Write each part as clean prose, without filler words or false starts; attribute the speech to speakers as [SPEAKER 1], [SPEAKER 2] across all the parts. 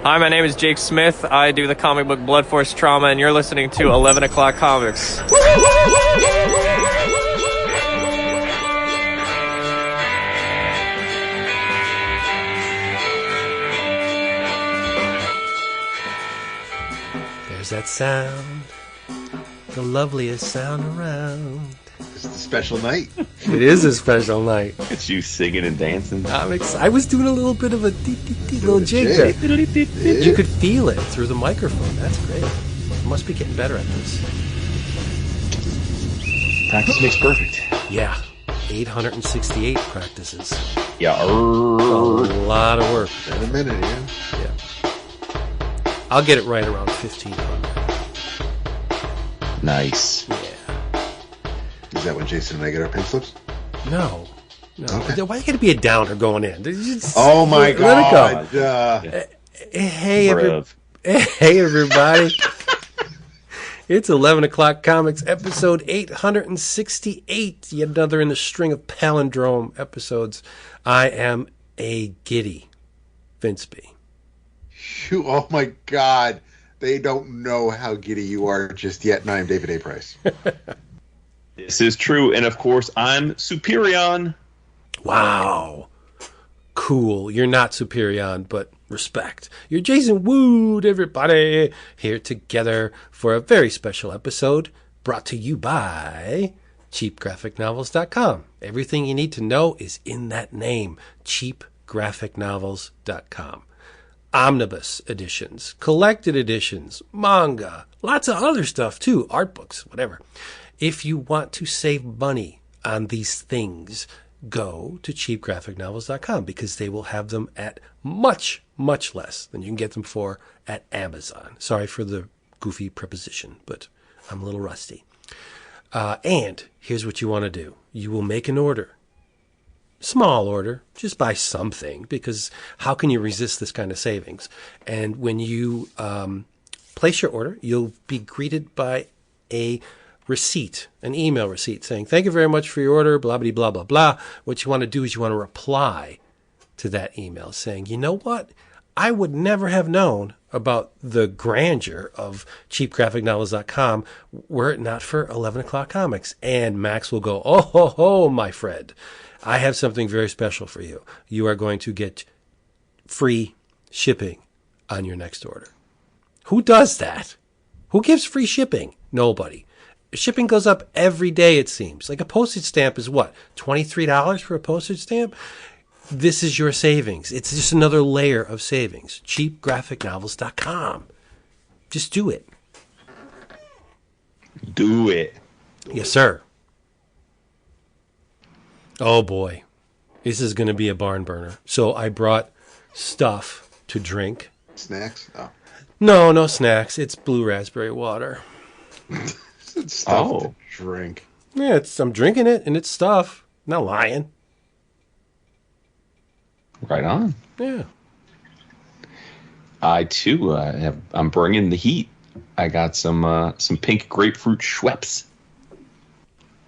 [SPEAKER 1] Hi, my name is Jake Smith. I do the comic book Blood Force Trauma, and you're listening to 11 O'Clock Comics.
[SPEAKER 2] There's that sound, the loveliest sound around.
[SPEAKER 3] It's a special night.
[SPEAKER 2] It is a special night.
[SPEAKER 4] It's you singing and dancing.
[SPEAKER 2] I was doing a little bit of a little jig there. You could feel it through the microphone. That's great. Must be getting better at this.
[SPEAKER 4] Practice makes perfect.
[SPEAKER 2] Yeah. 868 practices.
[SPEAKER 4] Yeah.
[SPEAKER 2] A lot of work.
[SPEAKER 3] In a minute, yeah.
[SPEAKER 2] Yeah. I'll get it right around 1,500.
[SPEAKER 4] Nice.
[SPEAKER 2] Yeah.
[SPEAKER 3] Is that when Jason and I get our pink slips?
[SPEAKER 2] No.
[SPEAKER 3] Okay.
[SPEAKER 2] Why got to be a downer going in?
[SPEAKER 3] Oh my God!
[SPEAKER 2] Hey, everybody! It's 11 O'Clock Comics, episode 868. Yet another in the string of palindrome episodes. I am a giddy Vince B.
[SPEAKER 3] Oh my God! They don't know how giddy you are just yet. And I am David A. Price.
[SPEAKER 4] This is true, and of course, I'm Superion.
[SPEAKER 2] Wow. Cool. You're not Superion, but respect. You're Jason Wood, everybody. Here together for a very special episode brought to you by cheapgraphicnovels.com. Everything you need to know is in that name, cheapgraphicnovels.com. Omnibus editions, collected editions, manga, lots of other stuff too, art books, whatever. If you want to save money on these things, go to cheapgraphicnovels.com because they will have them at much, much less than you can get them for at Amazon. Sorry for the goofy preposition, but I'm a little rusty. And here's what you want to do. You will make an order. Small order. Just buy something because how can you resist this kind of savings? And when you place your order, you'll be greeted by a receipt, an email receipt saying, thank you very much for your order, blah, blah, blah, blah, blah. What you want to do is you want to reply to that email saying, you know what? I would never have known about the grandeur of cheapgraphicnovels.com were it not for 11 O'Clock Comics. And Max will go, oh, ho, ho, my friend. I have something very special for you. You are going to get free shipping on your next order. Who does that? Who gives free shipping? Nobody. Shipping goes up every day, it seems. Like a postage stamp is what? $23 for a postage stamp? This is your savings. It's just another layer of savings. Cheapgraphicnovels.com. Just do it.
[SPEAKER 4] Do it.
[SPEAKER 2] Yes, sir. Oh, boy. This is going to be a barn burner. So I brought stuff to drink.
[SPEAKER 3] Snacks? Oh.
[SPEAKER 2] No snacks. It's blue raspberry water.
[SPEAKER 3] Stuff to drink.
[SPEAKER 2] Yeah, I'm drinking it, and it's stuff. Not lying.
[SPEAKER 4] Right on.
[SPEAKER 2] Yeah.
[SPEAKER 4] I too I'm bringing the heat. I got some pink grapefruit Schweppes.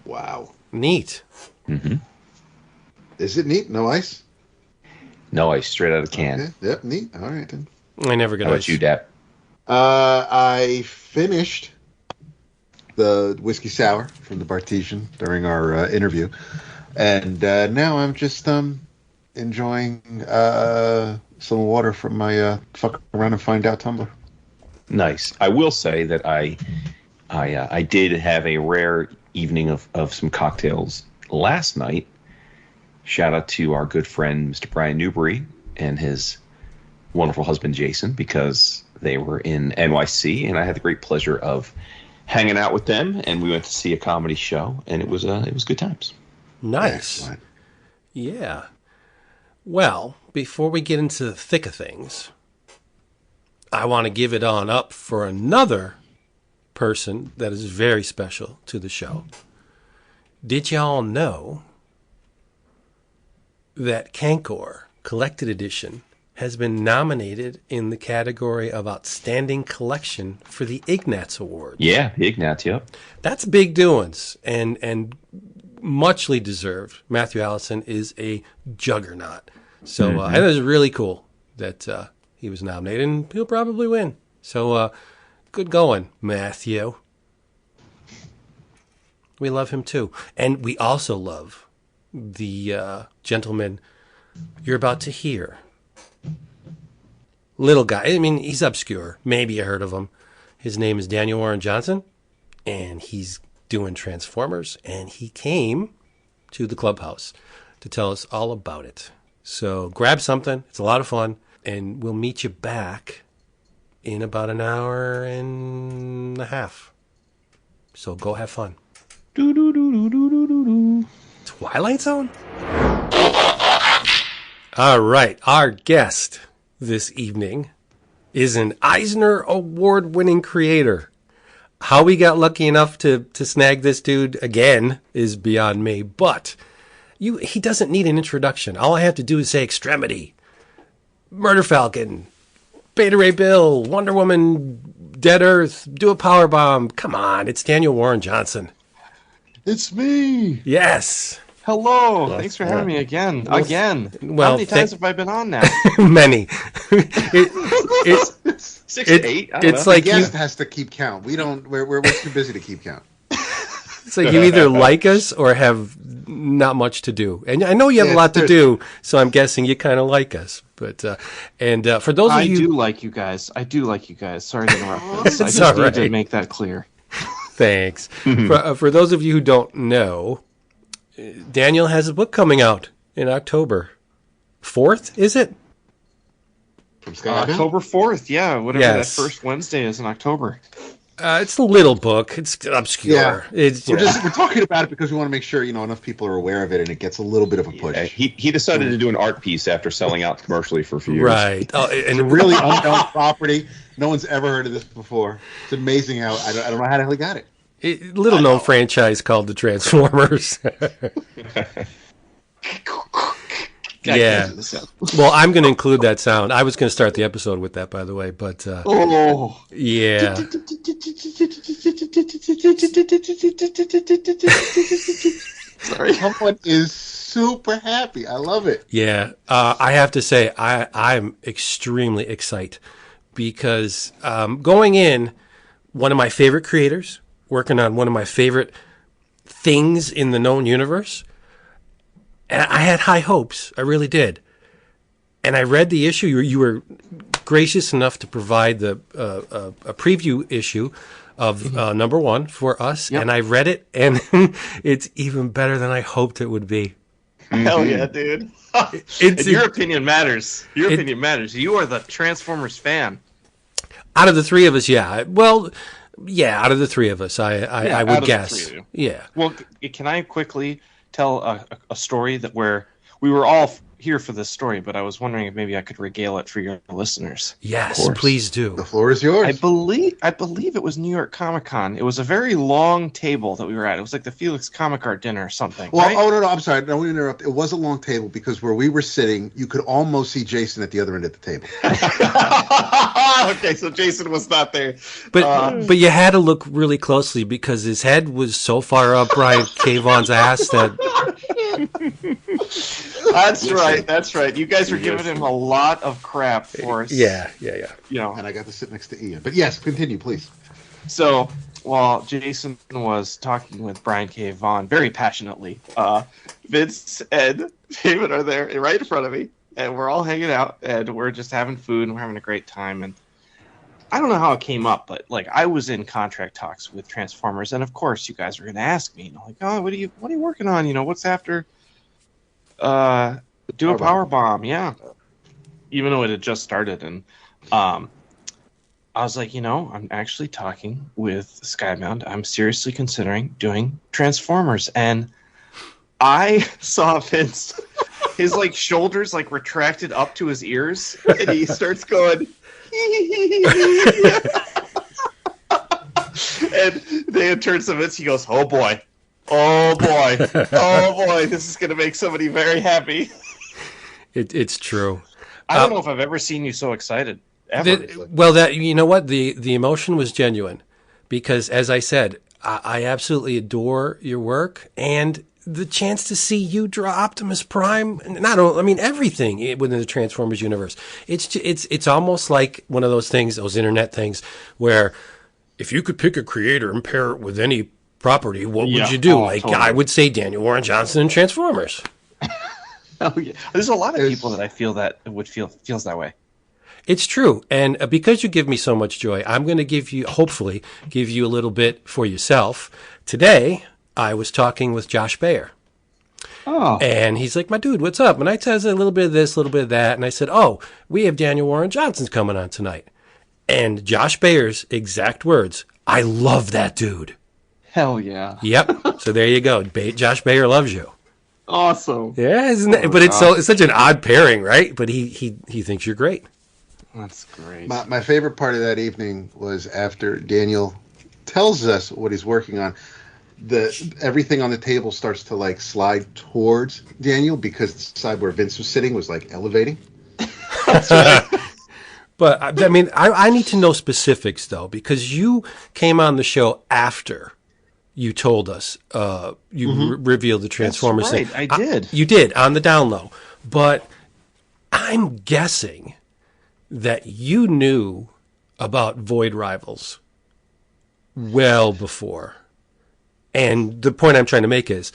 [SPEAKER 3] Wow.
[SPEAKER 2] Neat.
[SPEAKER 4] Mm-hmm.
[SPEAKER 3] Is it neat? No ice?
[SPEAKER 4] No ice, straight out of the can.
[SPEAKER 3] Okay. Yep, neat. All right then.
[SPEAKER 2] I never get
[SPEAKER 4] How
[SPEAKER 2] ice.
[SPEAKER 4] about you, Dap?
[SPEAKER 3] I finished the whiskey sour from the Bartesian during our interview, and now I'm just enjoying some water from my fuck around and find out tumbler.
[SPEAKER 4] Nice. I will say that I did have a rare evening of some cocktails last night. Shout out to our good friend Mr. Brian Newbury and his wonderful husband Jason, because they were in NYC and I had the great pleasure of hanging out with them, and we went to see a comedy show, and it was good times.
[SPEAKER 2] Nice.
[SPEAKER 3] Excellent.
[SPEAKER 2] Yeah. Well, before we get into the thick of things, I want to give it on up for another person that is very special to the show. Did y'all know that Cankor Collected Edition has been nominated in the category of Outstanding Collection for the Ignatz Award?
[SPEAKER 4] Yeah, Ignatz, yep.
[SPEAKER 2] That's big doings, and muchly deserved. Matthew Allison is a juggernaut. So I thought it was really cool that he was nominated, and he'll probably win. So good going, Matthew. We love him too. And we also love the gentleman you're about to hear. Little guy. I mean, he's obscure. Maybe you heard of him. His name is Daniel Warren Johnson, and he's doing Transformers, and he came to the clubhouse to tell us all about it. So grab something. It's a lot of fun, and we'll meet you back in about an hour and a half. So go have fun. Twilight Zone? All right. Our guest this evening is an Eisner Award-winning creator. How we got lucky enough to snag this dude again is beyond me, but he doesn't need an introduction. All I have to do is say Extremity, Murder Falcon, Beta Ray Bill, Wonder Woman, Dead Earth, do a power bomb. Come on, it's Daniel Warren Johnson.
[SPEAKER 3] It's me.
[SPEAKER 2] Yes.
[SPEAKER 5] Hello. Thanks for having me again.
[SPEAKER 2] Well,
[SPEAKER 5] How many times have I been on now?
[SPEAKER 2] Many.
[SPEAKER 4] 6 to 8.
[SPEAKER 2] It's
[SPEAKER 3] The
[SPEAKER 2] like
[SPEAKER 3] guest has to keep count. We don't. We're too busy to keep count.
[SPEAKER 2] it's like you either like us or have not much to do. And I know you have a lot to do, so I'm guessing you kind of like us. But for those of you,
[SPEAKER 5] I do like you guys. Sorry to interrupt this. I
[SPEAKER 2] It's
[SPEAKER 5] just
[SPEAKER 2] all
[SPEAKER 5] need
[SPEAKER 2] right.
[SPEAKER 5] to make that clear.
[SPEAKER 2] thanks. For those of you who don't know, Daniel has a book coming out in October 4th. Is it?
[SPEAKER 3] From Skybound?
[SPEAKER 5] October 4th, yeah. Whatever
[SPEAKER 2] Yes.
[SPEAKER 5] that first Wednesday is in October.
[SPEAKER 2] It's a little book. It's obscure.
[SPEAKER 3] Yeah.
[SPEAKER 2] It's
[SPEAKER 3] We're talking about it because we want to make sure enough people are aware of it, and it gets a little bit of a push.
[SPEAKER 4] He decided to do an art piece after selling out commercially for a few years.
[SPEAKER 2] right. Oh,
[SPEAKER 3] It's a
[SPEAKER 2] and
[SPEAKER 3] really unknown property. No one's ever heard of this before. It's amazing how I don't know how the hell he got it.
[SPEAKER 2] little known franchise called the Transformers. Yeah. Well, I'm going to include that sound. I was going to start the episode with that, by the way, but
[SPEAKER 5] Oh.
[SPEAKER 2] yeah.
[SPEAKER 5] Sorry.
[SPEAKER 3] Someone is super happy. I love it.
[SPEAKER 2] Yeah, I have to say I'm extremely excited because going in, one of my favorite creators, working on one of my favorite things in the known universe, and I had high hopes. I really did. And I read the issue. You were gracious enough to provide the a preview issue of number 1 for us,
[SPEAKER 5] Yep.
[SPEAKER 2] and I read it, and it's even better than I hoped it would be.
[SPEAKER 5] Hell yeah, dude.
[SPEAKER 2] It's
[SPEAKER 5] Your opinion matters. Your opinion matters. You are the Transformers fan.
[SPEAKER 2] out of the three of us, yeah. Well, yeah, out of the three of us, I
[SPEAKER 5] out
[SPEAKER 2] would
[SPEAKER 5] of the
[SPEAKER 2] guess.
[SPEAKER 5] three of
[SPEAKER 2] Yeah.
[SPEAKER 5] Well, can I quickly tell a story that where we were all here for this story, but I was wondering if maybe I could regale it for your listeners.
[SPEAKER 2] Yes, please do.
[SPEAKER 3] The floor is yours.
[SPEAKER 5] I believe it was New York Comic Con. It was a very long table that we were at. It was like the Felix Comic Art dinner or something.
[SPEAKER 3] Well,
[SPEAKER 5] right?
[SPEAKER 3] oh no, I'm sorry. No, we interrupt. It was a long table because where we were sitting, you could almost see Jason at the other end of the table.
[SPEAKER 5] Okay, so Jason was not there.
[SPEAKER 2] But you had to look really closely because his head was so far up Brian K. Vaughn's ass that
[SPEAKER 5] That's right. You guys were giving him a lot of crap for us.
[SPEAKER 2] yeah.
[SPEAKER 3] And I got to sit next to Ian. But yes, continue, please.
[SPEAKER 5] So while Jason was talking with Brian K. Vaughan very passionately, Vince and David are there right in front of me, and we're all hanging out, and we're just having food, and we're having a great time. And I don't know how it came up, but like I was in contract talks with Transformers, and of course you guys were going to ask me, like, oh, what are you working on? What's after? Do a power bomb, yeah. Even though it had just started, and I was like, I'm actually talking with Skybound. I'm seriously considering doing Transformers, and I saw Vince, his like shoulders like retracted up to his ears, and he starts going. And then it turns to Vince. He goes, "Oh boy, oh boy, oh boy! This is going to make somebody very happy."
[SPEAKER 2] It's true.
[SPEAKER 5] I don't know if I've ever seen you so excited. Ever.
[SPEAKER 2] You know what? The emotion was genuine because, as I said, I absolutely adore your work, and the chance to see you draw Optimus Prime, everything within the Transformers universe. It's almost like one of those things, those internet things, where if you could pick a creator and pair it with any property, what would you do?
[SPEAKER 5] Totally.
[SPEAKER 2] I would say Daniel Warren Johnson and Transformers.
[SPEAKER 5] Oh, yeah. There's a lot of people that I feel that feels that way.
[SPEAKER 2] It's true. And because you give me so much joy, I'm going to hopefully give you a little bit for yourself. Today, I was talking with Josh Bayer.
[SPEAKER 5] Oh.
[SPEAKER 2] And he's like, my dude, what's up? And I tell him a little bit of this, a little bit of that. And I said, we have Daniel Warren Johnson's coming on tonight. And Josh Bayer's exact words, I love that dude.
[SPEAKER 5] Hell yeah.
[SPEAKER 2] Yep. So there you go. Josh Bayer loves you.
[SPEAKER 5] Awesome.
[SPEAKER 2] Yeah, isn't it? But it's such an odd pairing, right? But he thinks you're great.
[SPEAKER 5] That's great.
[SPEAKER 3] My favorite part of that evening was after Daniel tells us what he's working on. Everything on the table starts to slide towards Daniel because the side where Vince was sitting was elevating.
[SPEAKER 5] That's right.
[SPEAKER 2] But I need to know specifics though, because you came on the show after you told us you revealed the Transformers
[SPEAKER 5] That's right,
[SPEAKER 2] thing.
[SPEAKER 5] I did.
[SPEAKER 2] You did on the down low, but I'm guessing that you knew about Void Rivals well before. And the point I'm trying to make is,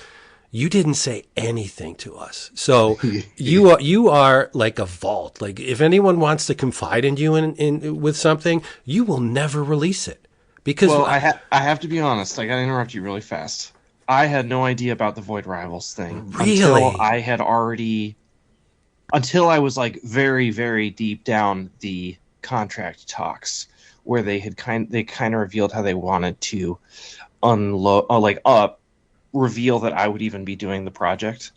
[SPEAKER 2] you didn't say anything to us. So you are like a vault. Like if anyone wants to confide in you in with something, you will never release it. Because
[SPEAKER 5] I have to be honest. I got to interrupt you really fast. I had no idea about the Void Rivals thing
[SPEAKER 2] really
[SPEAKER 5] until I was very, very deep down the contract talks where they kind of revealed how they wanted to reveal that I would even be doing the project.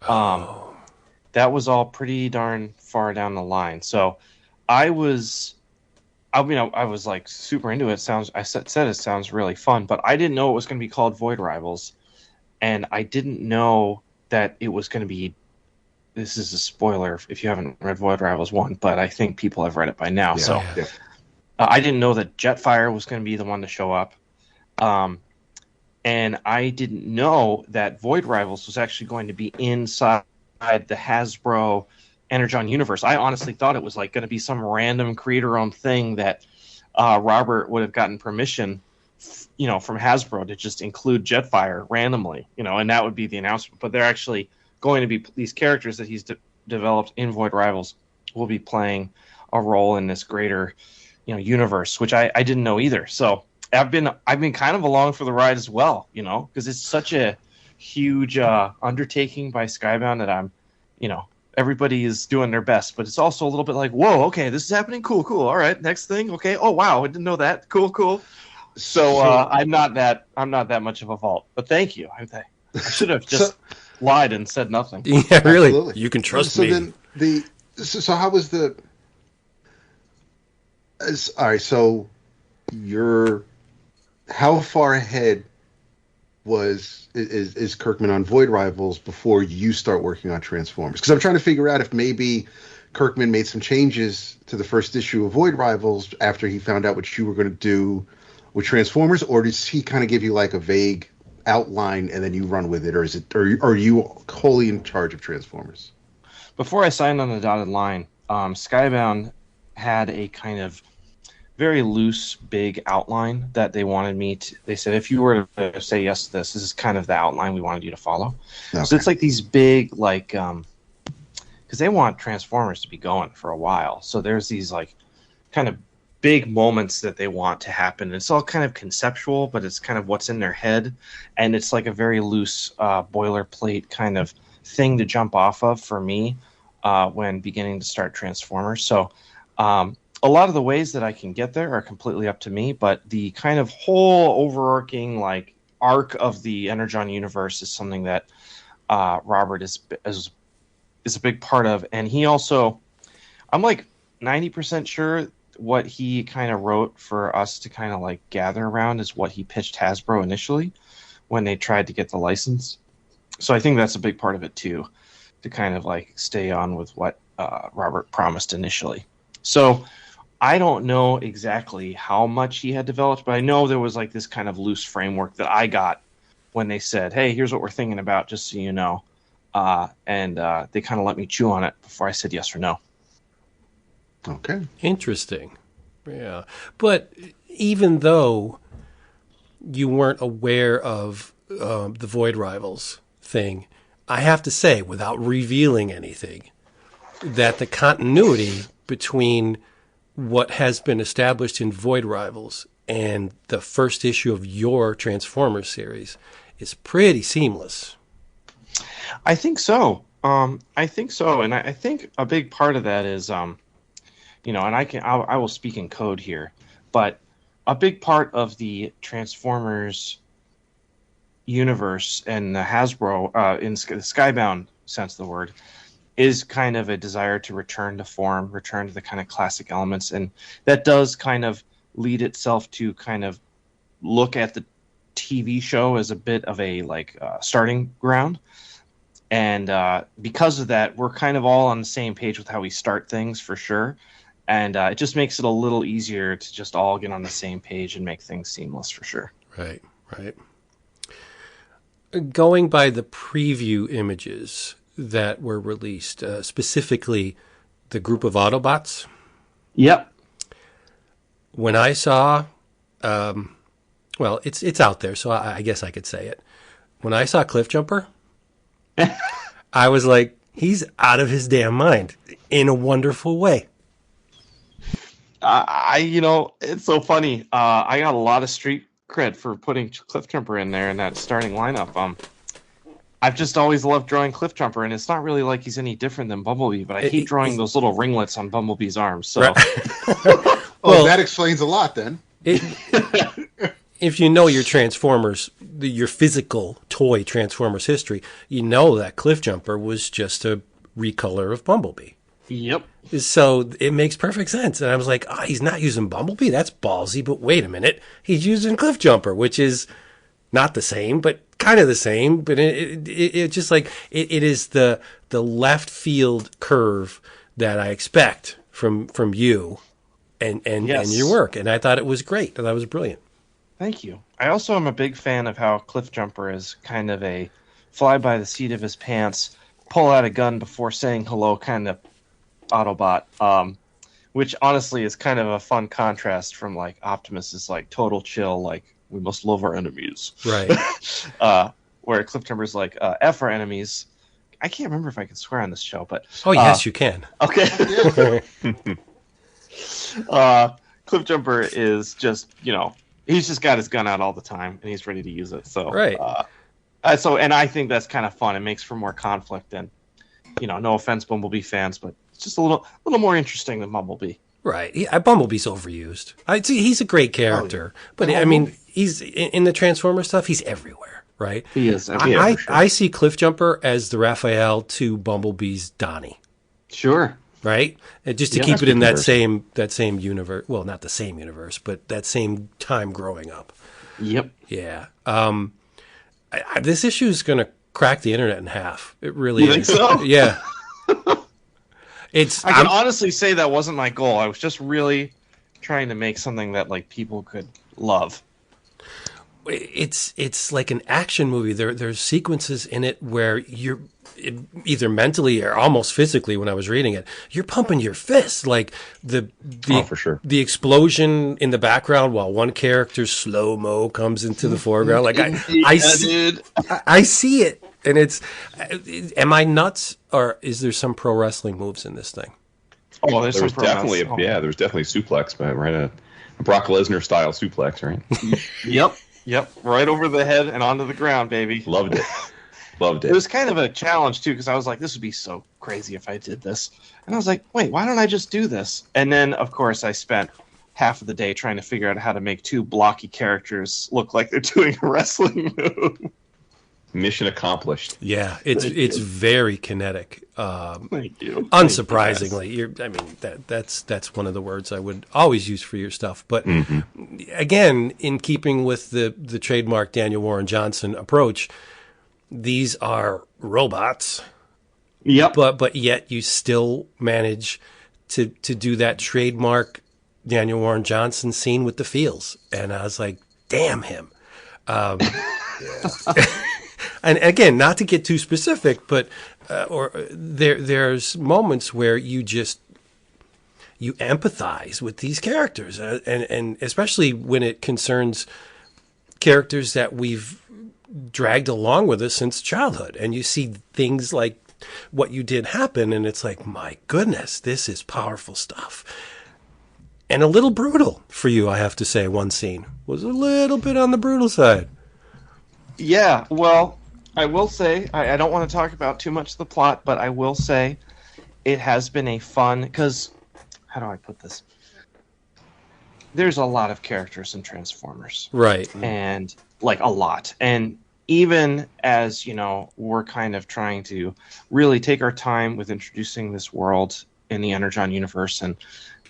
[SPEAKER 5] That was all pretty darn far down the line. So I was super into it. I said it sounds really fun, but I didn't know it was going to be called Void Rivals, and I didn't know that it was going to be. This is a spoiler if you haven't read Void Rivals 1, but I think people have read it by now. I didn't know that Jetfire was going to be the one to show up. And I didn't know that Void Rivals was actually going to be inside the Hasbro Energon Universe. I honestly thought it was going to be some random creator-owned thing that Robert would have gotten permission, from Hasbro to just include Jetfire randomly, and that would be the announcement. But they're actually going to be these characters that he's developed in Void Rivals will be playing a role in this greater, universe, which I didn't know either. So I've been kind of along for the ride as well, because it's such a huge undertaking by Skybound that I'm, everybody is doing their best, but it's also a little bit whoa, okay, this is happening, cool, all right, next thing, okay, oh wow, I didn't know that, cool. So I'm not that much of a vault, but thank you. I should have just lied and said nothing.
[SPEAKER 2] Yeah, really,
[SPEAKER 3] absolutely.
[SPEAKER 2] You can trust me.
[SPEAKER 3] So how was the? All right, so how far ahead is Kirkman on Void Rivals before you start working on Transformers? Because I'm trying to figure out if maybe Kirkman made some changes to the first issue of Void Rivals after he found out what you were going to do with Transformers, or does he kind of give you a vague outline and then you run with it, or are you wholly in charge of Transformers?
[SPEAKER 5] Before I signed on the dotted line, Skybound had a kind of very loose, big outline that they wanted me to. They said, if you were to say yes to this is kind of the outline we wanted you to follow. Okay. So it's these big, because they want Transformers to be going for a while. So there's these kind of big moments that they want to happen. It's all kind of conceptual, but it's kind of what's in their head, and it's a very loose boilerplate kind of thing to jump off of for me when beginning to start Transformers. So a lot of the ways that I can get there are completely up to me, but the kind of whole overarching arc of the Energon Universe is something that Robert is a big part of, and he also, I'm 90% sure what he kind of wrote for us to kind of gather around is what he pitched Hasbro initially when they tried to get the license. So I think that's a big part of it too, to kind of stay on with what Robert promised initially. So I don't know exactly how much he had developed, but I know there was this kind of loose framework that I got when they said, "Hey, here's what we're thinking about, just so you know," and they kind of let me chew on it before I said yes or no.
[SPEAKER 3] Okay.
[SPEAKER 2] Interesting. Yeah. But even though you weren't aware of the Void Rivals thing, I have to say, without revealing anything, that the continuity between what has been established in Void Rivals and the first issue of your Transformers series is pretty seamless.
[SPEAKER 5] I think so. I think so, and I think a big part of that is, and I will speak in code here, but a big part of the Transformers universe and the Hasbro, in the Skybound sense of the word, is kind of a desire to return to form, return to the kind of classic elements, and that does kind of lead itself to kind of look at the TV show as a bit of a starting ground. And because of that, we're kind of all on the same page with how we start things, for sure. And it just makes it a little easier to just all get on the same page and make things seamless, for sure.
[SPEAKER 2] Right, right. Going by the preview images that were released, specifically the group of Autobots.
[SPEAKER 5] Yep.
[SPEAKER 2] When I saw, well, it's out there, so I guess I could say it. When I saw Cliffjumper, I was like, he's out of his damn mind in a wonderful way.
[SPEAKER 5] It's so funny. I got a lot of street cred for putting Cliffjumper in there in that starting lineup. I've just always loved drawing Cliffjumper, and it's not really like he's any different than Bumblebee, but I hate drawing those little ringlets on Bumblebee's arms. So,
[SPEAKER 2] Right.
[SPEAKER 3] Well, that explains a lot then.
[SPEAKER 2] If you know your Transformers, your physical toy Transformers history, you know that Cliffjumper was just a recolor of Bumblebee.
[SPEAKER 5] Yep.
[SPEAKER 2] So it makes perfect sense. And I was like, he's not using Bumblebee? That's ballsy. But wait a minute. He's using Cliffjumper, which is not the same, but kind of the same. But it just like, it is the left field curve that I expect from you and your work. And I thought it was great. And that was brilliant.
[SPEAKER 5] Thank you. I also am a big fan of how Cliffjumper is kind of a fly by the seat of his pants, pull out a gun before saying hello kind of Autobot, which honestly is kind of a fun contrast from like Optimus is like total chill, like we must love our enemies.
[SPEAKER 2] Right.
[SPEAKER 5] Where Cliffjumper's like, F our enemies. I can't remember if I can swear on this show, but...
[SPEAKER 2] Oh, yes, you can.
[SPEAKER 5] Okay. Cliffjumper is just, he's just got his gun out all the time, and he's ready to use it. So,
[SPEAKER 2] right.
[SPEAKER 5] And I think that's kind of fun. It makes for more conflict, and no offense, Bumblebee fans, but it's just a little more interesting than Bumblebee.
[SPEAKER 2] Right. Bumblebee's overused. He's a great character, but I mean, he's in the Transformer stuff. He's everywhere, right?
[SPEAKER 5] He is.
[SPEAKER 2] I see Cliffjumper as the Raphael to Bumblebee's Donnie.
[SPEAKER 5] Sure.
[SPEAKER 2] Right. Just to keep it in that same universe. Well, not the same universe, but that same time growing up.
[SPEAKER 5] Yep.
[SPEAKER 2] Yeah. This issue is going to crack the internet in half. It really is.
[SPEAKER 5] You think so?
[SPEAKER 2] Yeah.
[SPEAKER 5] I can honestly say that wasn't my goal. I was just really trying to make something that like people could love.
[SPEAKER 2] It's like an action movie. There's sequences in it where you're either mentally or almost physically. When I was reading it, you're pumping your fists, like
[SPEAKER 4] for sure.
[SPEAKER 2] The explosion in the background while one character's slow-mo comes into the foreground. Like I see it, and it's. Am I nuts, or is there some pro wrestling moves in this thing?
[SPEAKER 5] Oh,
[SPEAKER 4] there was definitely there's definitely suplex, but right, a Brock Lesnar style suplex, right?
[SPEAKER 5] Yep, right over the head and onto the ground, baby.
[SPEAKER 4] Loved it. Loved it.
[SPEAKER 5] It was kind of a challenge, too, because I was like, this would be so crazy if I did this. And I was like, wait, why don't I just do this? And then, of course, I spent half of the day trying to figure out how to make two blocky characters look like they're doing a wrestling move.
[SPEAKER 4] Mission accomplished.
[SPEAKER 2] Yeah, it's very kinetic.
[SPEAKER 5] Thank you.
[SPEAKER 2] Unsurprisingly, that's one of the words I would always use for your stuff. But again, in keeping with the trademark Daniel Warren Johnson approach, these are robots.
[SPEAKER 5] Yep.
[SPEAKER 2] But yet you still manage to do that trademark Daniel Warren Johnson scene with the feels, and I was like, damn him. And again, not to get too specific, but there's moments where you empathize with these characters, and especially when it concerns characters that we've dragged along with us since childhood, and you see things like what you did happen, and it's like, my goodness, this is powerful stuff. And a little brutal for you, I have to say. One scene was a little bit on the brutal side.
[SPEAKER 5] Yeah, well, I will say, I don't want to talk about too much of the plot, but I will say it has been a fun, because, how do I put this? There's a lot of characters in Transformers.
[SPEAKER 2] Right.
[SPEAKER 5] And, like, a lot. And even as, we're kind of trying to really take our time with introducing this world in the Energon Universe and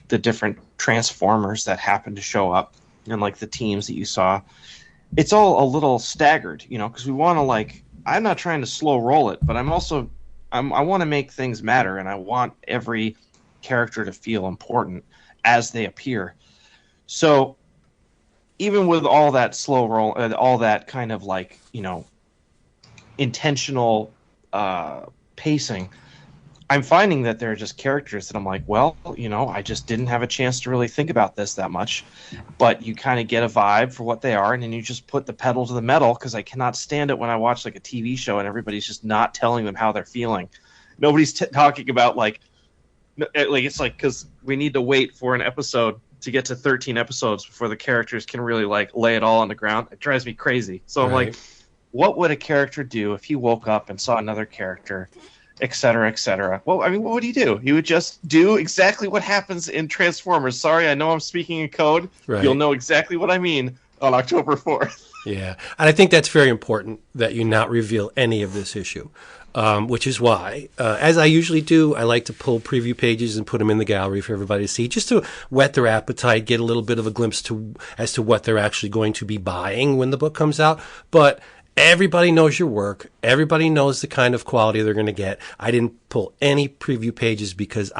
[SPEAKER 5] the different Transformers that happen to show up and, like, the teams that you saw, it's all a little staggered, because we want to, I'm not trying to slow roll it, but I want to make things matter, and I want every character to feel important as they appear. So even with all that slow roll and all that kind of intentional pacing, I'm finding that there are just characters that I'm like, well, I just didn't have a chance to really think about this that much. But you kind of get a vibe for what they are, and then you just put the pedal to the metal, because I cannot stand it when I watch a TV show and everybody's just not telling them how they're feeling. Nobody's talking about it's because we need to wait for an episode to get to 13 episodes before the characters can really lay it all on the ground. It drives me crazy. So I'm like, what would a character do if he woke up and saw another character, et cetera, et cetera? Well, I mean, what would he do? He would just do exactly what happens in Transformers. Sorry, I know I'm speaking in code. Right. You'll know exactly what I mean on October 4th.
[SPEAKER 2] Yeah, and I think that's very important that you not reveal any of this issue, which is why, as I usually do, I like to pull preview pages and put them in the gallery for everybody to see, just to whet their appetite, get a little bit of a glimpse as to what they're actually going to be buying when the book comes out. But everybody knows your work. Everybody knows the kind of quality they're going to get. I didn't pull any preview pages because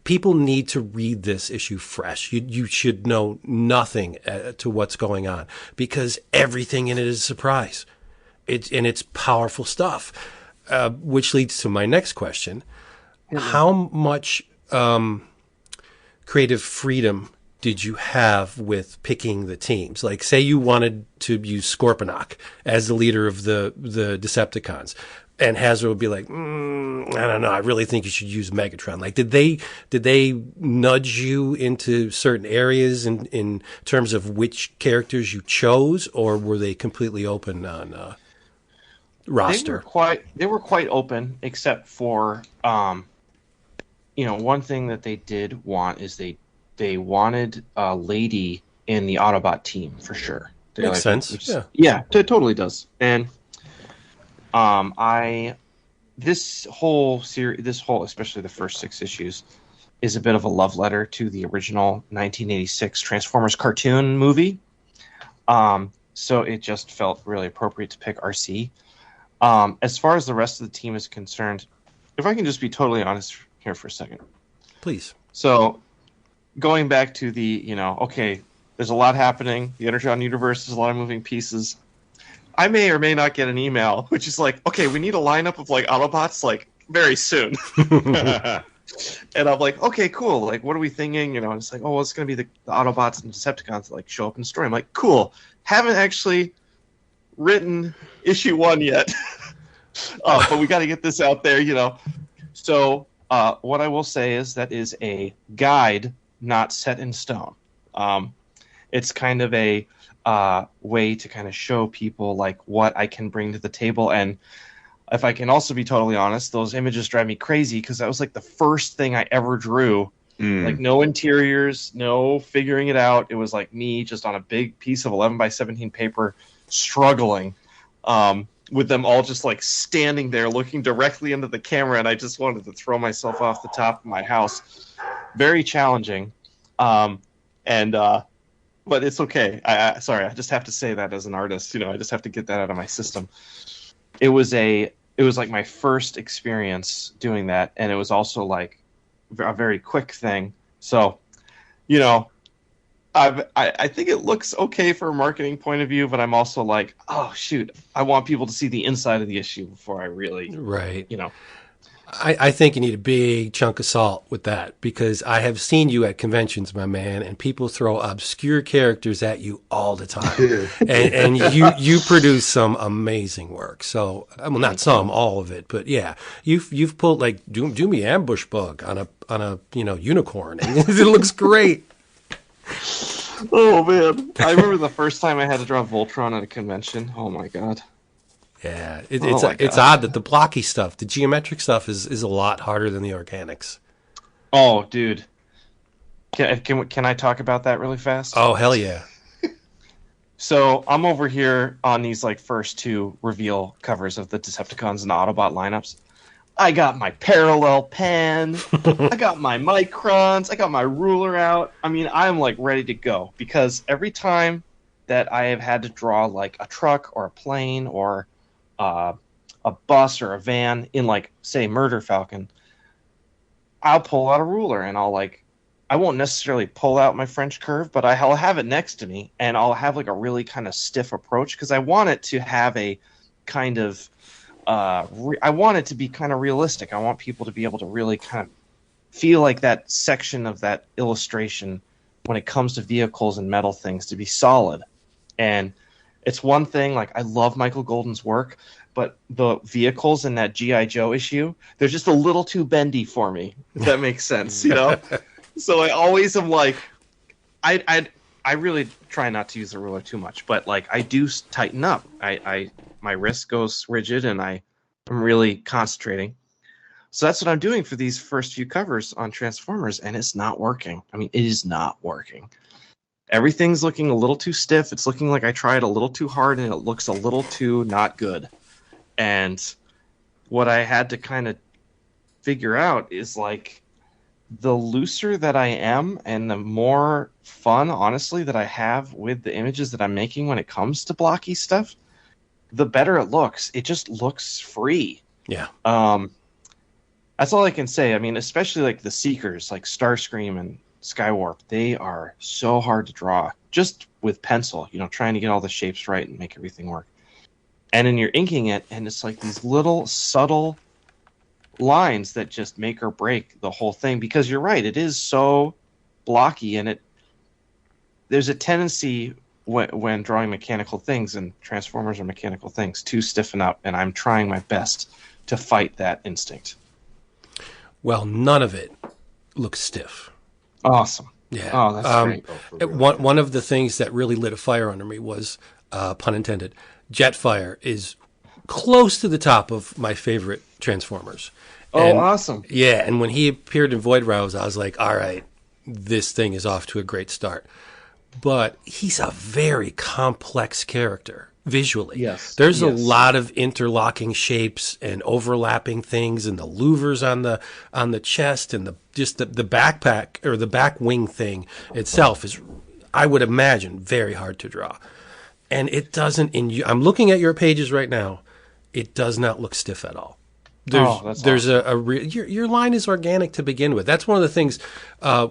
[SPEAKER 2] people need to read this issue fresh. You should know nothing to what's going on, because everything in it is a surprise. It's powerful stuff, which leads to my next question. Mm-hmm. How much creative freedom did you have with picking the teams? Like, say you wanted to use Scorponok as the leader of the Decepticons, and Hasbro would be like, I don't know, I really think you should use Megatron. Like, did they nudge you into certain areas in terms of which characters you chose, or were they completely open on roster?
[SPEAKER 5] They were quite open, except for one thing that they did want is they wanted a lady in the Autobot team for sure.
[SPEAKER 2] Makes sense.
[SPEAKER 5] Yeah, it totally does. And this whole series, especially the first 6 issues, is a bit of a love letter to the original 1986 Transformers cartoon movie. So it just felt really appropriate to pick RC. As far as the rest of the team is concerned, if I can just be totally honest here for a second,
[SPEAKER 2] please.
[SPEAKER 5] So, going back to okay, there's a lot happening. The Energon Universe, there's a lot of moving pieces. I may or may not get an email, which is like, okay, we need a lineup of Autobots very soon. And I'm like, okay, cool. What are we thinking? It's like, oh, well, it's going to be the Autobots and Decepticons that show up in the story. I'm like, cool. Haven't actually written issue 1 yet. But we got to get this out there, So what I will say is that is a guide, not set in stone. It's kind of a way to kind of show people what I can bring to the table. And if I can also be totally honest, those images drive me crazy, because that was the first thing I ever drew. No interiors, no figuring it out. It was me just on a big piece of 11x17 paper, struggling with them all just standing there looking directly into the camera, and I just wanted to throw myself off the top of my house. Very challenging. But it's okay. Sorry, I just have to say that as an artist, I just have to get that out of my system. It was my first experience doing that, and it was also a very quick thing. So, I think it looks okay for a marketing point of view, but I'm also like, oh shoot, I want people to see the inside of the issue before I really,
[SPEAKER 2] Right.
[SPEAKER 5] you know.
[SPEAKER 2] I think you need a big chunk of salt with that, because I have seen you at conventions, my man, and people throw obscure characters at you all the time. and you produce some amazing work. So, well, not some, all of it, but yeah, you've pulled like do me ambush bug on a unicorn, and it looks great.
[SPEAKER 5] Oh man, I remember the first time I had to draw Voltron at a convention. Oh my god.
[SPEAKER 2] Yeah,
[SPEAKER 5] Oh my
[SPEAKER 2] it's
[SPEAKER 5] God.
[SPEAKER 2] odd that the blocky stuff, the geometric stuff, is a lot harder than the organics.
[SPEAKER 5] Oh, dude. Can I talk about that really fast?
[SPEAKER 2] Oh, hell yeah.
[SPEAKER 5] So I'm over here on these like first two reveal covers of the Decepticons and Autobot lineups. I got my parallel pen. I got my microns. I got my ruler out. I mean, I'm like ready to go, because every time that I have had to draw like a truck or a plane or a bus or a van in, like, say, Murder Falcon, I'll pull out a ruler and I won't necessarily pull out my French curve, but I'll have it next to me, and I'll have like a really kind of stiff approach, because I want it to have a kind of I want it to be kind of realistic. I want people to be able to really kind of feel like that section of that illustration when it comes to vehicles and metal things to be solid. And it's one thing, like, I love Michael Golden's work, but the vehicles in that G.I. Joe issue, they're just a little too bendy for me, if that makes sense, you know? So I always am like, I really try not to use the ruler too much, but like I do tighten up. My wrist goes rigid, and I'm really concentrating. So that's what I'm doing for these first few covers on Transformers, and it's not working. I mean, it is not working. Everything's looking a little too stiff. It's looking like I tried a little too hard, and it looks a little too not good. And what I had to kind of figure out is, like, the looser that I am and the more fun, honestly, that I have with the images that I'm making when it comes to blocky stuff, the better it looks. It just looks free.
[SPEAKER 2] Yeah.
[SPEAKER 5] That's all I can say. I mean, especially like the Seekers, like Starscream and Skywarp, they are so hard to draw just with pencil, you know, trying to get all the shapes right and make everything work. And then you're inking it, and it's like these little subtle lines that just make or break the whole thing, because you're right, it is so blocky, and there's a tendency when drawing mechanical things, and Transformers are mechanical things, to stiffen up, and I'm trying my best to fight that instinct.
[SPEAKER 2] Well, none of it looks stiff.
[SPEAKER 5] Awesome.
[SPEAKER 2] Yeah.
[SPEAKER 5] Oh, that's great.
[SPEAKER 2] One of the things that really lit a fire under me was, pun intended, Jetfire is close to the top of my favorite Transformers.
[SPEAKER 5] Oh, awesome.
[SPEAKER 2] Yeah, and when he appeared in Void Rouse, I was like, all right, this thing is off to a great start. But he's a very complex character visually.
[SPEAKER 5] Yes.
[SPEAKER 2] There's a lot of interlocking shapes and overlapping things, and the louvers on the chest, and the backpack or the back wing thing itself is, I would imagine, very hard to draw. And it doesn't, I'm looking at your pages right now, it does not look stiff at all. There's
[SPEAKER 5] awesome.
[SPEAKER 2] Your line is organic to begin with. That's one of the things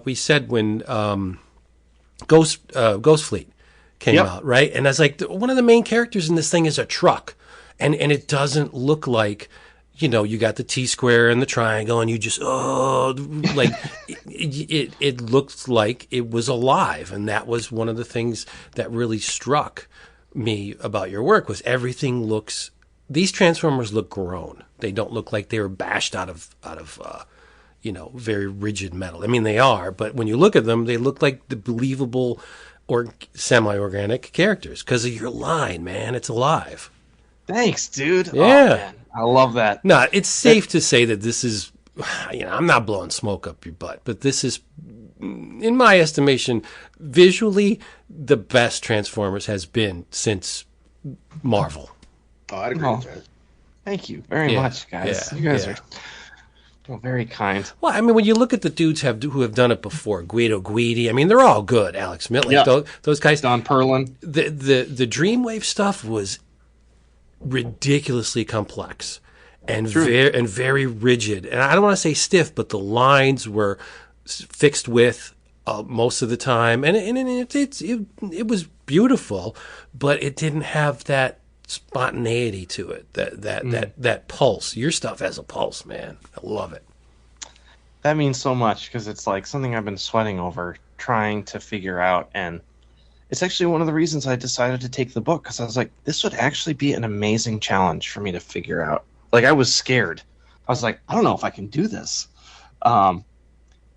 [SPEAKER 2] we said when Ghost Fleet came out, right? And I was like, one of the main characters in this thing is a truck, and it doesn't look like, you know, you got the T-square and the triangle, and you just like it looks like it was alive, and that was one of the things that really struck me about your work, was everything looks. These Transformers look grown. They don't look like they were bashed out of you know, very rigid metal. I mean, they are, but when you look at them, they look like the believable or semi-organic characters because of your line, man. It's alive.
[SPEAKER 5] Thanks, dude.
[SPEAKER 2] Yeah.
[SPEAKER 5] Oh, man. I love that.
[SPEAKER 2] No, it's safe to say that this is, you know, I'm not blowing smoke up your butt, but this is, in my estimation, visually the best Transformers has been since Marvel.
[SPEAKER 3] Oh, I'd agree with that.
[SPEAKER 5] Thank you very much, guys.
[SPEAKER 2] Yeah,
[SPEAKER 5] you guys are very kind.
[SPEAKER 2] Well, I mean, when you look at the dudes who have done it before, Guido Guidi, I mean, they're all good. Alex Mitlick, those guys.
[SPEAKER 5] Don Perlin.
[SPEAKER 2] The Dreamwave stuff was ridiculously complex and very rigid. And I don't want to say stiff, but the lines were fixed with most of the time, and it was beautiful, but it didn't have that spontaneity to it, that pulse. Your stuff has a pulse, man. I love it.
[SPEAKER 5] That means so much because it's like something I've been sweating over, trying to figure out, and it's actually one of the reasons I decided to take the book, because I was like, this would actually be an amazing challenge for me to figure out. Like, I was scared. I was like, I don't know if I can do this.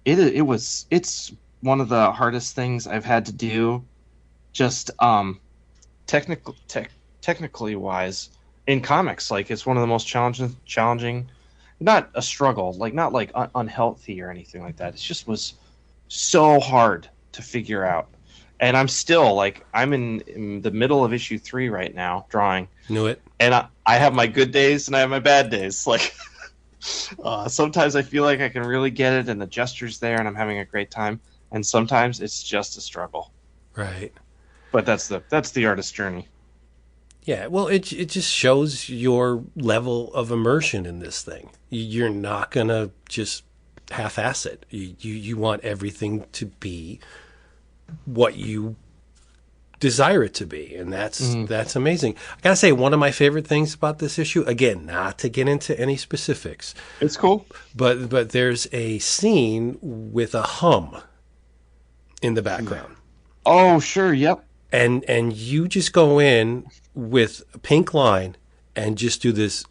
[SPEAKER 5] It's one of the hardest things I've had to do, just technically wise, in comics. Like, it's one of the most challenging, not a struggle, like not like unhealthy or anything like that. It just was so hard to figure out. And I'm still like, I'm in the middle of issue 3 right now, drawing.
[SPEAKER 2] Knew it.
[SPEAKER 5] And I have my good days and I have my bad days. Like, sometimes I feel like I can really get it and the gesture's there and I'm having a great time. And sometimes it's just a struggle.
[SPEAKER 2] Right.
[SPEAKER 5] But that's the artist's journey. Yeah.
[SPEAKER 2] Well, it just shows your level of immersion in this thing. You're not going to just half-ass it. You want everything to be what you desire it to be, and that's amazing. I gotta say, one of my favorite things about this issue, again, not to get into any specifics,
[SPEAKER 5] it's cool,
[SPEAKER 2] but there's a scene with a hum in the background.
[SPEAKER 5] Oh, sure, yep.
[SPEAKER 2] And you just go in with a pink line and just do this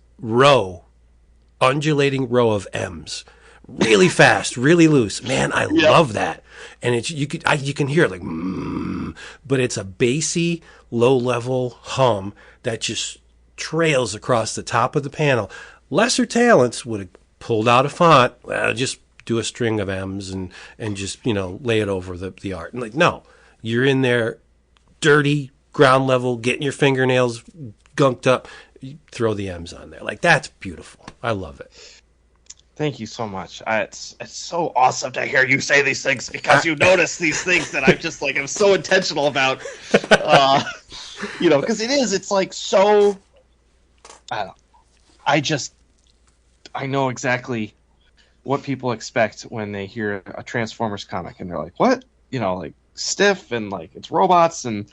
[SPEAKER 2] undulating row of M's. Really fast, really loose. Man, I love that. And you can hear it like, but it's a bassy, low-level hum that just trails across the top of the panel. Lesser talents would have pulled out a font, just do a string of M's and just, lay it over the art. And like, no, you're in there, dirty, ground level, getting your fingernails gunked up, you throw the M's on there. Like, that's beautiful. I love it.
[SPEAKER 5] Thank you so much. It's so awesome to hear you say these things because you notice these things that I'm so intentional about. Because it's like so. I don't know. I know exactly what people expect when they hear a Transformers comic, and they're like, "What?" Like stiff and like it's robots and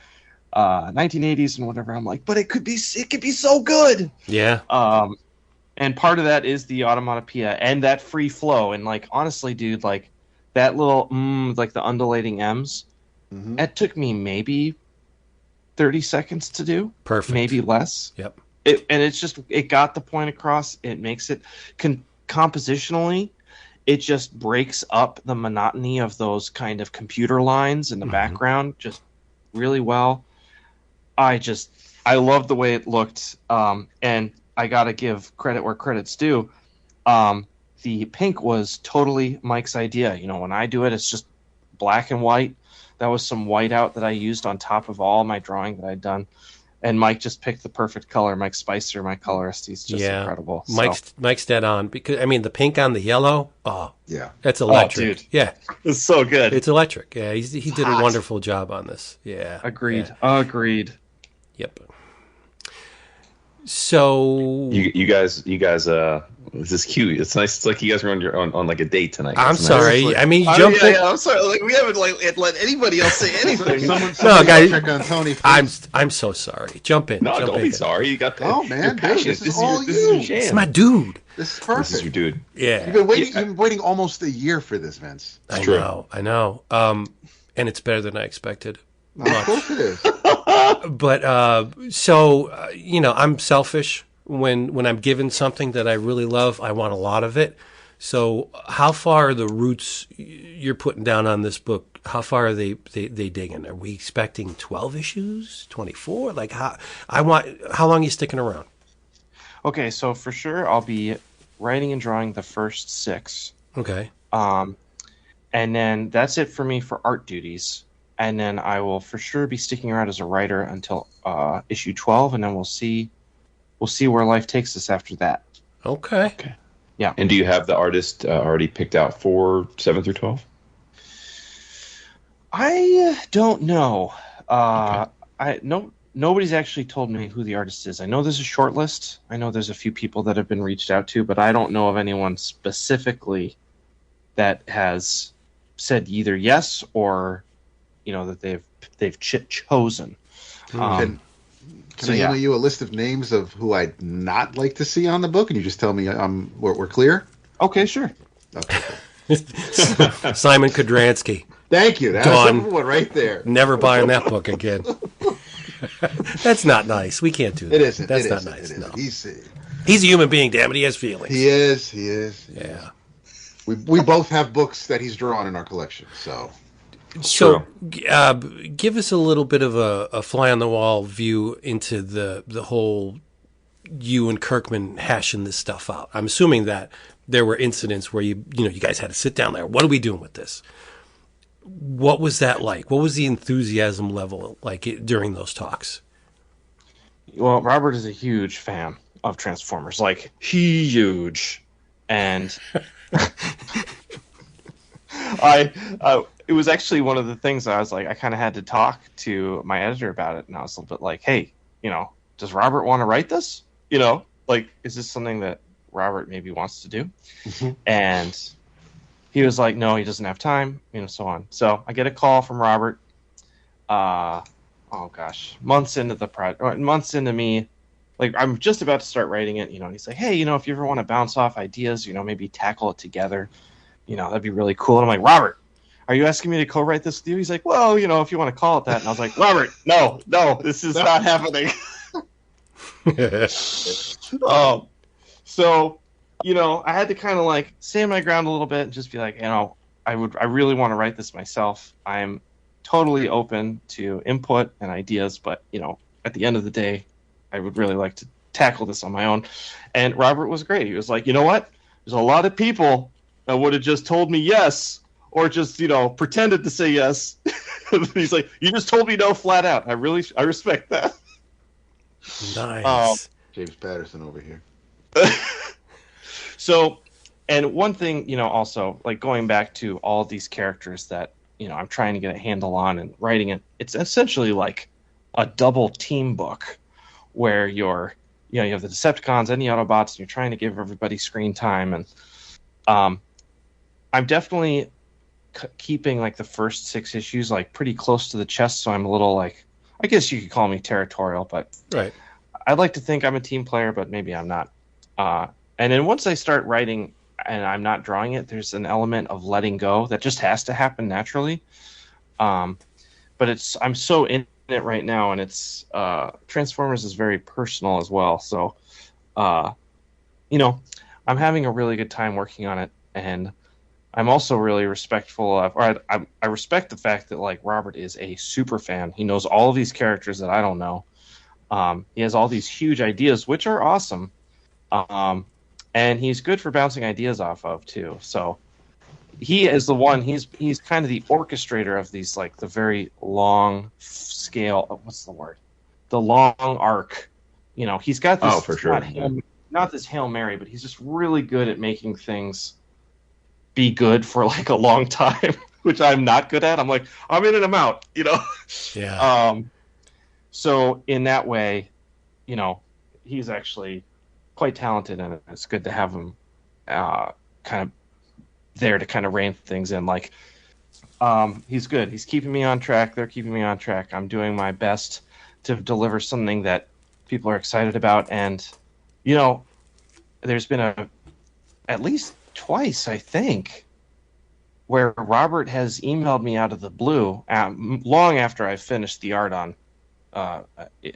[SPEAKER 5] 1980s and whatever. I'm like, but it could be so good.
[SPEAKER 2] Yeah.
[SPEAKER 5] And part of that is the automatopoeia and that free flow. And like, honestly, dude, like that little, like the undulating M's, it took me maybe 30 seconds to do.
[SPEAKER 2] Perfect.
[SPEAKER 5] Maybe less.
[SPEAKER 2] Yep.
[SPEAKER 5] It got the point across. It makes it compositionally, it just breaks up the monotony of those kind of computer lines in the background just really well. I love the way it looked. And I gotta give credit where credit's due. The pink was totally Mike's idea. When I do it, it's just black and white. That was some whiteout that I used on top of all my drawing that I'd done. And Mike just picked the perfect color. Mike Spicer, my colorist, he's just incredible.
[SPEAKER 2] Mike's dead on, because the pink on the yellow, that's electric.
[SPEAKER 5] Oh, dude.
[SPEAKER 2] Yeah,
[SPEAKER 5] it's so good.
[SPEAKER 2] It's electric. Yeah, he did a wonderful job on this. Yeah,
[SPEAKER 5] agreed.
[SPEAKER 2] Yeah.
[SPEAKER 5] Agreed.
[SPEAKER 2] Yep. So
[SPEAKER 4] you guys, this is cute. It's nice. It's like you guys were on like a date tonight.
[SPEAKER 2] I'm sorry.
[SPEAKER 3] Nice.
[SPEAKER 2] I mean, jump in.
[SPEAKER 5] I'm sorry. Like, we haven't let anybody else say anything.
[SPEAKER 3] No,
[SPEAKER 2] guys.
[SPEAKER 3] Check on Tony.
[SPEAKER 2] I'm so sorry. Jump in.
[SPEAKER 4] No,
[SPEAKER 2] jump
[SPEAKER 4] don't
[SPEAKER 2] in.
[SPEAKER 4] be sorry. You got that.
[SPEAKER 3] Oh man, dude, this is all
[SPEAKER 4] this is your jam.
[SPEAKER 2] It's my dude.
[SPEAKER 3] This is perfect.
[SPEAKER 4] This is your dude.
[SPEAKER 2] Yeah.
[SPEAKER 3] You've been waiting almost a year for this, Vince.
[SPEAKER 2] I know. And it's better than I expected.
[SPEAKER 3] Of course it is.
[SPEAKER 2] But I'm selfish. When I'm given something that I really love, I want a lot of it. So how far are the roots you're putting down on this book? How far are they digging? Are we expecting 12 issues, 24? Like how long are you sticking around?
[SPEAKER 5] Okay, so for sure I'll be writing and drawing the first 6.
[SPEAKER 2] Okay.
[SPEAKER 5] And then that's it for me for art duties. And then I will for sure be sticking around as a writer until issue 12, and then we'll see where life takes us after that.
[SPEAKER 2] Okay.
[SPEAKER 5] Yeah.
[SPEAKER 4] And do you have the artist already picked out for 7 through 12?
[SPEAKER 5] I don't know.
[SPEAKER 4] Okay.
[SPEAKER 5] Nobody's actually told me who the artist is. I know there's a short list. I know there's a few people that have been reached out to, but I don't know of anyone specifically that has said either yes or, that they've chosen.
[SPEAKER 3] Can I email you a list of names of who I'd not like to see on the book, and you just tell me we're clear?
[SPEAKER 5] Okay, sure.
[SPEAKER 3] Okay.
[SPEAKER 2] Simon Kodransky.
[SPEAKER 3] Thank you. That's
[SPEAKER 2] Done.
[SPEAKER 3] one right there.
[SPEAKER 2] Never buying that book again. That's not nice. We can't do that.
[SPEAKER 3] It isn't.
[SPEAKER 2] That's
[SPEAKER 3] it
[SPEAKER 2] not
[SPEAKER 3] isn't.
[SPEAKER 2] nice.
[SPEAKER 3] It
[SPEAKER 2] No.
[SPEAKER 3] isn't.
[SPEAKER 2] He's a human being, damn it. He has feelings.
[SPEAKER 3] He is.
[SPEAKER 2] Yeah.
[SPEAKER 3] We both have books that he's drawn in our collection, so.
[SPEAKER 2] So, give us a little bit of a fly on the wall view into the whole you and Kirkman hashing this stuff out. I'm assuming that there were incidents where you guys had to sit down there. What are we doing with this? What was that like? What was the enthusiasm level like during those talks?
[SPEAKER 5] Well, Robert is a huge fan of Transformers, like huge, and it was actually one of the things I was like, I kind of had to talk to my editor about it, and I was a little bit like, hey, does Robert want to write this? Like, is this something that Robert maybe wants to do?
[SPEAKER 3] Mm-hmm.
[SPEAKER 5] And he was like, no, he doesn't have time, so on. So I get a call from Robert, months into the project, months into me, like I'm just about to start writing it, and he's like, hey, if you ever want to bounce off ideas, maybe tackle it together, that'd be really cool. And I'm like, Robert, are you asking me to co-write this with you? He's like, well, if you want to call it that. And I was like, Robert, no, this is not happening. So, I had to kind of like stand my ground a little bit and just be like, I really want to write this myself. I'm totally open to input and ideas, but, at the end of the day, I would really like to tackle this on my own. And Robert was great. He was like, you know what? There's a lot of people that would have just told me yes, or just, pretended to say yes. He's like, you just told me no flat out. I respect that.
[SPEAKER 2] Nice.
[SPEAKER 3] James Patterson over here.
[SPEAKER 5] So, and one thing, also, like going back to all these characters that, I'm trying to get a handle on and writing it, it's essentially like a double team book where you have the Decepticons and the Autobots, and you're trying to give everybody screen time. And I'm definitely keeping like the first 6 issues like pretty close to the chest, so I'm a little like, I guess you could call me territorial, but
[SPEAKER 2] Right.
[SPEAKER 5] I'd like to think I'm a team player, but maybe I'm not. And then once I start writing and I'm not drawing it, there's an element of letting go that just has to happen naturally. But I'm so in it right now, and it's Transformers is very personal as well. So, I'm having a really good time working on it, and I'm also really respectful of, or I respect the fact that like Robert is a super fan. He knows all of these characters that I don't know. He has all these huge ideas, which are awesome. And he's good for bouncing ideas off of too. So he is the one, he's kind of the orchestrator of these, like the very long scale, what's the word? The long arc. He's got this,
[SPEAKER 4] for sure.
[SPEAKER 5] not this Hail Mary, but he's just really good at making things be good for like a long time, which I'm not good at. I'm like, I'm in and I'm out,
[SPEAKER 2] Yeah.
[SPEAKER 5] So in that way, he's actually quite talented, and it's good to have him kind of there to kind of rein things in. Like, he's good. He's keeping me on track. They're keeping me on track. I'm doing my best to deliver something that people are excited about. And, there's been at least twice, I think, where Robert has emailed me out of the blue long after I finished the art on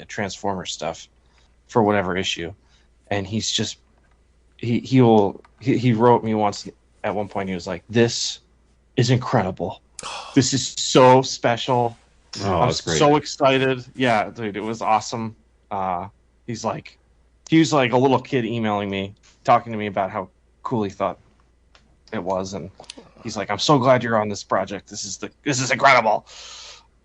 [SPEAKER 5] Transformer stuff for whatever issue. And he's just, he wrote me once at one point. He was like, "This is incredible. This is so special. I'm
[SPEAKER 4] that's
[SPEAKER 5] so
[SPEAKER 4] great.
[SPEAKER 5] excited." Yeah, dude, it was awesome. He was like a little kid emailing me, talking to me about how cool he thought it was, and he's like, "I'm so glad you're on this project. This is incredible."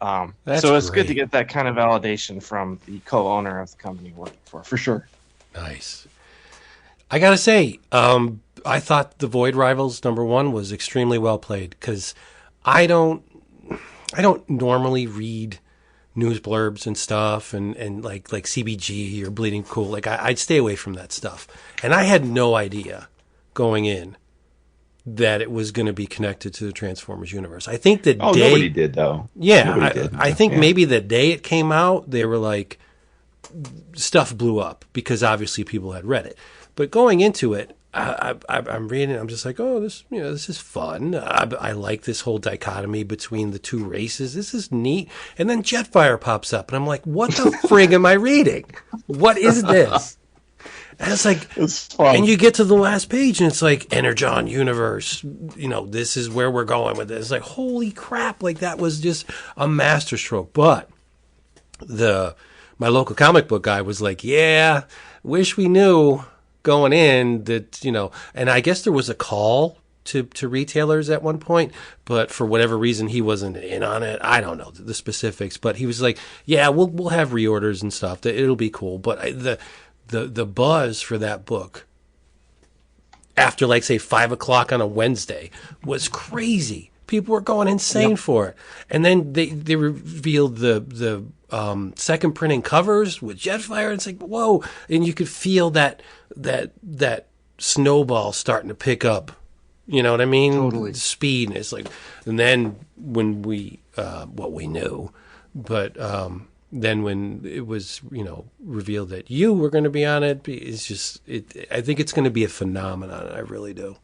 [SPEAKER 5] So it's good to
[SPEAKER 2] great.
[SPEAKER 5] get that kind of validation from the co-owner of the company we're working for sure.
[SPEAKER 2] Nice. I gotta say, I thought the Void Rivals #1 was extremely well played, because I don't normally read news blurbs and stuff, and like CBG or Bleeding Cool. Like I'd stay away from that stuff, and I had no idea going in that it was going to be connected to the Transformers universe. I think the day
[SPEAKER 4] nobody did though.
[SPEAKER 2] Yeah,
[SPEAKER 4] Nobody did.
[SPEAKER 2] I think maybe the day it came out, they were like, stuff blew up because obviously people had read it. But going into it, I'm reading it, I'm just like, oh, this is fun. I like this whole dichotomy between the two races. This is neat. And then Jetfire pops up, and I'm like, what the frig am I reading? What is this? And it's like,
[SPEAKER 5] It's fun.
[SPEAKER 2] and you get to the last page, and it's like, Energon Universe, this is where we're going with this. It's like, holy crap, like that was just a masterstroke. But my local comic book guy was like, yeah, wish we knew going in that, and I guess there was a call to retailers at one point, but for whatever reason, he wasn't in on it. I don't know the specifics, but he was like, yeah, we'll have reorders and stuff. It'll be cool. But the buzz for that book after, like, say 5:00 on a Wednesday was crazy. People were going insane for it. And then they revealed the second printing covers with Jetfire. And it's like, whoa. And you could feel that snowball starting to pick up. You know what I mean?
[SPEAKER 5] Totally.
[SPEAKER 2] Speed. And it's like, and then when we knew, but then when it was, revealed that you were going to be on it, it's just, I think it's going to be a phenomenon. I really do.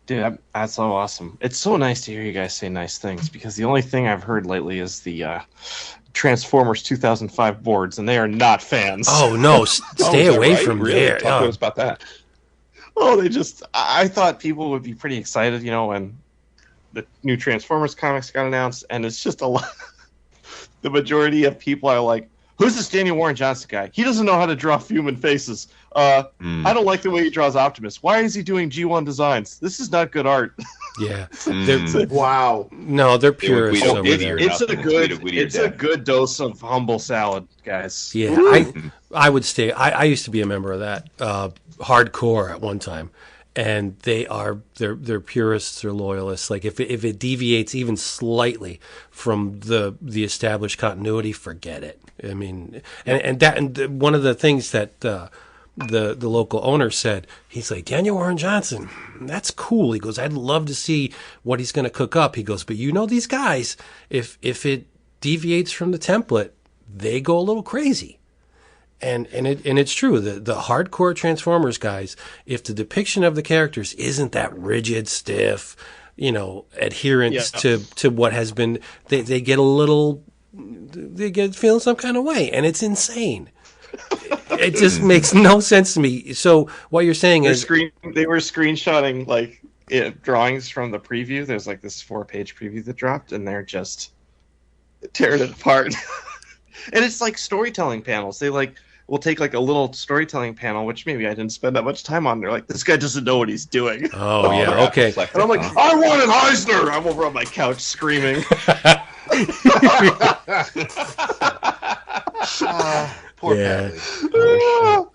[SPEAKER 5] Dude, that's so awesome. It's so nice to hear you guys say nice things, because the only thing I've heard lately is the Transformers 2005 boards, and they are not fans.
[SPEAKER 2] Oh, no. Stay
[SPEAKER 4] is that
[SPEAKER 2] away
[SPEAKER 4] right?
[SPEAKER 2] from
[SPEAKER 4] Really?
[SPEAKER 2] there.
[SPEAKER 4] Talk to us about that.
[SPEAKER 5] Oh, I thought people would be pretty excited, when the new Transformers comics got announced, and it's just a lot. The majority of people are like, who's this Daniel Warren Johnson guy? He doesn't know how to draw human faces. I don't like the way he draws Optimus. Why is he doing G1 designs? This is not good art.
[SPEAKER 2] Yeah.
[SPEAKER 3] Wow.
[SPEAKER 2] No, they're purists
[SPEAKER 4] don't
[SPEAKER 2] over
[SPEAKER 4] give
[SPEAKER 2] there.
[SPEAKER 4] you-
[SPEAKER 5] It's a good dose of humble salad, guys.
[SPEAKER 2] Yeah, I would stay. I used to be a member of that hardcore at one time, and they're purists or loyalists. Like if it deviates even slightly from the established continuity, forget it. I mean, and one of the things that the local owner said, he's like, Daniel Warren Johnson, that's cool. He goes, I'd love to see what he's going to cook up. He goes, but these guys, if it deviates from the template, they go a little crazy. And it's true. The hardcore Transformers guys, if the depiction of the characters isn't that rigid, stiff, adherence to what has been, they get feeling some kind of way, and it's insane. It just makes no sense to me. So what you're saying is
[SPEAKER 5] They were screenshotting drawings from the preview. There's like this 4-page preview that dropped, and they're just tearing it apart. And it's like storytelling panels. They will take like a little storytelling panel, which maybe I didn't spend that much time on. They're like, this guy doesn't know what he's doing.
[SPEAKER 2] Oh yeah, okay.
[SPEAKER 5] And I'm like, I want an Eisner. I'm over on my couch screaming.
[SPEAKER 3] Poor
[SPEAKER 2] Yeah.
[SPEAKER 3] Patty.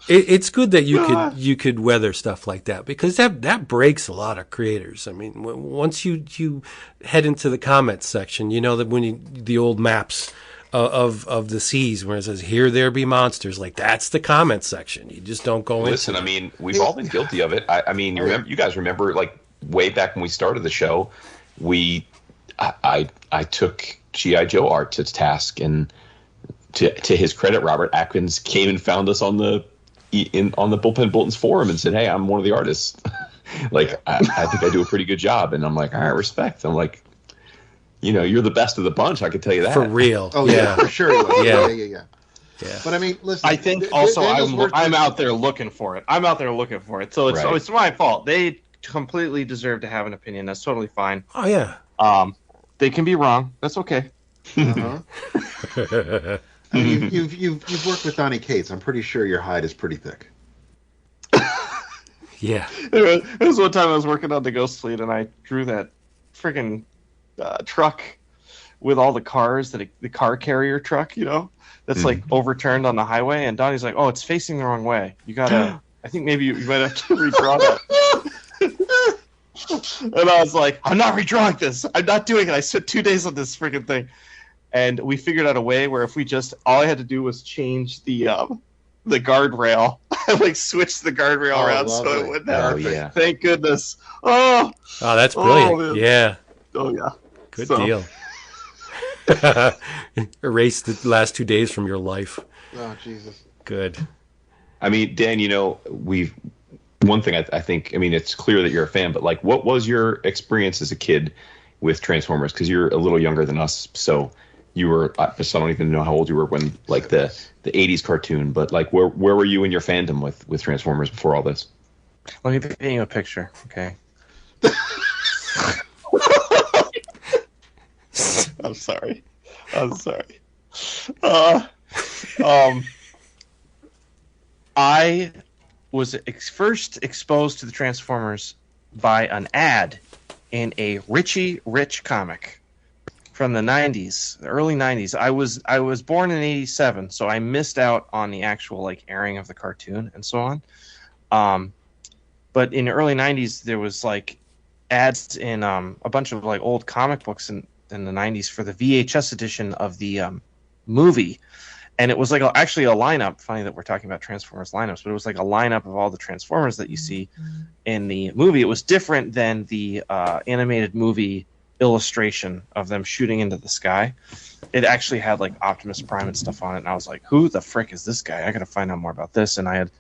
[SPEAKER 2] It's good that you could weather stuff like that, because that breaks a lot of creators. I mean, once you head into the comments section, that when the old maps of the seas where it says "Here there be monsters," like that's the comments section. You just don't go
[SPEAKER 4] Listen,
[SPEAKER 2] into.
[SPEAKER 4] I mean, we've all been guilty of it. I mean, you guys remember, like way back when we started the show, I took G.I. Joe art to task, and to his credit, Robert Atkins came and found us on the Bullpen Bulletins forum and said, "Hey, I'm one of the artists. I think I do a pretty good job." And I'm like, "All right, respect." I'm like, you're the best of the bunch. I can tell you that
[SPEAKER 2] For real.
[SPEAKER 3] Oh yeah, for sure. He was.
[SPEAKER 2] Yeah.
[SPEAKER 3] Yeah. But I mean, listen.
[SPEAKER 5] I think also
[SPEAKER 3] Daniel's work
[SPEAKER 5] I'm
[SPEAKER 3] is-
[SPEAKER 5] out there looking for it. So it's my fault. They completely deserve to have an opinion. That's totally fine.
[SPEAKER 2] Oh yeah.
[SPEAKER 5] They can be wrong. That's okay.
[SPEAKER 3] Uh-huh. I mean, you've worked with Donnie Cates. I'm pretty sure your hide is pretty thick.
[SPEAKER 2] Yeah.
[SPEAKER 5] There was one time I was working on the Ghost Fleet, and I drew that friggin' truck with all the cars, the car carrier truck, that's like overturned on the highway. And Donnie's like, "Oh, it's facing the wrong way. You gotta. I think maybe you might have to redraw that." And I was like, "I'm not redrawing this. I'm not doing it." I spent 2 days on this friggin' thing, and we figured out a way where if we all I had to do was change the the guardrail. I like switched the guardrail around so
[SPEAKER 3] lovely.
[SPEAKER 5] it wouldn't happen.
[SPEAKER 4] Oh yeah.
[SPEAKER 5] Thank goodness. Oh,
[SPEAKER 2] that's brilliant.
[SPEAKER 5] man.
[SPEAKER 2] Yeah,
[SPEAKER 5] oh yeah.
[SPEAKER 2] good
[SPEAKER 5] So,
[SPEAKER 2] deal. Erase the last 2 days from your life.
[SPEAKER 3] Oh Jesus.
[SPEAKER 2] Good.
[SPEAKER 4] I mean, Dan, one thing I think, it's clear that you're a fan, but like, what was your experience as a kid with Transformers? Because you're a little younger than us, so you were, I don't even know how old you were when, like, the 80s cartoon, but like, where were you in your fandom with Transformers before all this?
[SPEAKER 5] let me paint you a picture, okay? I'm sorry. I was first exposed to the Transformers by an ad in a Richie Rich comic from the 90s, the early 90s. I was born in 87, so I missed out on the actual like airing of the cartoon and so on. But in the early 90s, there was like ads in a bunch of like old comic books in the 90s for the VHS edition of the movie. And it was like actually a lineup. Funny that we're talking about Transformers lineups, but it was like a lineup of all the Transformers that you see in the movie. It was different than the animated movie illustration of them shooting into the sky. It actually had like Optimus Prime and stuff on it. And I was like, who the frick is this guy? I got to find out more about this. And I had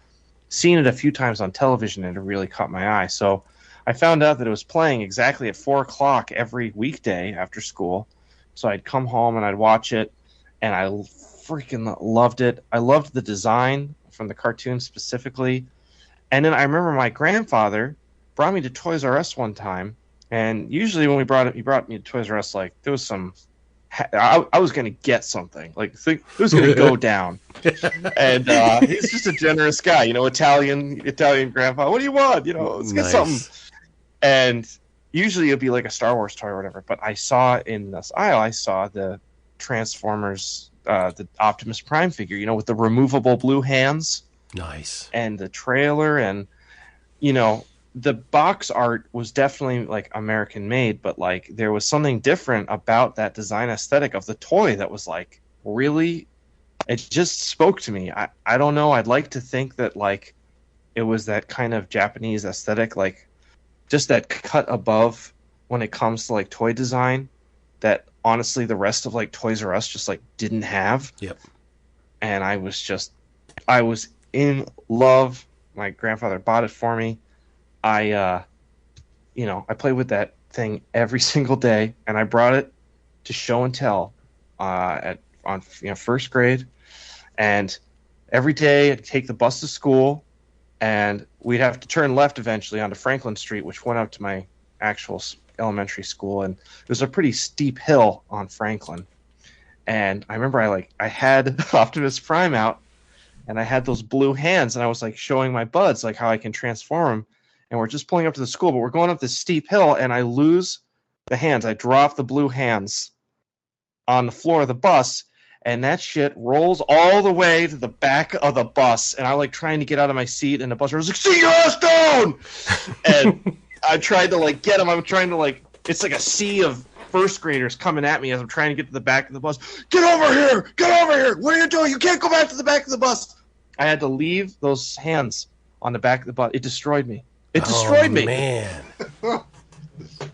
[SPEAKER 5] seen it a few times on television and it really caught my eye. So I found out that it was playing exactly at 4 o'clock every weekday after school. So I'd come home and I'd watch it, and I freaking loved it. I loved the design from the cartoon specifically. And then I remember my grandfather brought me to Toys R Us one time, and usually when he brought me to Toys R Us, like there was some, I was going to get something, like it was going to go down. And he's just a generous guy, Italian grandpa. What do you want? Let's get something. And usually it'd be like a Star Wars toy or whatever. But I saw in this aisle, the Transformers, the Optimus Prime figure, with the removable blue hands.
[SPEAKER 2] Nice.
[SPEAKER 5] And the trailer, and the box art was definitely like American made, but like there was something different about that design aesthetic of the toy that was like really, it just spoke to me. I don't know. I'd like to think that like it was that kind of Japanese aesthetic, like just that cut above when it comes to like toy design that honestly the rest of like Toys R Us just like didn't have.
[SPEAKER 2] Yep.
[SPEAKER 5] And I was in love. My grandfather bought it for me. I played with that thing every single day, and I brought it to show and tell on first grade, and every day I'd take the bus to school, and we'd have to turn left eventually onto Franklin Street, which went up to my actual elementary school, and it was a pretty steep hill on Franklin. And I remember I had Optimus Prime out, and I had those blue hands, and I was like showing my buds like how I can transform them. And we're just pulling up to the school, but we're going up this steep hill, and I lose the hands. I drop the blue hands on the floor of the bus, and that shit rolls all the way to the back of the bus. And I like trying to get out of my seat, and the bus driver was like, "Sit your ass down!" And I tried to like get him. I'm trying to like, it's like a sea of first graders coming at me as I'm trying to get to the back of the bus. Get over here! Get over here! What are you doing? You can't go back to the back of the bus. I had to leave those hands on the back of the bus. It destroyed me. It destroyed me.
[SPEAKER 2] Man.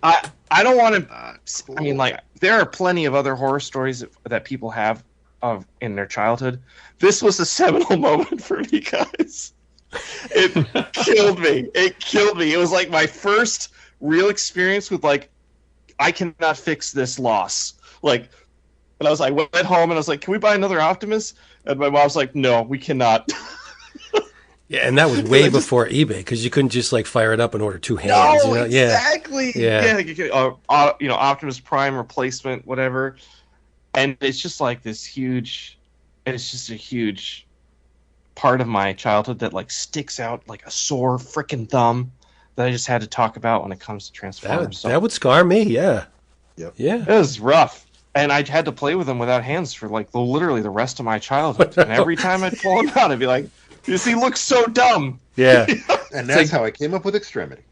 [SPEAKER 5] I don't want to. I mean, like, there are plenty of other horror stories that people have in their childhood. This was a seminal moment for me, guys. It killed me. It killed me. It was like my first real experience with like, I cannot fix this loss. Like, and I was like, went home and I was like, can we buy another Optimus? And my mom's like, no, we cannot.
[SPEAKER 2] Yeah, and that was way before eBay, because you couldn't just like fire it up and order two hands.
[SPEAKER 5] No, exactly.
[SPEAKER 2] Yeah.
[SPEAKER 5] Optimus Prime replacement, whatever. And it's just like this huge. It's just a huge part of my childhood that like sticks out like a sore freaking thumb that I just had to talk about when it comes to Transformers.
[SPEAKER 2] That would scar me. Yeah.
[SPEAKER 3] Yep.
[SPEAKER 2] Yeah.
[SPEAKER 5] It was rough. And I had to play with them without hands for like literally the rest of my childhood. And every time I'd pull them out, I'd be like, "This he looks so dumb."
[SPEAKER 2] Yeah.
[SPEAKER 3] And that's how I came up with Extremity.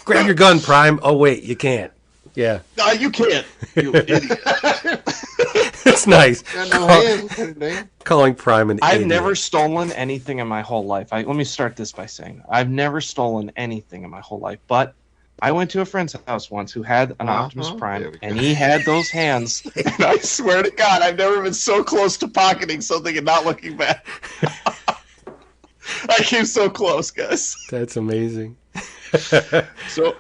[SPEAKER 2] Grab your gun, Prime. Oh, wait, you can't. Yeah.
[SPEAKER 5] No, you can't. You idiot.
[SPEAKER 2] It's nice.
[SPEAKER 3] Got no hands, Lieutenant Dan.
[SPEAKER 2] Calling Prime an
[SPEAKER 5] I've
[SPEAKER 2] idiot.
[SPEAKER 5] never stolen anything in my whole life. Let me start this by saying I've never stolen anything in my whole life. But I went to a friend's house once who had an Optimus
[SPEAKER 3] There
[SPEAKER 5] Prime,
[SPEAKER 3] we
[SPEAKER 5] and
[SPEAKER 3] go.
[SPEAKER 5] he had those hands. And I swear to God, I've never been so close to pocketing something and not looking back. I came so close, guys.
[SPEAKER 2] That's amazing.
[SPEAKER 5] So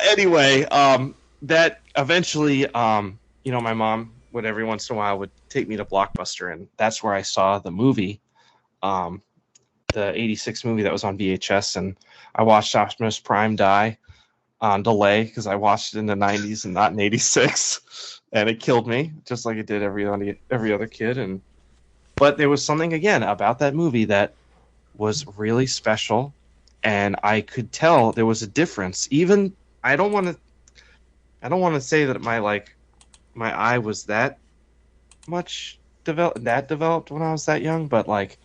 [SPEAKER 5] anyway, that eventually, my mom would every once in a while would take me to Blockbuster, and that's where I saw the movie, the '86 movie that was on VHS, and I watched Optimus Prime die on delay because I watched it in the '90s and not in '86, and it killed me just like it did every other kid. But there was something again about that movie that was really special, and I could tell there was a difference. Even I don't want to say that my eye was that much developed when I was that young, but like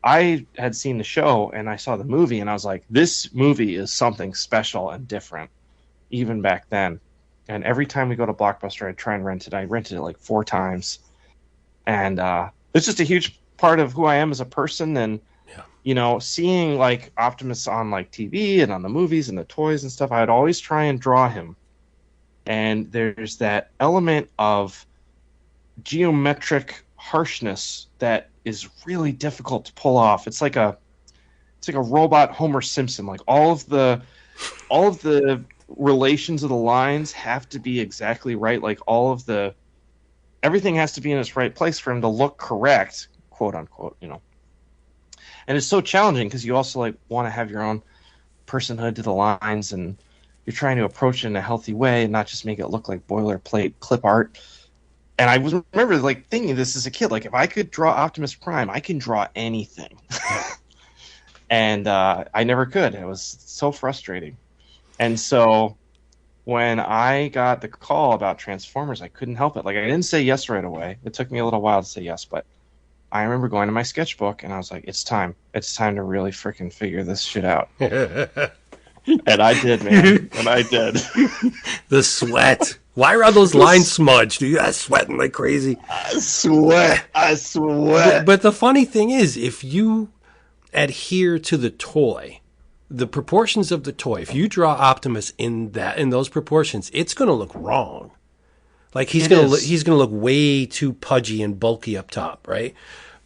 [SPEAKER 5] I had seen the show and I saw the movie and I was like, this movie is something special and different even back then. And every time we go to Blockbuster, I try and rent it. I rented it like 4 times, and it's just a huge part of who I am as a person. And seeing like Optimus on like TV and on the movies and the toys and stuff, I'd always try and draw him. And there's that element of geometric harshness that is really difficult to pull off. It's like a robot Homer Simpson. Like all of the relations of the lines have to be exactly right. Like everything has to be in its right place for him to look correct, quote unquote, And it's so challenging because you also like want to have your own personhood to the lines, and you're trying to approach it in a healthy way and not just make it look like boilerplate clip art. And I remember like thinking this as a kid, like if I could draw Optimus Prime, I can draw anything. And I never could. It was so frustrating. And so when I got the call about Transformers, I couldn't help it. Like I didn't say yes right away. It took me a little while to say yes, but I remember going to my sketchbook and I was like, it's time. It's time to really freaking figure this shit out. And I did, man. And I did.
[SPEAKER 2] The sweat. Why are those lines smudged? Dude, I'm sweating like crazy.
[SPEAKER 5] I sweat.
[SPEAKER 2] But the funny thing is, if you adhere to the toy, the proportions of the toy, if you draw Optimus in those proportions, it's going to look wrong. Like he's going to look way too pudgy and bulky up top, right?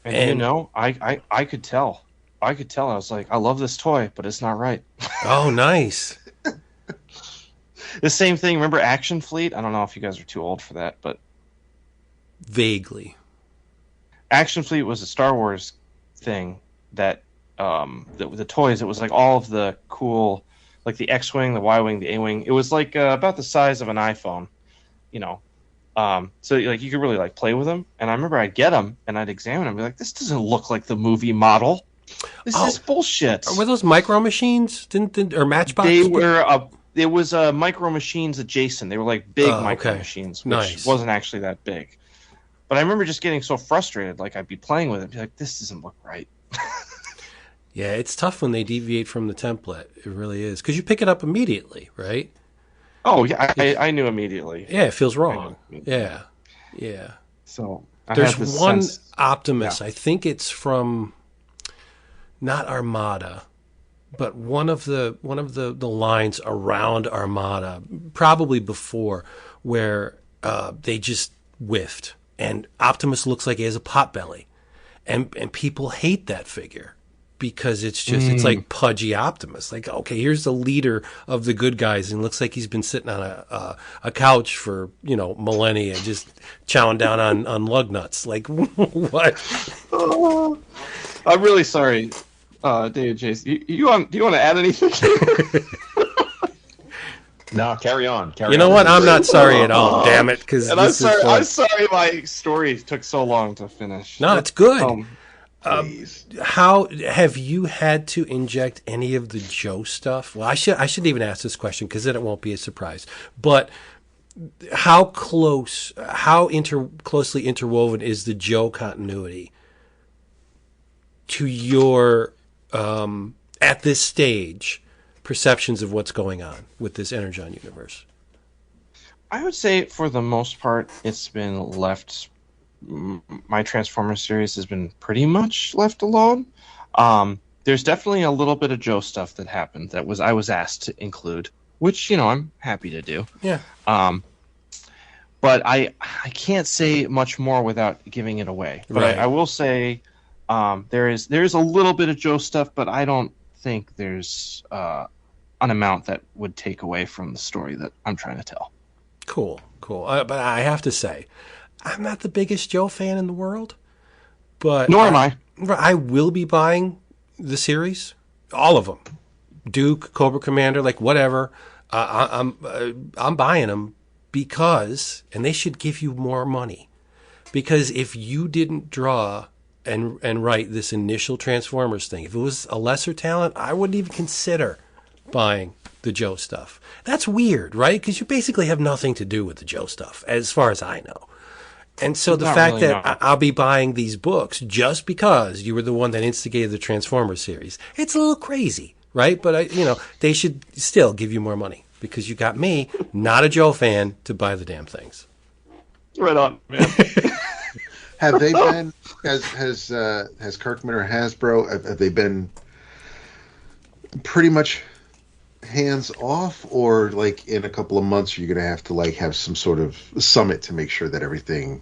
[SPEAKER 5] And I could tell. I was like, I love this toy, but it's not right.
[SPEAKER 2] Oh, nice.
[SPEAKER 5] The same thing. Remember Action Fleet? I don't know if you guys are too old for that, but
[SPEAKER 2] vaguely.
[SPEAKER 5] Action Fleet was a Star Wars thing that the toys. It was like all of the cool, like the X-wing, the Y-wing, the A-wing. It was like about the size of an iPhone, So like you could really like play with them. And I remember I'd get them and I'd examine them and be like, this doesn't look like the movie model. This is bullshit.
[SPEAKER 2] Were those Micro Machines? Or Matchbox?
[SPEAKER 5] They were. It was Micro Machines adjacent. They were like big Micro Machines, which wasn't actually that big. But I remember just getting so frustrated. Like I'd be playing with it, and be like, "This doesn't look right."
[SPEAKER 2] Yeah, it's tough when they deviate from the template. It really is, because you pick it up immediately, right?
[SPEAKER 5] Oh yeah, I knew immediately.
[SPEAKER 2] Yeah, it feels wrong. Yeah.
[SPEAKER 5] So
[SPEAKER 2] there's one Optimus. Yeah. I think it's from not Armada, but one of the lines around Armada, probably before, where they just whiffed, and Optimus looks like he has a potbelly, and people hate that figure because it's just it's like pudgy Optimus. Like, okay, here's the leader of the good guys, and looks like he's been sitting on a couch for millennia, just chowing down on lug nuts. Like, what?
[SPEAKER 5] Oh, I'm really sorry. David Chase, do you want to add anything?
[SPEAKER 4] No, carry on.
[SPEAKER 2] You know what? I'm not sorry at all. Damn it! Because
[SPEAKER 5] I'm sorry my story took so long to finish.
[SPEAKER 2] No, it's good. How have you had to inject any of the Joe stuff? Well, I should even ask this question because then it won't be a surprise. But how closely interwoven is the Joe continuity to your at this stage perceptions of what's going on with this Energon universe?
[SPEAKER 5] I would say for the most part it's been left my Transformers series has been pretty much left alone. There's definitely a little bit of Joe stuff that happened that I was asked to include, which I'm happy to do.
[SPEAKER 2] Yeah.
[SPEAKER 5] But I can't say much more without giving it away. But
[SPEAKER 2] Right.
[SPEAKER 5] I will say there is a little bit of Joe stuff, but I don't think there's an amount that would take away from the story that I'm trying to tell.
[SPEAKER 2] Cool. But I have to say, I'm not the biggest Joe fan in the world, but
[SPEAKER 5] Nor am I.
[SPEAKER 2] I will be buying the series, all of them, Duke, Cobra Commander, like whatever. I'm buying them because, and they should give you more money, because if you didn't draw and write this initial Transformers thing, if it was a lesser talent, I wouldn't even consider buying the Joe stuff. That's weird, right? Because you basically have nothing to do with the Joe stuff, as far as I know. And so the
[SPEAKER 5] Not
[SPEAKER 2] fact
[SPEAKER 5] really,
[SPEAKER 2] that
[SPEAKER 5] no.
[SPEAKER 2] I'll be buying these books just because you were the one that instigated the Transformers series, it's a little crazy, right? But they should still give you more money because you got me, not a Joe fan, to buy the damn things.
[SPEAKER 5] Right on, man.
[SPEAKER 3] Have they been has Kirkman or Hasbro have they been pretty much hands off, or like in a couple of months you're gonna have to like have some sort of summit to make sure that everything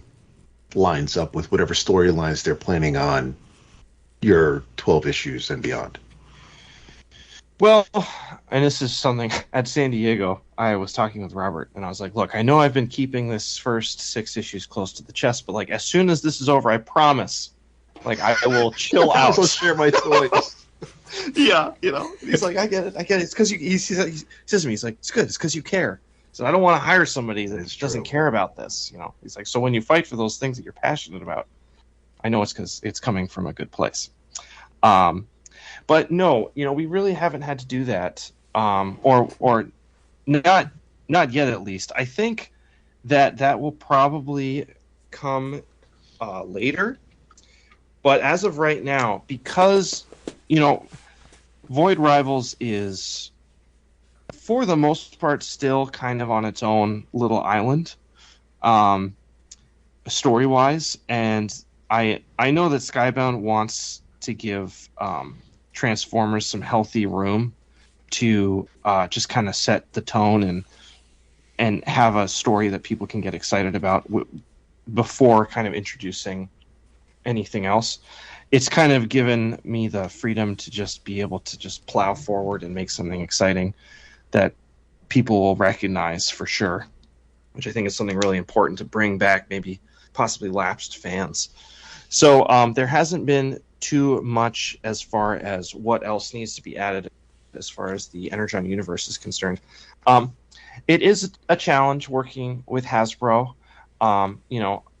[SPEAKER 3] lines up with whatever storylines they're planning on your 12 issues and beyond?
[SPEAKER 5] Well, and this is something at San Diego, I was talking with Robert, and I was like, look, I know I've been keeping this first 6 issues close to the chest, but like as soon as this is over, I promise, like I will chill out.
[SPEAKER 3] I'll share my toys.
[SPEAKER 5] Yeah, he's like, I get it. It's because he says to me, he's like, it's good. It's because you care. So I don't want to hire somebody that
[SPEAKER 3] That's
[SPEAKER 5] doesn't
[SPEAKER 3] true.
[SPEAKER 5] care about this. He's like, so when you fight for those things that you're passionate about, I know it's because it's coming from a good place. But no, we really haven't had to do that, or not yet at least. I think that will probably come later. But as of right now, because Void Rivals is, for the most part, still kind of on its own little island, story-wise. And I know that Skybound wants to give Transformers some healthy room to just kind of set the tone and have a story that people can get excited about before kind of introducing anything else. It's kind of given me the freedom to just be able to just plow forward and make something exciting that people will recognize for sure, which I think is something really important to bring back maybe possibly lapsed fans. So there hasn't been too much as far as what else needs to be added as far as the Energon Universe is concerned. It is a challenge working with Hasbro.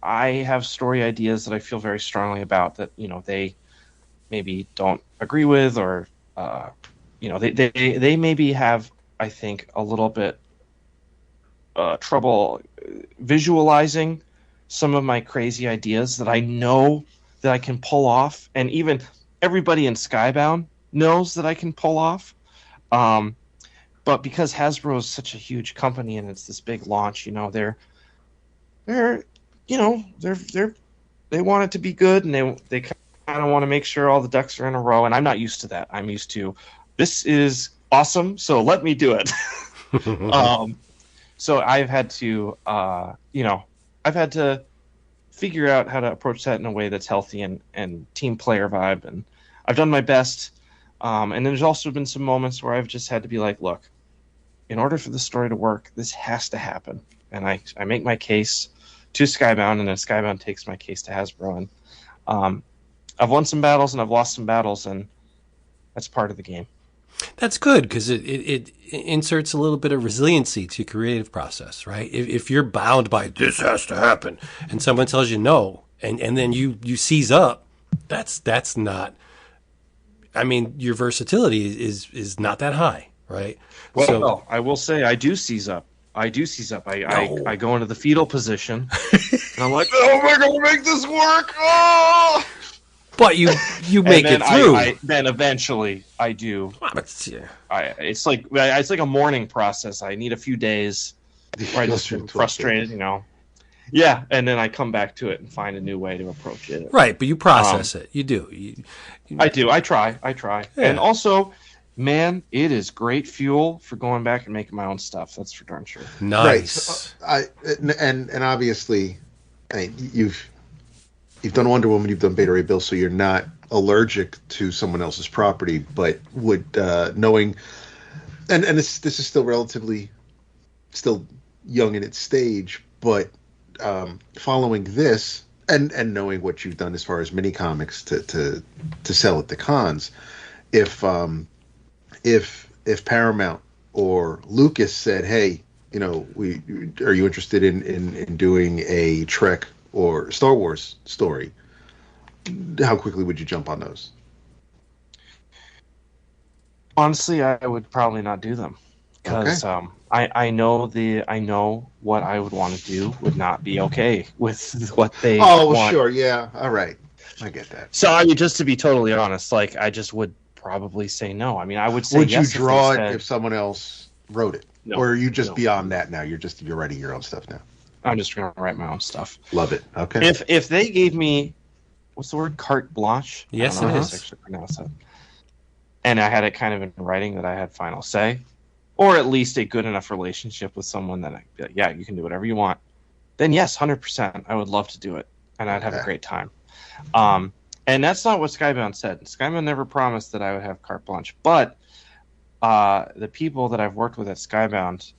[SPEAKER 5] I have story ideas that I feel very strongly about that, they maybe don't agree with, or, they maybe have, I think, a little bit trouble visualizing some of my crazy ideas that I know that I can pull off. And even everybody in Skybound knows that I can pull off. But because Hasbro is such a huge company and it's this big launch, they want it to be good, and they kind of want to make sure all the ducks are in a row. And I'm not used to that. I'm used to, this is awesome, so let me do it. So I've had to, figure out how to approach that in a way that's healthy and team player vibe. And I've done my best. And there's also been some moments where I've just had to be like, look, in order for the story to work, this has to happen. And I make my case to Skybound, and then Skybound takes my case to Hasbro. And I've won some battles and I've lost some battles, and that's part of the game.
[SPEAKER 2] That's good because it inserts a little bit of resiliency to your creative process, right? If you're bound by this has to happen, and someone tells you no, and then you seize up, that's not. I mean, your versatility is not that high, right?
[SPEAKER 5] Well, I will say I do seize up. I go into the fetal position, and I'm like, oh, we're gonna make this work. Oh!
[SPEAKER 2] But you make it through.
[SPEAKER 5] Then eventually I do. It's like a mourning process. I need a few days where I just feel frustrated, Yeah, and then I come back to it and find a new way to approach it.
[SPEAKER 2] Right, but you process it. You do.
[SPEAKER 5] I do. I try.
[SPEAKER 2] Yeah.
[SPEAKER 5] And also, man, it is great fuel for going back and making my own stuff. That's for darn sure.
[SPEAKER 2] Nice.
[SPEAKER 3] Right. And obviously, I mean, you've done Wonder Woman, you've done Beta Ray Bill, so you're not allergic to someone else's property, but would knowing, and this is still relatively still young in its stage, but following this and knowing what you've done as far as mini comics to sell at the cons, if Paramount or Lucas said, hey, you know, are you interested in doing a Trek or Star Wars story, how quickly would you jump on those?
[SPEAKER 5] Honestly, I would probably not do them because I know what I would want to do would not be okay with what they want.
[SPEAKER 3] Sure, yeah, all right, I get that.
[SPEAKER 5] So I mean, just to be totally honest, like I just would probably say no. I mean, I would say
[SPEAKER 3] would
[SPEAKER 5] yes
[SPEAKER 3] you draw
[SPEAKER 5] if they
[SPEAKER 3] it
[SPEAKER 5] said,
[SPEAKER 3] if someone else wrote it?
[SPEAKER 5] No,
[SPEAKER 3] or are you just
[SPEAKER 5] no.
[SPEAKER 3] beyond that now? You're writing your own stuff now.
[SPEAKER 5] I'm just gonna write my own stuff.
[SPEAKER 3] Love it. Okay.
[SPEAKER 5] If they gave me, what's the word, carte blanche?
[SPEAKER 2] Yes,
[SPEAKER 5] I don't know
[SPEAKER 2] it
[SPEAKER 5] how
[SPEAKER 2] is.
[SPEAKER 5] to actually pronounce it. And I had it kind of in writing that I had final say, or at least a good enough relationship with someone that I'd be like, yeah, you can do whatever you want. Then yes, 100%, I would love to do it, and I'd have a great time. And that's not what Skybound said. Skybound never promised that I would have carte blanche, but the people that I've worked with at Skybound,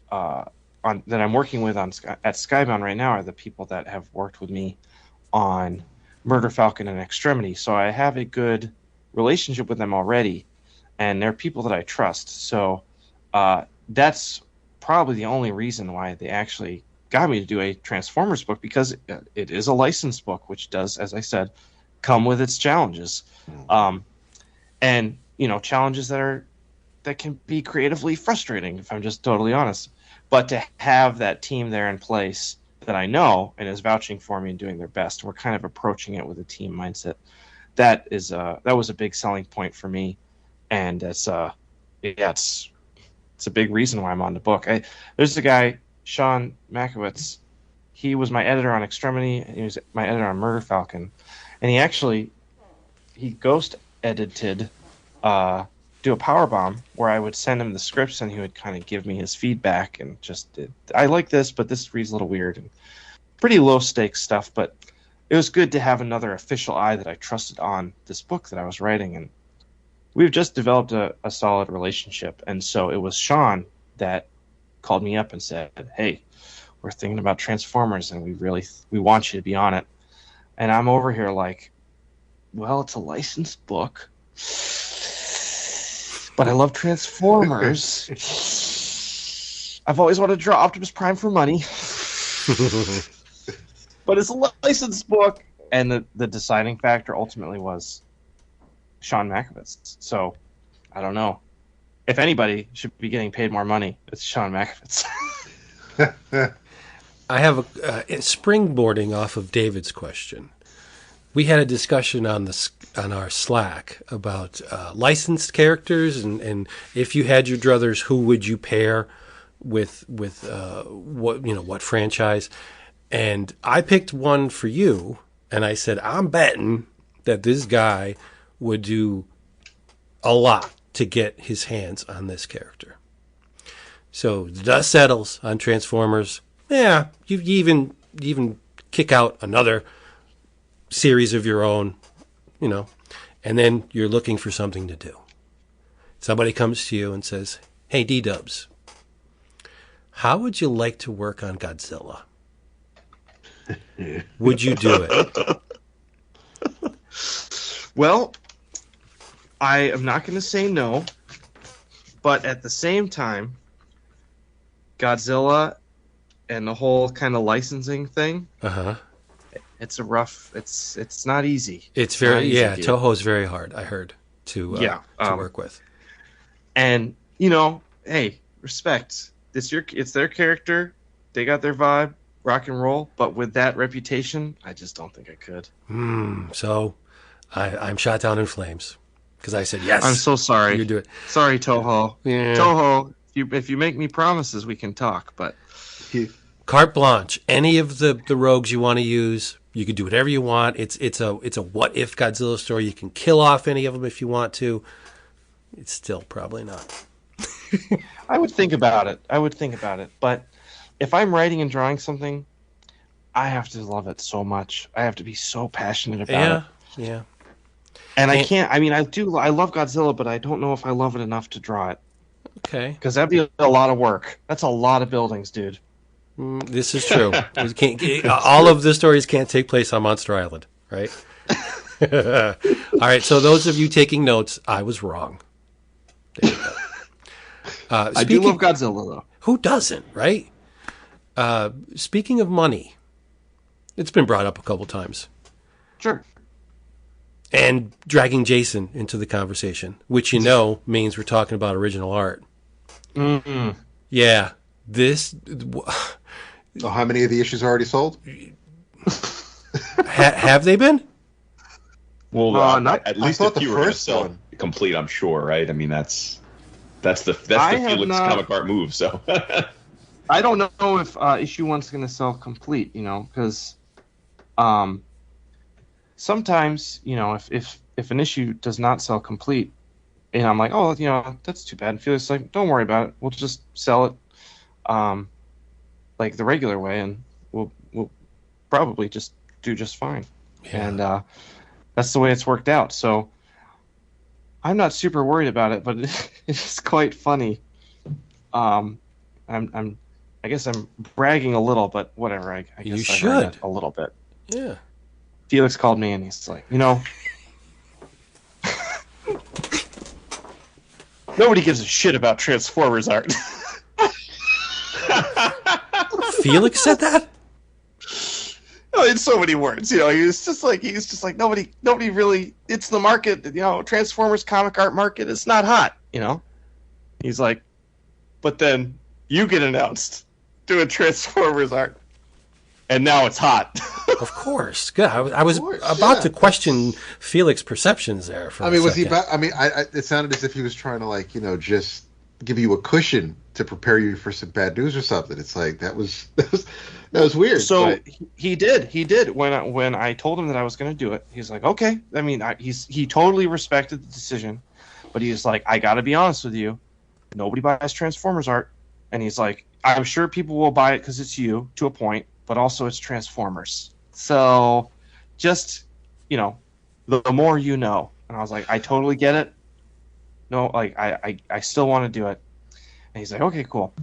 [SPEAKER 5] that I'm working with at Skybound right now, are the people that have worked with me on Murder Falcon and Extremity. So I have a good relationship with them already, and they're people that I trust. So that's probably the only reason why they actually got me to do a Transformers book, because it is a licensed book, which does, as I said, come with its challenges. And, you know, challenges that can be creatively frustrating, if I'm just totally honest. But to have that team there in place that I know and is vouching for me and doing their best, we're kind of approaching it with a team mindset. That was a big selling point for me, and it's a big reason why I'm on the book. There's a guy, Sean Makowitz. He was my editor on Extremity, and he was my editor on Murder Falcon, and he ghost edited Do a Powerbomb, where I would send him the scripts and he would kind of give me his feedback and I like this, but this reads a little weird, and pretty low stakes stuff, but it was good to have another official eye that I trusted on this book that I was writing, and we've just developed a solid relationship. And so it was Sean that called me up and said, hey, we're thinking about Transformers and we want you to be on it. And I'm over here like, well, it's a licensed book, but I love Transformers. I've always wanted to draw Optimus Prime for money. But it's a licensed book. And the deciding factor ultimately was Sean Makowitz. So, I don't know. If anybody should be getting paid more money, it's Sean Makowitz.
[SPEAKER 2] I have a springboarding off of David's question. We had a discussion on our Slack about licensed characters, and if you had your druthers, who would you pair with what franchise? And I picked one for you, and I said I'm betting that this guy would do a lot to get his hands on this character. So the dust settles on Transformers. Yeah, you even kick out another series of your own, and then you're looking for something to do. Somebody comes to you and says, hey, D-Dubs, how would you like to work on Godzilla? Would you do it?
[SPEAKER 5] Well, I am not going to say no, but at the same time, Godzilla and the whole kind of licensing thing, it's not easy.
[SPEAKER 2] It's very, Toho's very hard, I heard, to work with.
[SPEAKER 5] And, hey, respect. It's their character. They got their vibe, rock and roll, but with that reputation, I just don't think I could.
[SPEAKER 2] So I'm shot down in flames because I said yes.
[SPEAKER 5] I'm so sorry.
[SPEAKER 2] You do it.
[SPEAKER 5] Sorry, Toho.
[SPEAKER 2] Yeah.
[SPEAKER 5] Toho, if you make me promises, we can talk, but...
[SPEAKER 2] carte blanche. Any of the rogues you want to use, you can do whatever you want. It's a what if Godzilla story. You can kill off any of them if you want to. It's still probably not.
[SPEAKER 5] I would think about it. But if I'm writing and drawing something, I have to love it so much. I have to be so passionate about it.
[SPEAKER 2] Yeah.
[SPEAKER 5] And I can't. I mean, I love Godzilla, but I don't know if I love it enough to draw it.
[SPEAKER 2] Okay.
[SPEAKER 5] Because that'd be a lot of work. That's a lot of buildings, dude.
[SPEAKER 2] This is true. All of the stories can't take place on Monster Island, right? All right. So those of you taking notes, I was wrong. There you go.
[SPEAKER 5] I do love Godzilla, though.
[SPEAKER 2] Who doesn't, right? Speaking of money, it's been brought up a couple times.
[SPEAKER 5] Sure.
[SPEAKER 2] And dragging Jason into the conversation, which means we're talking about original art.
[SPEAKER 5] Mm-hmm.
[SPEAKER 2] Yeah. This...
[SPEAKER 3] So how many of the issues are already sold?
[SPEAKER 2] Have they been?
[SPEAKER 4] Well, at least
[SPEAKER 3] I
[SPEAKER 4] a
[SPEAKER 3] thought
[SPEAKER 4] few
[SPEAKER 3] the
[SPEAKER 4] are going to
[SPEAKER 3] first
[SPEAKER 4] sell
[SPEAKER 3] one.
[SPEAKER 4] complete, I'm sure, right? I mean, that's the Felix comic art move. So
[SPEAKER 5] I don't know if issue 1's going to sell complete, because sometimes, if an issue does not sell complete, and I'm like, oh, that's too bad. And Felix is like, don't worry about it. We'll just sell it like the regular way, and we'll probably just do just fine. Yeah. And that's the way it's worked out. So I'm not super worried about it, but it's quite funny. I guess I'm bragging a little, but whatever. I guess
[SPEAKER 2] you
[SPEAKER 5] I
[SPEAKER 2] should
[SPEAKER 5] a little bit.
[SPEAKER 2] Yeah.
[SPEAKER 5] Felix called me and he's like, nobody gives a shit about Transformers art.
[SPEAKER 2] Felix said that?
[SPEAKER 5] Oh, in so many words, he's just like nobody really. It's the market, Transformers comic art market. It's not hot, He's like, but then you get announced doing Transformers art, and now it's hot.
[SPEAKER 2] Of course, good. I was about to question Felix's perceptions there.
[SPEAKER 3] Was he? It sounded as if he was trying to just give you a cushion to prepare you for some bad news or something. It's like that was weird.
[SPEAKER 5] So he did when I told him that I was going to do it. He's like, okay. I mean, he totally respected the decision, but he's like, I got to be honest with you, nobody buys Transformers art, and he's like, I'm sure people will buy it because it's you to a point, but also it's Transformers. So just the more you know. And I was like, I totally get it. No, I still want to do it. And he's like, okay, cool.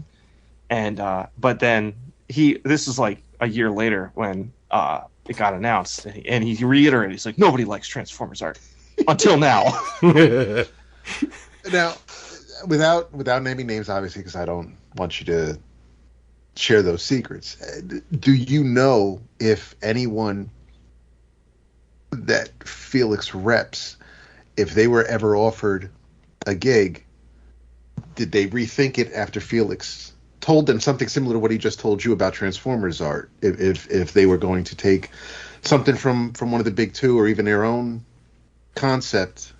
[SPEAKER 5] And but then this is like a year later when it got announced, and he reiterated, he's like, nobody likes Transformers art until now.
[SPEAKER 3] Now, without naming names, obviously, because I don't want you to share those secrets. Do you know if anyone that Felix reps, if they were ever offered a gig, did they rethink it after Felix told them something similar to what he just told you about Transformers art? If they were going to take something from one of the big two or even their own concept,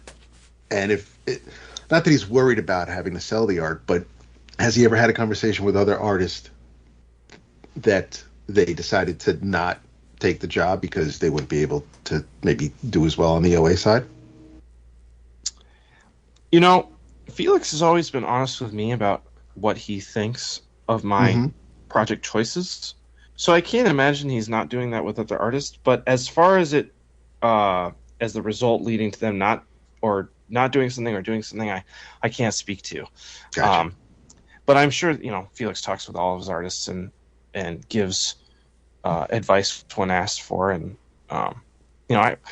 [SPEAKER 3] and not that he's worried about having to sell the art, but has he ever had a conversation with other artists that they decided to not take the job because they wouldn't be able to maybe do as well on the OA side?
[SPEAKER 5] Felix has always been honest with me about what he thinks of my project choices. So I can't imagine he's not doing that with other artists. But as far as it, as the result leading to them not doing something or doing something, I can't speak to.
[SPEAKER 3] Gotcha.
[SPEAKER 5] But I'm sure, Felix talks with all of his artists and gives advice when asked for. And,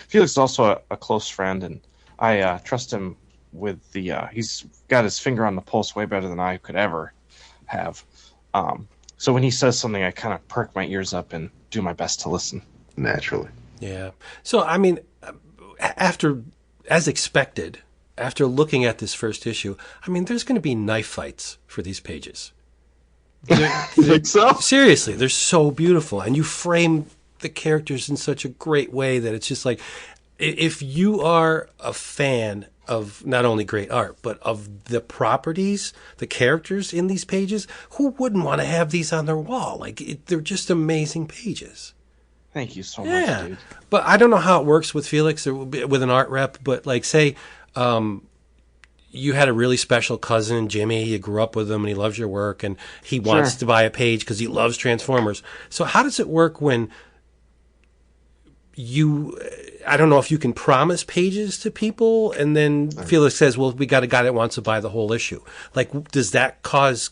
[SPEAKER 5] Felix is also a close friend, and I trust him with he's got his finger on the pulse way better than I could ever have. So when he says something, I kind of perk my ears up and do my best to listen.
[SPEAKER 3] Naturally.
[SPEAKER 2] Yeah. So, I mean, as expected, after looking at this first issue, I mean, there's going to be knife fights for these pages.
[SPEAKER 5] You think so?
[SPEAKER 2] Seriously, they're so beautiful. And you frame the characters in such a great way that it's just like, if you are a fan of not only great art, but of the properties, the characters in these pages. Who wouldn't want to have these on their wall? They're just amazing pages.
[SPEAKER 5] Thank you so
[SPEAKER 2] Yeah.
[SPEAKER 5] much, dude.
[SPEAKER 2] But I don't know how it works with Felix or with an art rep, but like say you had a really special cousin, Jimmy, you grew up with him and he loves your work and he wants to buy a page because he loves Transformers. So how does it work when I don't know if you can promise pages to people and then Felix says, well, we got a guy that wants to buy the whole issue. Like, does that cause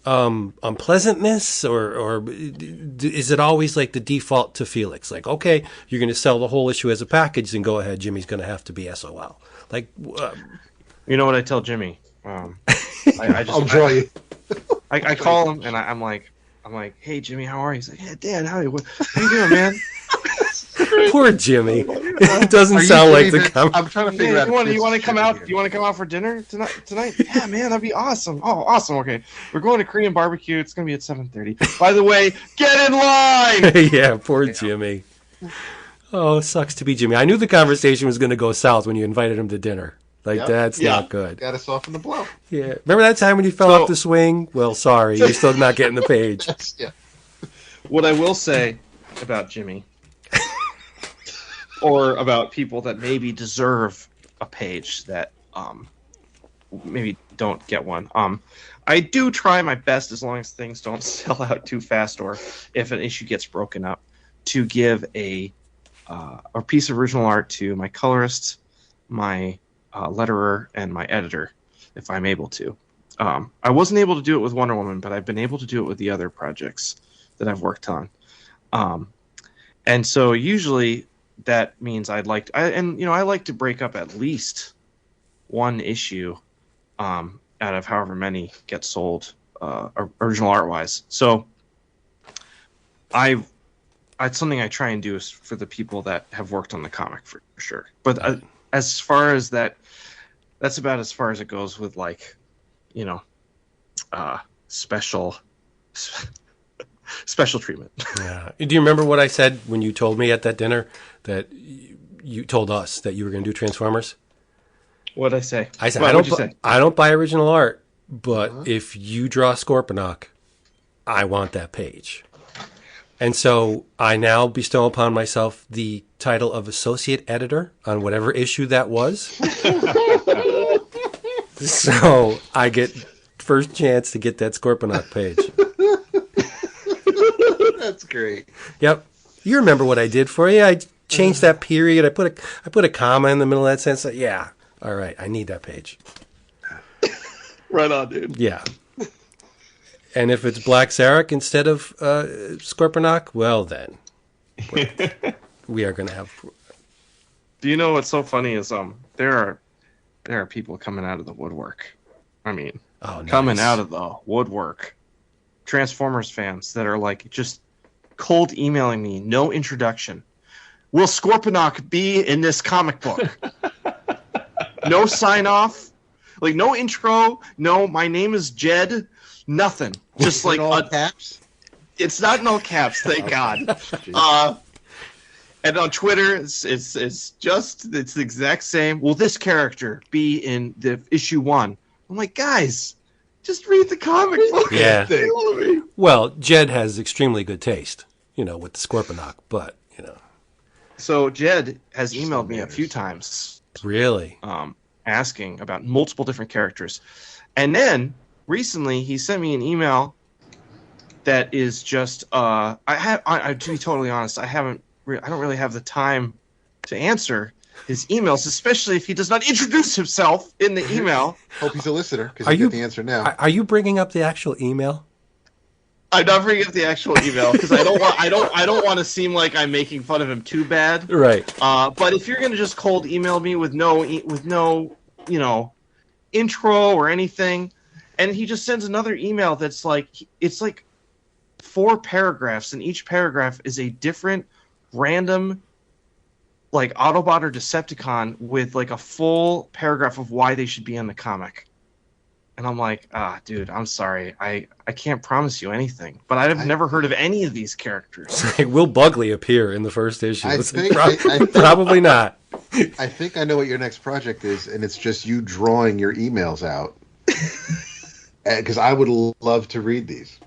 [SPEAKER 2] unpleasantness or is it always like the default to Felix? Like, okay, you're going to sell the whole issue as a package, then go ahead. Jimmy's going to have to be SOL. Like,
[SPEAKER 5] You know what I tell Jimmy?
[SPEAKER 3] I'll draw you.
[SPEAKER 5] I call him and I'm like, hey Jimmy, how are you? He's like, yeah, Dan, how you doing, man?
[SPEAKER 2] poor Jimmy. It doesn't sound like the comment.
[SPEAKER 3] I'm trying to figure out.
[SPEAKER 5] You want to come out? You want to come out for dinner tonight? Yeah, man, that'd be awesome. Oh, awesome. Okay, we're going to Korean barbecue. It's gonna be at 7:30. By the way, get in line.
[SPEAKER 2] Yeah, poor Jimmy. Oh, it sucks to be Jimmy. I knew the conversation was going to go south when you invited him to dinner. Like, that's not good.
[SPEAKER 3] Got us off in the blow.
[SPEAKER 2] Yeah. Remember that time when you fell off the swing? Well, sorry. You're still not getting the page.
[SPEAKER 3] Yeah.
[SPEAKER 5] What I will say about Jimmy, or about people that maybe deserve a page that maybe don't get one, I do try my best, as long as things don't sell out too fast or if an issue gets broken up, to give a piece of original art to my colorist, my letterer, and my editor, if I'm able to. I wasn't able to do it with Wonder Woman, but I've been able to do it with the other projects that I've worked on. And so usually that means I like to break up at least one issue out of however many get sold original art wise. So it's something I try and do is for the people that have worked on the comic for sure. But as far as that's about as far as it goes with special treatment.
[SPEAKER 2] Yeah. Do you remember what I said when you told me at that dinner that you told us that you were going to do Transformers?
[SPEAKER 5] What did I say?
[SPEAKER 2] I said, I don't buy original art, but if you draw Scorponok, I want that page. And so I now bestow upon myself the title of associate editor on whatever issue that was. So I get first chance to get that Scorponok page.
[SPEAKER 3] That's great.
[SPEAKER 2] Yep. You remember what I did for you. I changed that period. I put a comma in the middle of that sentence. Yeah. All right. I need that page.
[SPEAKER 5] Right on, dude.
[SPEAKER 2] Yeah. And if it's Black Zarek instead of Scorponok, well then, we are going to have.
[SPEAKER 5] Do you know what's so funny is there are people coming out of the woodwork. I mean, coming out of the woodwork. Transformers fans that are like just cold emailing me, no introduction. Will Scorponok be in this comic book? No sign off, like no intro, no my name is Jed. Nothing. Just like
[SPEAKER 3] all caps.
[SPEAKER 5] It's not in all caps, thank God. And on Twitter, it's the exact same. Will this character be in the issue 1? I'm like, guys, just read the comic book.
[SPEAKER 2] Yeah. Well, Jed has extremely good taste, with the Scorponok, but
[SPEAKER 5] So Jed has emailed me a few times.
[SPEAKER 2] Really?
[SPEAKER 5] Asking about multiple different characters, and then recently he sent me an email that is just to be totally honest, I don't really have the time to answer his emails, especially if he does not introduce himself in the email.
[SPEAKER 3] Hope he's a listener because you get the answer now.
[SPEAKER 2] Are you bringing up the actual email?
[SPEAKER 5] I'm not bringing up the actual email because I don't want to seem like I'm making fun of him too bad.
[SPEAKER 2] Right.
[SPEAKER 5] But if you're gonna just cold email me with no intro or anything, and he just sends another email that's like, it's like 4 paragraphs, and each paragraph is a different random like Autobot or Decepticon with like a full paragraph of why they should be in the comic. And I'm like, dude, I'm sorry. I can't promise you anything. But I've never heard of any of these characters.
[SPEAKER 2] Will Bugley appear in the first issue?
[SPEAKER 3] I think
[SPEAKER 2] probably not.
[SPEAKER 3] I think I know what your next project is, and it's just you drawing your emails out. Because I would love to read these.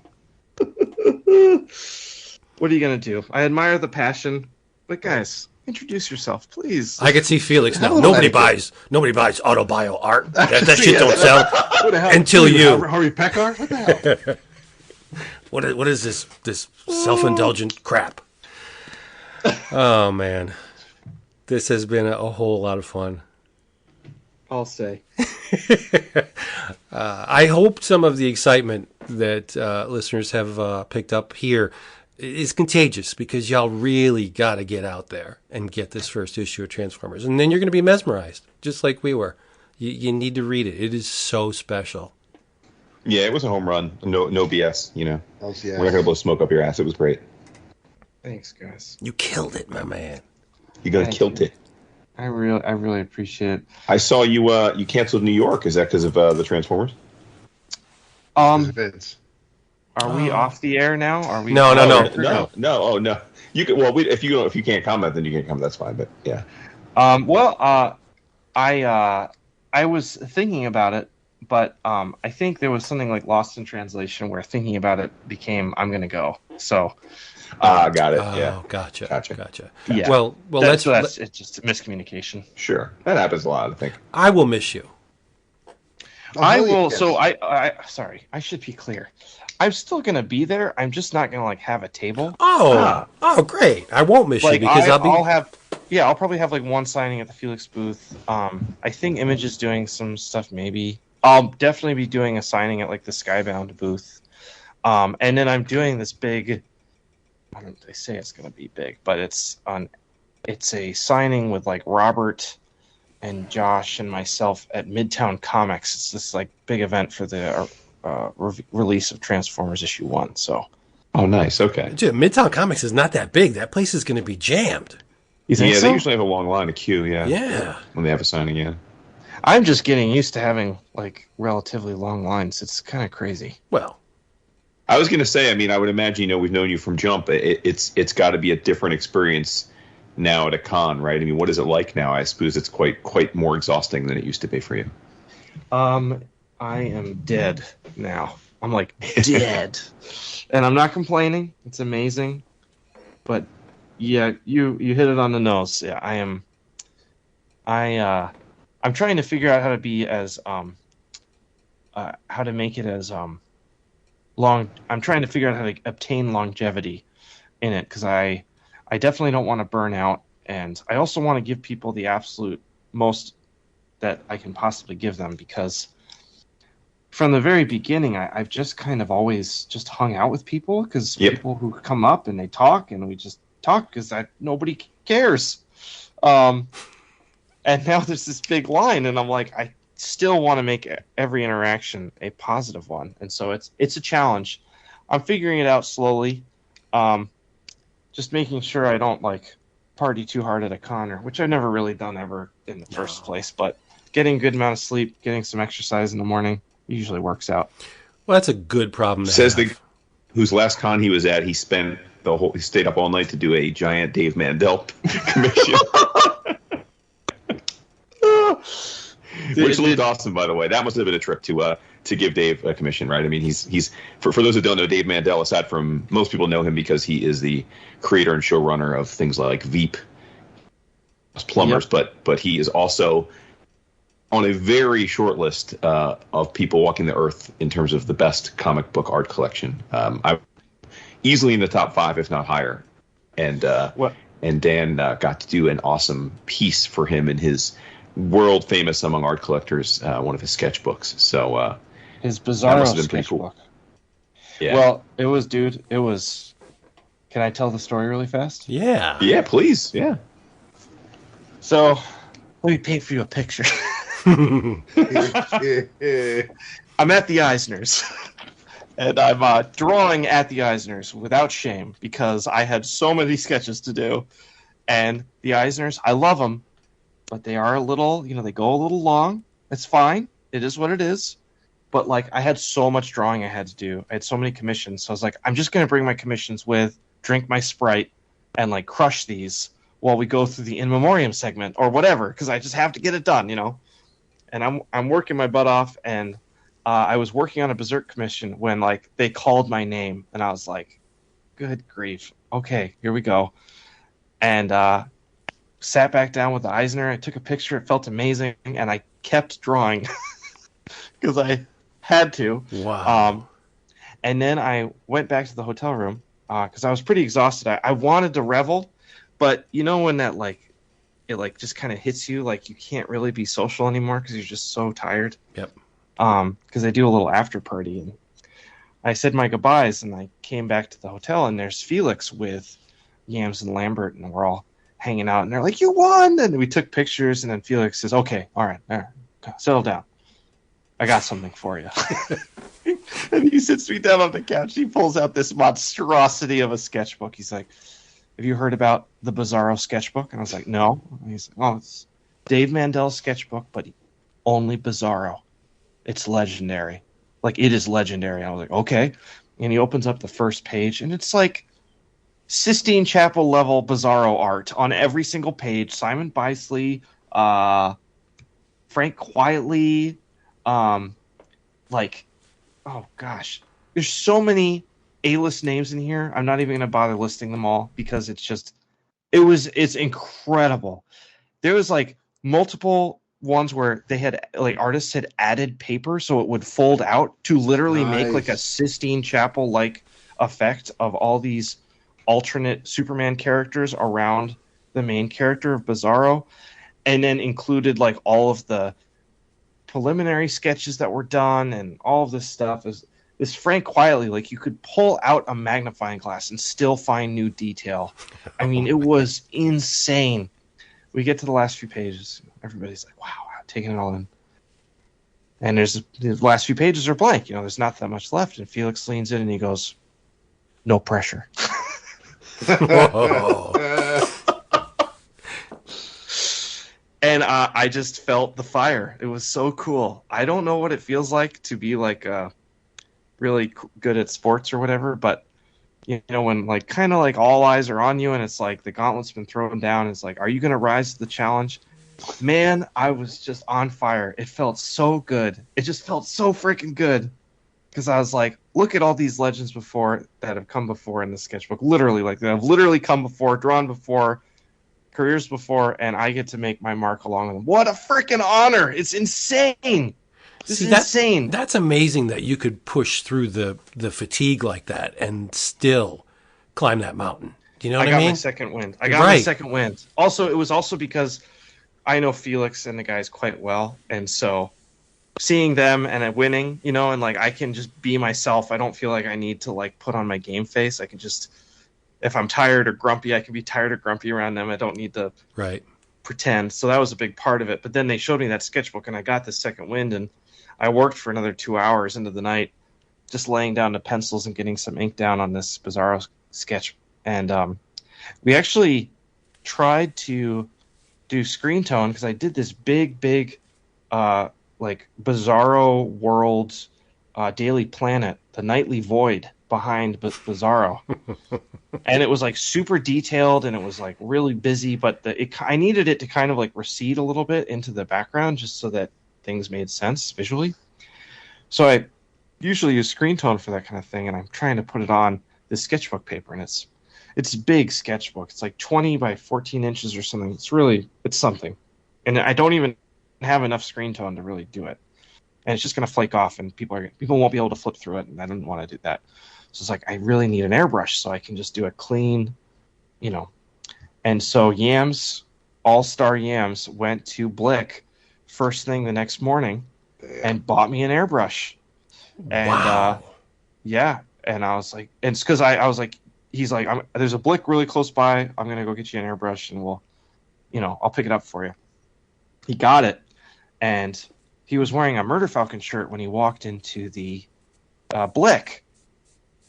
[SPEAKER 5] What are you gonna do? I admire the passion, but guys, introduce yourself, please.
[SPEAKER 2] I could see Felix now.
[SPEAKER 3] Hell of
[SPEAKER 2] Nobody
[SPEAKER 3] etiquette.
[SPEAKER 2] buys autobio art. That shit don't sell
[SPEAKER 3] Who the hell?
[SPEAKER 2] until you.
[SPEAKER 3] Harvey Pekar? What the hell?
[SPEAKER 2] What is this self-indulgent crap? Oh man, this has been a whole lot of fun.
[SPEAKER 5] I'll say.
[SPEAKER 2] I hope some of the excitement that listeners have picked up here is contagious, because y'all really got to get out there and get this first issue of Transformers, and then you're going to be mesmerized, just like we were. You need to read it. It is so special.
[SPEAKER 4] Yeah, it was a home run. No BS. You know,
[SPEAKER 3] LCS.
[SPEAKER 4] we're not gonna blow smoke up your ass. It was great.
[SPEAKER 5] Thanks, guys.
[SPEAKER 2] You killed it, my man.
[SPEAKER 4] You got
[SPEAKER 5] Thank
[SPEAKER 4] killed
[SPEAKER 5] you.
[SPEAKER 4] it.
[SPEAKER 5] I really appreciate it.
[SPEAKER 4] I saw you. You canceled New York. Is that because of the Transformers?
[SPEAKER 3] Vince.
[SPEAKER 5] Are we off the air now? Are we?
[SPEAKER 2] No.
[SPEAKER 4] No. Oh no. You can. Well, if you can't comment, then you can't comment. That's fine. But yeah.
[SPEAKER 5] I was thinking about it, but I think there was something like lost in translation where thinking about it became I'm gonna go. So.
[SPEAKER 4] Got it.
[SPEAKER 2] Oh,
[SPEAKER 4] Yeah.
[SPEAKER 2] Gotcha.
[SPEAKER 5] Yeah.
[SPEAKER 2] Well,
[SPEAKER 5] That's it's just a miscommunication.
[SPEAKER 4] Sure. That happens a lot, I think.
[SPEAKER 2] I will miss you.
[SPEAKER 5] I
[SPEAKER 3] hell
[SPEAKER 5] will.
[SPEAKER 3] yes.
[SPEAKER 5] So I sorry. I should be clear. I'm still gonna be there. I'm just not gonna like have a table.
[SPEAKER 2] Oh, great. I won't miss you
[SPEAKER 5] Like
[SPEAKER 2] because
[SPEAKER 5] I'll probably have like one signing at the Felix booth. I think Image is doing some stuff. Maybe I'll definitely be doing a signing at like the Skybound booth. And then I'm doing this big. I don't. They say it's gonna be big, but it's a signing with like Robert and Josh and myself at Midtown Comics. It's this like big event for the release of Transformers issue 1. So.
[SPEAKER 4] Oh, nice. Okay.
[SPEAKER 2] Dude, Midtown Comics is not that big. That place is going to be jammed.
[SPEAKER 5] You think
[SPEAKER 4] Yeah,
[SPEAKER 5] so?
[SPEAKER 4] they usually have a long line of queue. Yeah.
[SPEAKER 2] Yeah.
[SPEAKER 4] When they have a signing, yeah.
[SPEAKER 5] I'm just getting used to having like relatively long lines. It's kind of crazy.
[SPEAKER 2] Well,
[SPEAKER 4] I was going to say, I mean, I would imagine, we've known you from Jump. It's got to be a different experience now at a con, right? I mean, what is it like now? I suppose it's quite more exhausting than it used to be for you.
[SPEAKER 5] I am dead now. I'm like dead, and I'm not complaining. It's amazing, but yeah, you hit it on the nose. Yeah, I am. I'm trying to figure out how to be as how to make it as long. I'm trying to figure out how to obtain longevity in it, because I definitely don't want to burn out, and I also want to give people the absolute most that I can possibly give them, because from the very beginning, I've just kind of always just hung out with people, because people who come up and they talk, and we just talk because nobody cares. And now there's this big line, and I'm like, I still want to make every interaction a positive one, and so it's a challenge. I'm figuring it out slowly, just making sure I don't like party too hard at a con, which I've never really done ever in the first place. But getting a good amount of sleep, getting some exercise in the morning usually works out.
[SPEAKER 2] well, that's a good problem to
[SPEAKER 4] Says
[SPEAKER 2] have.
[SPEAKER 4] the whose last con he was at, he stayed up all night to do a giant Dave Mandel commission. Which looked awesome, by the way. That must have been a trip to give Dave a commission, right? I mean, he's for those who don't know, Dave Mandel, aside from most people know him because he is the creator and showrunner of things like Veep, Plumbers, but he is also on a very short list of people walking the earth in terms of the best comic book art collection. I easily in the top 5, if not higher. And Dan got to do an awesome piece for him in his world famous among art collectors, one of his sketchbooks. So
[SPEAKER 5] His
[SPEAKER 4] that
[SPEAKER 5] Bizarro
[SPEAKER 4] must have been pretty
[SPEAKER 5] sketchbook.
[SPEAKER 4] cool. Yeah.
[SPEAKER 5] Well, it was. Can I tell the story really fast?
[SPEAKER 2] Yeah.
[SPEAKER 4] Yeah, please. Yeah.
[SPEAKER 5] So, let me paint for you a picture. I'm at the Eisners, and I'm drawing at the Eisners without shame, because I had so many sketches to do. And the Eisners, I love them, but they are a little, they go a little long. It's fine. It is what it is. But like, I had so much drawing I had to do. I had so many commissions. So I was like, I'm just going to bring my commissions with, drink my Sprite, and like crush these while we go through the in memoriam segment or whatever, because I just have to get it done, you know. And I'm working my butt off, and I was working on a Berserk commission when like they called my name, and I was like, "Good grief! Okay, here we go." And sat back down with the Eisner. I took a picture. It felt amazing, and I kept drawing because I had to.
[SPEAKER 2] Wow.
[SPEAKER 5] And then I went back to the hotel room because I was pretty exhausted. I wanted to revel, but you know when that like it like just kind of hits you like you can't really be social anymore because you're just so tired.
[SPEAKER 2] Yep.
[SPEAKER 5] Because I do a little after party, and I said my goodbyes, and I came back to the hotel, and there's Felix with Yams and Lambert, and we're all hanging out, and they're like, "You won!" And we took pictures, and then Felix says, "Okay, all right, settle down. I got something for you." And he sits me down on the couch. He pulls out this monstrosity of a sketchbook. He's like, "Have you heard about the Bizarro sketchbook?" And I was like, "No." And he's like, "Oh, it's Dave Mandel's sketchbook, but only Bizarro. It's legendary. Like, it is legendary." I was like, "Okay." And he opens up the first page, and it's like Sistine Chapel level Bizarro art on every single page. Simon Bisley, Frank Quietly, like, oh gosh, there's so many A-list names in here. I'm not even gonna bother listing them all because it's incredible. There was like multiple ones where they had like artists had added paper so it would fold out to literally make like a Sistine Chapel like effect of all these alternate Superman characters around the main character of Bizarro, and then included like all of the preliminary sketches that were done and all of this stuff. Is this Frank Quietly, like you could pull out a magnifying glass and still find new detail. I mean, it was insane. We get to the last few pages, everybody's like, wow, taking it all in. And the last few pages are blank, you know, there's not that much left. And Felix leans in and he goes, "No pressure." And I just felt the fire. It was so cool. I don't know what it feels like to be like really good at sports or whatever, but you know, when like kind of like all eyes are on you and it's like the gauntlet's been thrown down, it's like, are you going to rise to the challenge? Man, I was just on fire. It felt so good. It just felt so freaking good because I was like, look at all these legends before that have come before in the sketchbook. Literally, like, that have literally come before, drawn before, careers before, and I get to make my mark along with them. What a freaking honor! It's insane. This is insane.
[SPEAKER 2] That's amazing that you could push through the fatigue like that and still climb that mountain. Do you know what I mean?
[SPEAKER 5] I got my second wind. My second wind. Also, it was also because I know Felix and the guys quite well, and so seeing them and winning, you know, and like I can just be myself. I don't feel like I need to like put on my game face. I can just, if I'm tired or grumpy, I can be tired or grumpy around them. I don't need to pretend. So that was a big part of it. But then they showed me that sketchbook, and I got the second wind, and I worked for another 2 hours into the night, just laying down the pencils and getting some ink down on this Bizarro sketch. And we actually tried to do screen tone because I did this big like Bizarro World Daily Planet, the Nightly Void behind Bizarro. And it was like super detailed and it was like really busy, but I needed it to kind of like recede a little bit into the background just so that things made sense visually. So I usually use screen tone for that kind of thing, and I'm trying to put it on this sketchbook paper, and it's a big sketchbook. It's like 20 by 14 inches or something. It's something. And I don't even have enough screen tone to really do it. And it's just going to flake off, and people won't be able to flip through it, and I didn't want to do that. So it's like, I really need an airbrush so I can just do a clean, you know. And so Yams, All-Star Yams, went to Blick first thing the next morning and bought me an airbrush. And
[SPEAKER 2] wow.
[SPEAKER 5] Yeah, and I was like, and it's because I was like, he's like, there's a Blick really close by. I'm gonna go get you an airbrush, and I'll pick it up for you. He got it, and he was wearing a Murder Falcon shirt when he walked into the Blick,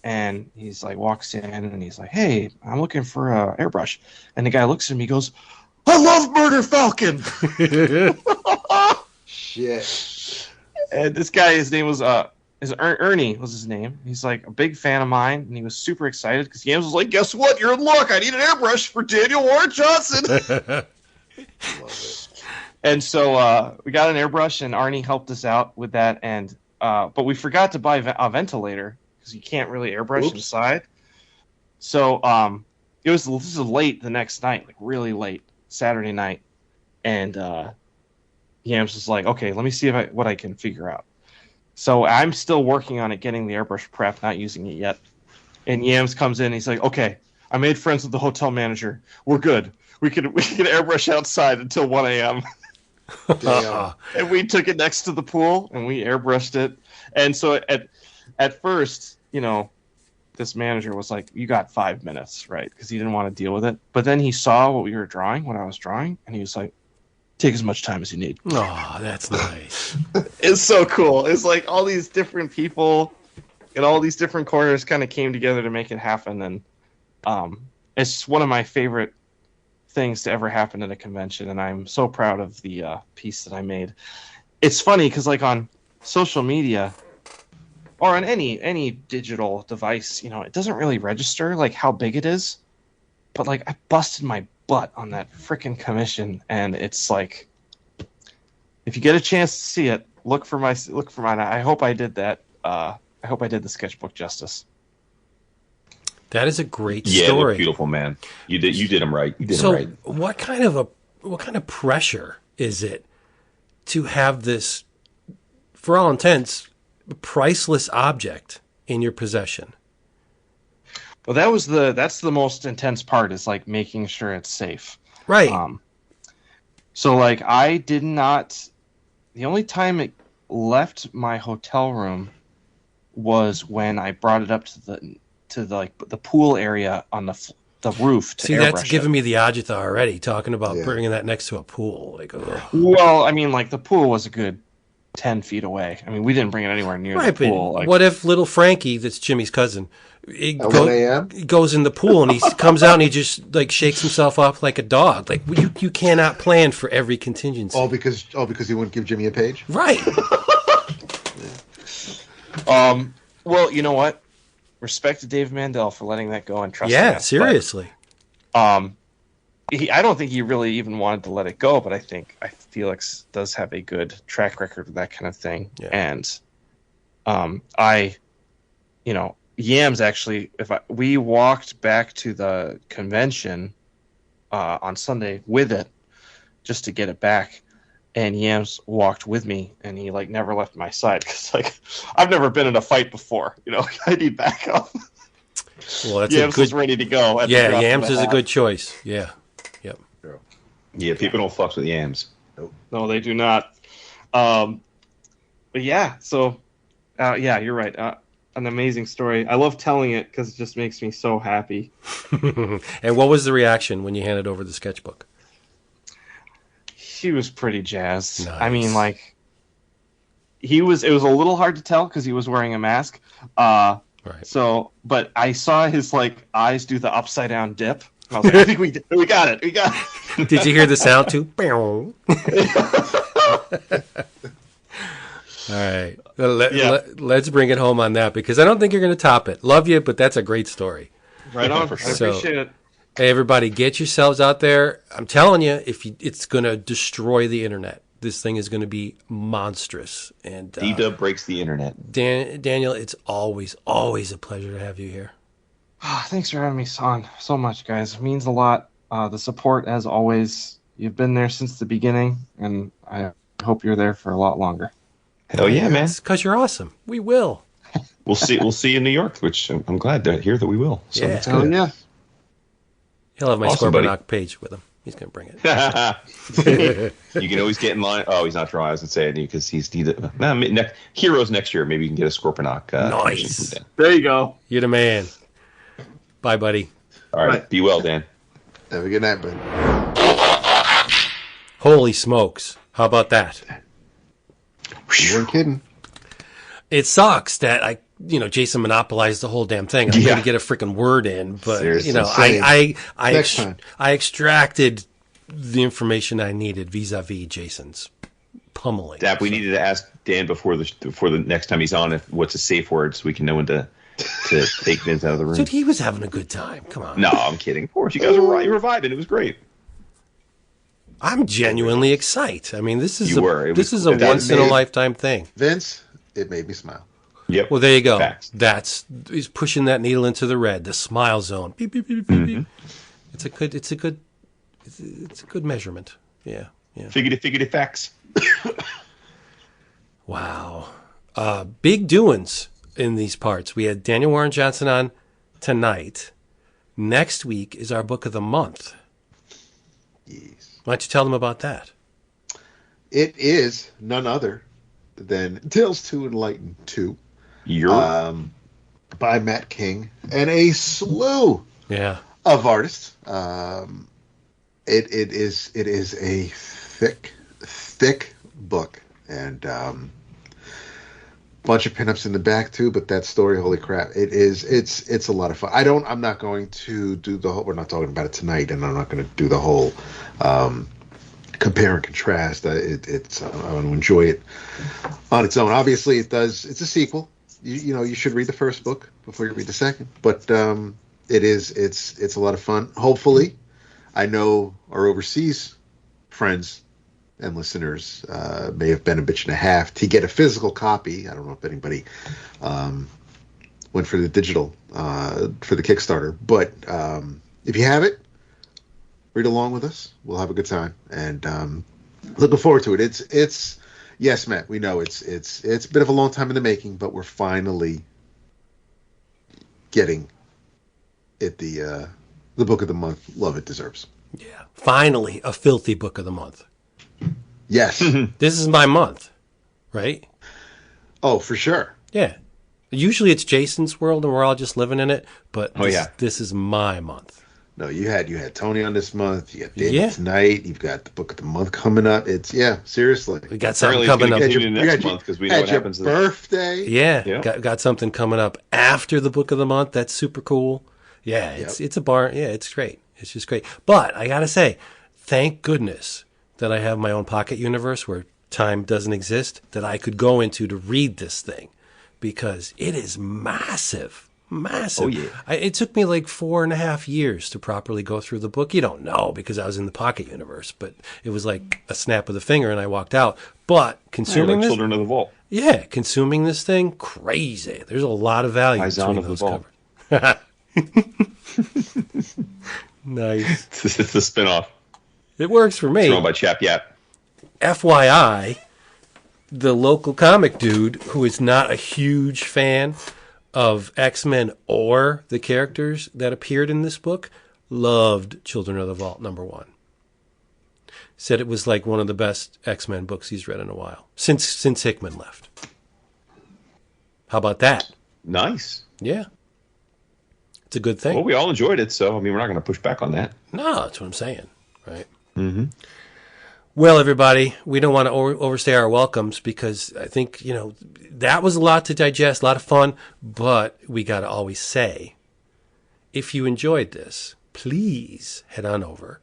[SPEAKER 5] and he's like, walks in, and he's like, "Hey, I'm looking for a airbrush," and the guy looks at him, he goes, "I love Murder Falcon."
[SPEAKER 3] Shit.
[SPEAKER 5] And this guy, his name was Ernie was his name. He's like a big fan of mine, and he was super excited because Yams was like, "Guess what? You're in luck. I need an airbrush for Daniel Warren Johnson."
[SPEAKER 3] Love it.
[SPEAKER 5] And so we got an airbrush, and Arnie helped us out with that. And but we forgot to buy a ventilator because you can't really airbrush
[SPEAKER 3] Oops.
[SPEAKER 5] inside. So this is late the next night, like really late Saturday night, and Yams was like, "Okay, let me see what I can figure out." So I'm still working on it, getting the airbrush prep, not using it yet. And Yams comes in, and he's like, "Okay, I made friends with the hotel manager. We're good. We can airbrush outside until 1 a.m."
[SPEAKER 3] Damn.
[SPEAKER 5] And we took it next to the pool, and we airbrushed it. And so at first, this manager was like, "You got 5 minutes," right? Because he didn't want to deal with it. But then he saw what I was drawing, and he was like, "Take as much time as you need."
[SPEAKER 2] Oh, that's nice.
[SPEAKER 5] It's so cool. It's like all these different people in all these different corners kind of came together to make it happen. And it's one of my favorite things to ever happen at a convention, and I'm so proud of the piece that I made. It's funny because like on social media or on any digital device, it doesn't really register like how big it is. But like I busted my butt on that freaking commission, and it's like if you get a chance to see it, look for mine. I hope I did that. I hope I did the sketchbook justice.
[SPEAKER 2] That is a great
[SPEAKER 4] Yeah, it
[SPEAKER 2] story.
[SPEAKER 4] looked beautiful, man. You did him right. You did him
[SPEAKER 2] So,
[SPEAKER 4] right.
[SPEAKER 2] what kind of pressure is it to have this, for all intents, priceless object in your possession?
[SPEAKER 5] Well, that's the most intense part, is like making sure it's safe.
[SPEAKER 2] Right.
[SPEAKER 5] So like I did not. The only time it left my hotel room was when I brought it up to the pool area on the roof to
[SPEAKER 2] See, that's
[SPEAKER 5] airbrush
[SPEAKER 2] giving
[SPEAKER 5] it.
[SPEAKER 2] me the agita already, talking about
[SPEAKER 3] Yeah.
[SPEAKER 2] bringing that next to a pool. Like, ugh.
[SPEAKER 5] Well, I mean, like the pool was a good 10 feet away. I mean, we didn't bring it anywhere near
[SPEAKER 2] Right,
[SPEAKER 5] the pool.
[SPEAKER 2] but
[SPEAKER 5] Like,
[SPEAKER 2] what if little Frankie, that's Jimmy's cousin,
[SPEAKER 3] At 1 a.m.?
[SPEAKER 2] he goes in the pool and he comes out and he just like shakes himself off like a dog? Like you cannot plan for every contingency.
[SPEAKER 3] All because he wouldn't give Jimmy a page?
[SPEAKER 2] Right.
[SPEAKER 5] well, you know what? Respect to Dave Mandel for letting that go and trusting
[SPEAKER 2] Yeah,
[SPEAKER 5] us.
[SPEAKER 2] seriously.
[SPEAKER 5] But, I don't think he really even wanted to let it go, but I think Felix does have a good track record with that kind of thing.
[SPEAKER 2] Yeah.
[SPEAKER 5] And Yams actually, we walked back to the convention on Sunday with it just to get it back, and Yams walked with me, and he like never left my side because like I've never been in a fight before. I need backup.
[SPEAKER 2] Well, that's
[SPEAKER 5] Yams
[SPEAKER 2] a good.
[SPEAKER 5] was ready to go. At the
[SPEAKER 2] Yeah,
[SPEAKER 5] drop of
[SPEAKER 2] Yams
[SPEAKER 5] a
[SPEAKER 2] is a
[SPEAKER 5] hat.
[SPEAKER 2] good choice. Yeah. Yep.
[SPEAKER 4] Yeah, people don't fuck with yams.
[SPEAKER 5] No, they do not. But yeah, so yeah, you're right. An amazing story. I love telling it because it just makes me so happy.
[SPEAKER 2] And what was the reaction when you handed over the sketchbook?
[SPEAKER 5] He was pretty jazzed.
[SPEAKER 2] Nice.
[SPEAKER 5] I mean, like, it was a little hard to tell because he was wearing a mask.
[SPEAKER 2] Right.
[SPEAKER 5] So, but I saw his like eyes do the upside down dip. I was like, I think we got it. We got it.
[SPEAKER 2] Did you hear the sound too? All right. Let's bring it home on that because I don't think you're going to top it. Love you, but that's a great story.
[SPEAKER 5] Right on.
[SPEAKER 4] For
[SPEAKER 5] I
[SPEAKER 4] sure.
[SPEAKER 2] So-
[SPEAKER 5] appreciate it.
[SPEAKER 2] Hey, everybody, get yourselves out there. I'm telling you, it's going to destroy the internet. This thing is going to be monstrous. And
[SPEAKER 4] D-Dub breaks the internet.
[SPEAKER 2] Daniel, it's always a pleasure to have you here.
[SPEAKER 5] Thanks for having me on so much, guys. It means a lot. The support, as always. You've been there since the beginning, and I hope you're there for a lot longer.
[SPEAKER 4] Hell yeah, man.
[SPEAKER 2] It's because you're awesome. We will.
[SPEAKER 4] We'll see you in New York, which I'm glad to hear that we will. So
[SPEAKER 2] Yeah.
[SPEAKER 4] that's
[SPEAKER 5] Hell
[SPEAKER 4] good.
[SPEAKER 5] yeah.
[SPEAKER 2] He'll have my
[SPEAKER 4] Awesome, buddy.
[SPEAKER 2] Scorponok page with him. He's going to bring it.
[SPEAKER 4] You can always get in line. Oh, he's not drawing. I was going to say it because he's Heroes next year. Maybe you can get a Scorponok.
[SPEAKER 2] Nice.
[SPEAKER 4] from Dan.
[SPEAKER 5] There you go.
[SPEAKER 2] You're the man. Bye, buddy.
[SPEAKER 4] All right.
[SPEAKER 5] Right.
[SPEAKER 4] Be well, Dan.
[SPEAKER 3] Have a good night, bud.
[SPEAKER 2] Holy smokes. How about that?
[SPEAKER 3] You weren't kidding.
[SPEAKER 2] It sucks that Jason monopolized the whole damn thing. I
[SPEAKER 4] Yeah.
[SPEAKER 2] got to get a freaking word in, but
[SPEAKER 4] Seriously.
[SPEAKER 3] Same.
[SPEAKER 2] I extracted the information I needed vis-a-vis Jason's pummeling.
[SPEAKER 4] Dap, we needed to ask Dan before the next time he's on what's a safe word so we can know when to take Vince out of the room.
[SPEAKER 2] Dude, he was having a good time. Come on.
[SPEAKER 4] No, I'm kidding. Of course, you guys were vibing. It was great.
[SPEAKER 2] I'm genuinely excited. I mean, this is
[SPEAKER 4] This
[SPEAKER 2] is a once in a lifetime thing.
[SPEAKER 3] Vince, it made me smile.
[SPEAKER 4] Yep.
[SPEAKER 2] Well, there you go.
[SPEAKER 4] Facts.
[SPEAKER 2] He's pushing that needle into the red, the smile zone. Beep, beep, beep, beep, beep. It's a good measurement. Yeah.
[SPEAKER 4] Figurative facts.
[SPEAKER 2] Wow. Big doings in these parts. We had Daniel Warren Johnson on tonight. Next week is our book of the month.
[SPEAKER 3] Yes.
[SPEAKER 2] Why don't you tell them about that?
[SPEAKER 3] It is none other than Tales to Enlighten 2 by Matt King and a slew of artists. It is a thick book, and bunch of pinups in the back too. But that story, holy crap! It's a lot of fun. I'm not going to do the whole. We're not talking about it tonight, and I'm not going to do the whole compare and contrast. I want to enjoy it on its own. Obviously, it does. It's a sequel. You should read the first book before you read the second. But it's a lot of fun. Hopefully, I know our overseas friends and listeners may have been a bitch and a half to get a physical copy. I don't know if anybody went for the digital for the Kickstarter, but if you have it, read along with us. We'll have a good time, and looking forward to it. It's yes, Matt. We know it's a bit of a long time in the making, but we're finally getting it the book of the month love it deserves.
[SPEAKER 2] Yeah, finally a filthy book of the month.
[SPEAKER 3] Yes.
[SPEAKER 2] This is my month, right?
[SPEAKER 3] Oh, for sure.
[SPEAKER 2] Yeah. Usually it's Jason's world and we're all just living in it, but this is my month.
[SPEAKER 3] No, you had Tony on this month. You got David tonight. You've got the book of the month coming up. It's seriously.
[SPEAKER 2] We got something coming up.
[SPEAKER 4] Next month because we know what happens.
[SPEAKER 3] Birthday.
[SPEAKER 2] Yeah. Got something coming up after the book of the month. That's super cool. Yeah, it's a bar. Yeah, it's great. It's just great. But I gotta say, thank goodness that I have my own pocket universe where time doesn't exist that I could go into to read this thing, because it is massive. Massive.
[SPEAKER 4] Oh, yeah.
[SPEAKER 2] It took me like 4.5 years to properly go through the book. You don't know because I was in the pocket universe, but it was like a snap of the finger and I walked out. But consuming this,
[SPEAKER 4] Children of the Vault.
[SPEAKER 2] Yeah, consuming this thing, crazy. There's a lot of value
[SPEAKER 4] Izon
[SPEAKER 2] between
[SPEAKER 4] of the
[SPEAKER 2] those
[SPEAKER 4] Vault.
[SPEAKER 2] covers. Nice.
[SPEAKER 4] It's a spinoff.
[SPEAKER 2] It works for me.
[SPEAKER 4] It's run by Chap Yap.
[SPEAKER 2] FYI, the local comic dude who is not a huge fan of X-Men or the characters that appeared in this book loved Children of the Vault #1. Said it was like one of the best X-Men books he's read in a while since Hickman left. How about that?
[SPEAKER 4] Nice.
[SPEAKER 2] Yeah. It's a good thing.
[SPEAKER 4] Well, we all enjoyed it, so we're not going to push back on that.
[SPEAKER 2] No, that's what I'm saying, right?
[SPEAKER 4] Mm-hmm.
[SPEAKER 2] Well, everybody, we don't want to overstay our welcomes because I think, that was a lot to digest, a lot of fun, but we got to always say, if you enjoyed this, please head on over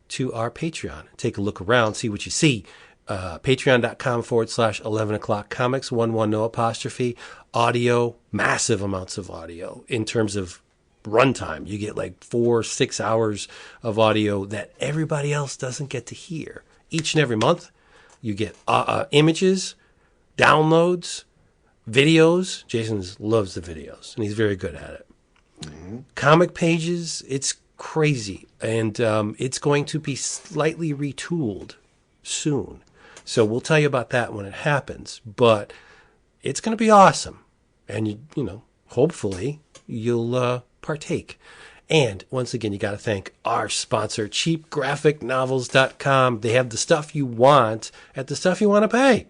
[SPEAKER 2] to our Patreon. Take a look around, see what you see. Patreon.com/11 o'clock comics, 11 no apostrophe, audio, massive amounts of audio in terms of runtime. You get like 4-6 hours of audio that everybody else doesn't get to hear. Each and every month, you get images, downloads, videos. Jason loves the videos, and he's very good at it. Mm-hmm. Comic pages, it's crazy. And it's going to be slightly retooled soon. So we'll tell you about that when it happens. But it's going to be awesome. And, hopefully you'll partake. And once again, you got to thank our sponsor, cheapgraphicnovels.com. They have the stuff you want at the stuff you want to pay.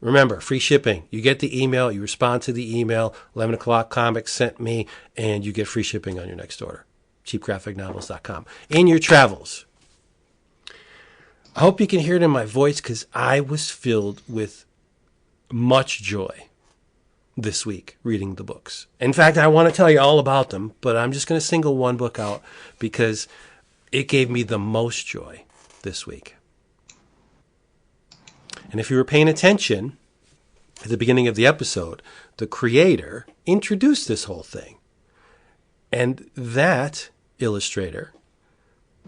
[SPEAKER 2] Remember, free shipping. You get the email, you respond to the email, 11 o'clock comics sent me, and you get free shipping on your next order. cheapgraphicnovels.com. In your travels. I hope you can hear it in my voice because I was filled with much joy this week reading the books. In fact, I want to tell you all about them, but I'm just going to single one book out because it gave me the most joy this week. And if you were paying attention at the beginning of the episode, the creator introduced this whole thing. And that illustrator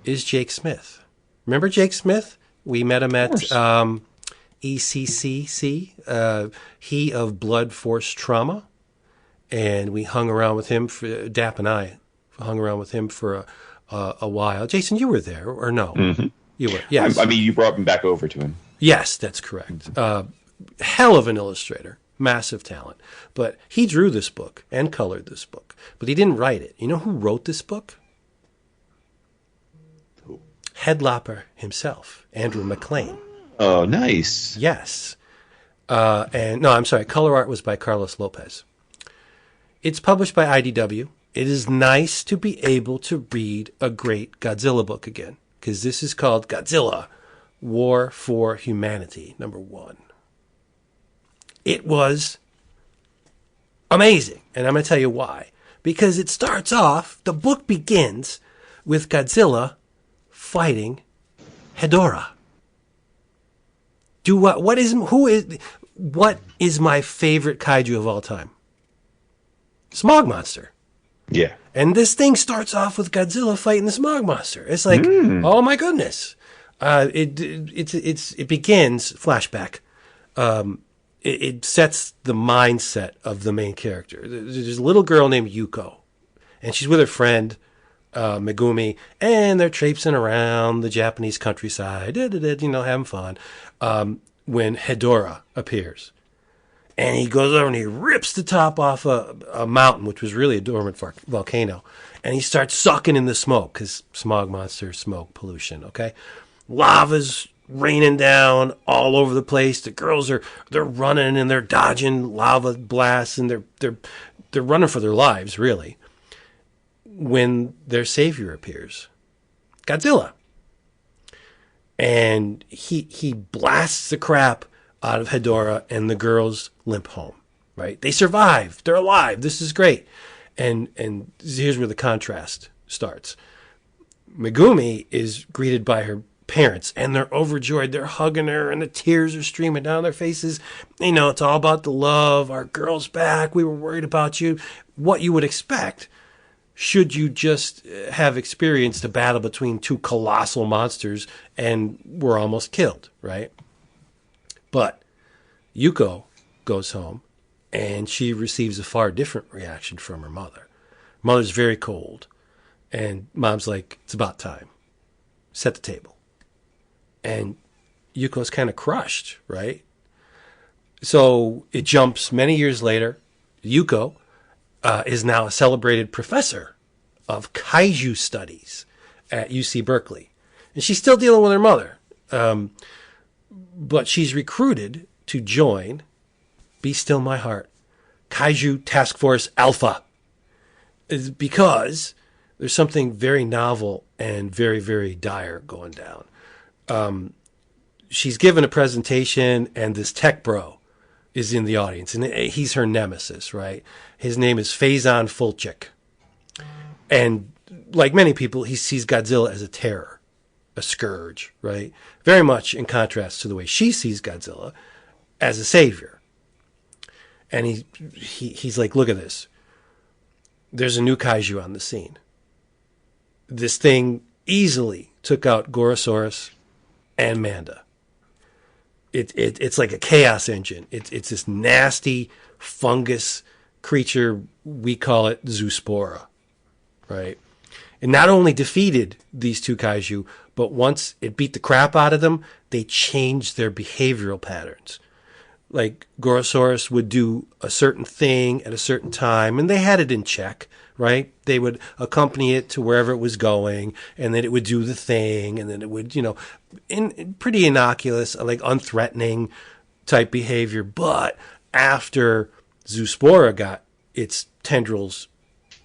[SPEAKER 2] is Jake Smith. Remember Jake Smith? We met him at ECCC, He of Blood Force Trauma. And we hung around with him, Dap and I hung around with him for a while. Jason, you were there, or no?
[SPEAKER 4] Mm-hmm.
[SPEAKER 2] You were, yes.
[SPEAKER 4] I mean, you brought him back over to him.
[SPEAKER 2] Yes, that's correct. Hell of an illustrator. Massive talent. But he drew this book and colored this book. But he didn't write it. You know who wrote this book?
[SPEAKER 3] Who?
[SPEAKER 2] Headlopper himself, Andrew MacLean.
[SPEAKER 4] Oh, nice.
[SPEAKER 2] Yes. And no, I'm sorry. Color art was by Carlos Lopez. It's published by IDW. It is nice to be able to read a great Godzilla book again, because this is called Godzilla, War for Humanity, #1. It was amazing, and I'm going to tell you why. Because it starts off, the book begins with Godzilla fighting Hedorah. What is my favorite kaiju of all time? Smog Monster.
[SPEAKER 4] Yeah.
[SPEAKER 2] And this thing starts off with Godzilla fighting the Smog Monster. It's like, oh my goodness. It begins, flashback, it sets the mindset of the main character. There's a little girl named Yuko, and she's with her friend, Megumi, and they're traipsing around the Japanese countryside, having fun, when Hedorah appears. And he goes over and he rips the top off a mountain, which was really a dormant volcano. And he starts sucking in the smoke, because Smog Monster, smoke, pollution, okay? Lava's raining down all over the place. The girls they're running and they're dodging lava blasts, and they're running for their lives, really. When their savior appears, Godzilla. And he blasts the crap out of Hedorah, and the girls limp home, right? They survive. They're alive. This is great. And here's where the contrast starts. Megumi is greeted by her parents, and they're overjoyed. They're hugging her, and the tears are streaming down their faces. It's all about the love. Our girl's back. We were worried about you. What you would expect should you just have experienced a battle between two colossal monsters and were almost killed, right? But Yuko goes home, and she receives a far different reaction from her mother. Mother's very cold, and mom's like, it's about time. Set the table. And Yuko's kind of crushed, right? So it jumps many years later. Yuko is now a celebrated professor of kaiju studies at UC Berkeley. And she's still dealing with her mother. But she's recruited to join Be Still My Heart, Kaiju Task Force Alpha. It's because there's something very novel and very, very dire going down. She's given a presentation, and this tech bro is in the audience, and he's her nemesis, right? His name is Faison Fulchik. And like many people, he sees Godzilla as a terror, a scourge, right? Very much in contrast to the way she sees Godzilla as a savior. And he's like, look at this. There's a new kaiju on the scene. This thing easily took out Gorosaurus and Manda. It's like a chaos engine. It's this nasty fungus creature. We call it Zoospora, right? It not only defeated these two kaiju, but once it beat the crap out of them, they changed their behavioral patterns. Like Gorosaurus would do a certain thing at a certain time, and they had it in check, right? They would accompany it to wherever it was going, and then it would do the thing, and then it would, in pretty innocuous, like unthreatening type behavior. But after Zoospora got its tendrils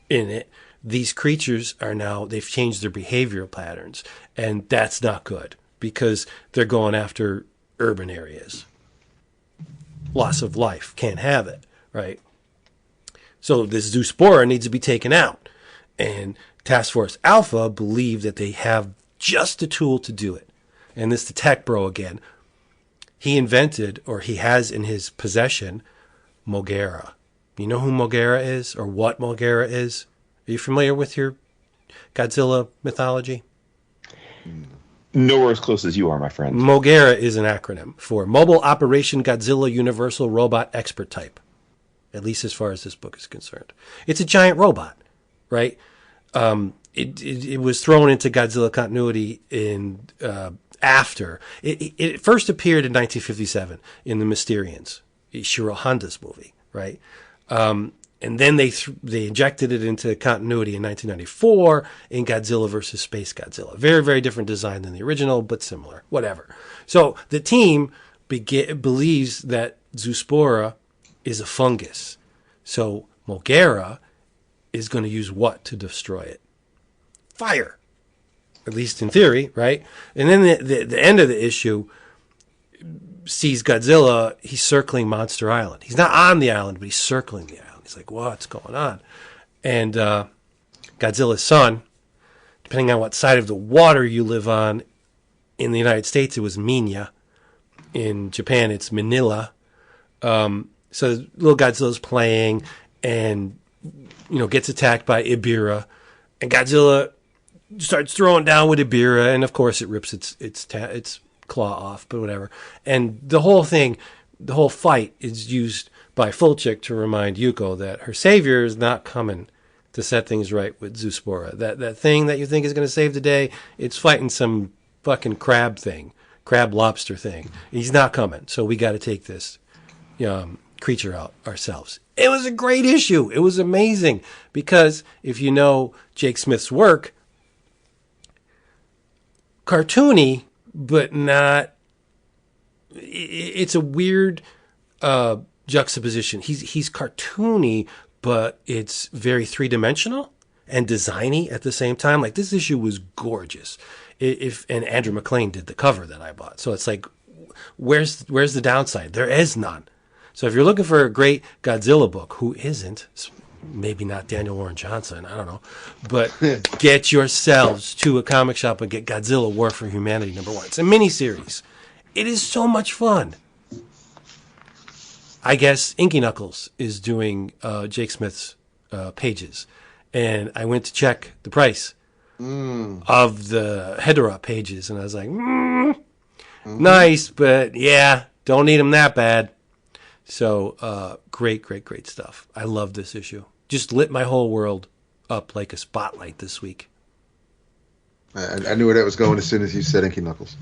[SPEAKER 2] in it, these creatures they've changed their behavioral patterns, and that's not good because they're going after urban areas. Loss of life, can't have it, right? So this Zoospora needs to be taken out, and Task Force Alpha believe that they have just the tool to do it. And this the tech bro again. he invented, or he has in his possession, Mogera. You know who Mogera is, or what Mogera is? Are you familiar with your Godzilla mythology?
[SPEAKER 4] Nowhere as close as you are, my friend.
[SPEAKER 2] Mogera is an acronym for Mobile Operation Godzilla Universal Robot Expert Type, at least as far as this book is concerned. It's a giant robot, right? It was thrown into Godzilla continuity in after. It first appeared in 1957 in The Mysterians, Ishiro Honda's movie, right? And then they injected it into continuity in 1994 in Godzilla versus Space Godzilla. Very, very different design than the original, but similar. Whatever. So the team believes that Zoospora is a fungus. So Mogera is going to use what to destroy it? Fire. At least in theory, right? And then the end of the issue sees Godzilla. He's circling Monster Island. He's not on the island, but he's circling the island. He's like, what's going on? And Godzilla's son, depending on what side of the water you live on, in the United States it was Minya. In Japan it's Manila. So little Godzilla's playing and, gets attacked by Ibira. And Godzilla starts throwing down with Ibira, and of course it rips its claw off, but whatever. And the whole fight is used by Fulchik to remind Yuko that her savior is not coming to set things right with Zoospora. That thing that you think is going to save the day, it's fighting some fucking crab lobster thing. He's not coming, so we got to take this creature out ourselves. It was a great issue. It was amazing because if you know Jake Smith's work, cartoony, but not. It's a weird juxtaposition. He's cartoony, but it's very three-dimensional and designy at the same time. Like, this issue was gorgeous. And Andrew MacLean did the cover that I bought. So it's like, where's the downside? There is none. So if you're looking for a great Godzilla book, who isn't? Maybe not Daniel Warren Johnson, I don't know. But get yourselves to a comic shop and get Godzilla War for Humanity #1. It's a miniseries. It is so much fun. I guess Inky Knuckles is doing Jake Smith's pages. And I went to check the price of the Hedorah pages. And I was like, nice, but yeah, don't need them that bad. So great stuff. I love this issue. Just lit my whole world up like a spotlight this week.
[SPEAKER 3] I knew where that was going as soon as you said Inky Knuckles.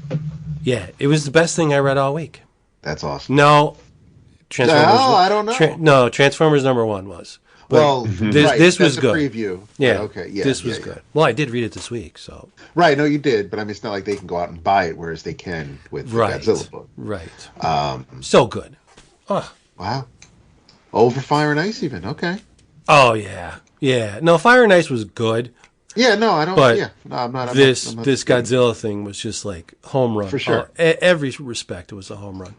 [SPEAKER 2] Yeah, it was the best thing I read all week.
[SPEAKER 3] That's awesome.
[SPEAKER 2] No, Transformers.
[SPEAKER 3] No, I don't know.
[SPEAKER 2] No, Transformers #1 was. But
[SPEAKER 3] well,
[SPEAKER 2] this was good.
[SPEAKER 3] Preview.
[SPEAKER 2] Yeah.
[SPEAKER 3] Okay. Yeah.
[SPEAKER 2] This was good. Well, I did read it this week, so.
[SPEAKER 3] Right. No, you did, but I mean, it's not like they can go out and buy it, whereas they can with the Godzilla book.
[SPEAKER 2] Right. So good. Oh.
[SPEAKER 3] Wow. Over Fire and Ice, even. Okay.
[SPEAKER 2] Oh yeah. No, Fire and Ice was good.
[SPEAKER 3] Yeah. No, I don't.
[SPEAKER 2] But
[SPEAKER 3] yeah. No, I'm not.
[SPEAKER 2] This
[SPEAKER 3] disputing.
[SPEAKER 2] Godzilla thing was just like home run
[SPEAKER 3] For sure.
[SPEAKER 2] Every respect, it was a home run.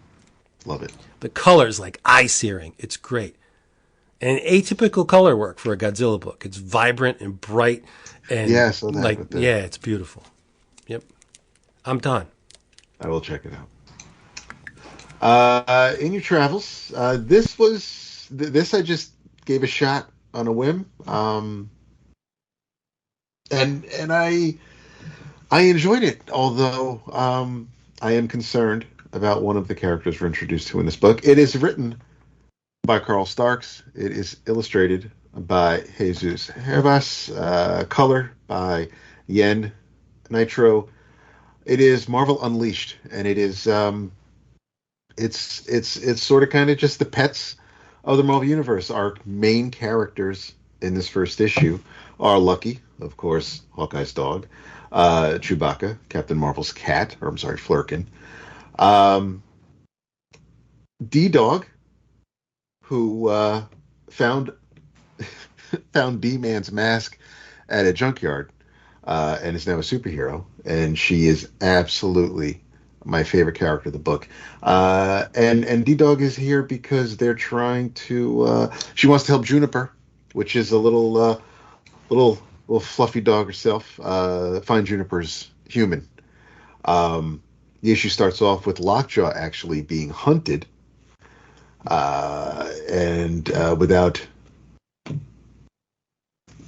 [SPEAKER 3] Love it.
[SPEAKER 2] The colors like eye searing. It's great. And atypical color work for a Godzilla book. It's vibrant and bright and
[SPEAKER 3] so that,
[SPEAKER 2] like it's beautiful. Yep. I'm done.
[SPEAKER 3] I will check it out. In your travels, this I just gave a shot on a whim. And I enjoyed it, although I am concerned about one of the characters we're introduced to in this book. It is written by Carl Starks. It is illustrated by Jesus Hervas. Color by Yen Nitro. It is Marvel Unleashed, and it is it's sort of kind of just the pets of the Marvel Universe. Our main characters in this first issue are Lucky, of course, Hawkeye's dog, Chewbacca, Captain Marvel's cat, or I'm sorry, Flurkin, D-Dog, who found D-Man's mask at a junkyard and is now a superhero, and she is absolutely my favorite character of the book. And D-Dog is here because they're trying to she wants to help Juniper, which is a little fluffy dog herself, find Juniper's human. the issue starts off with Lockjaw actually being hunted, and without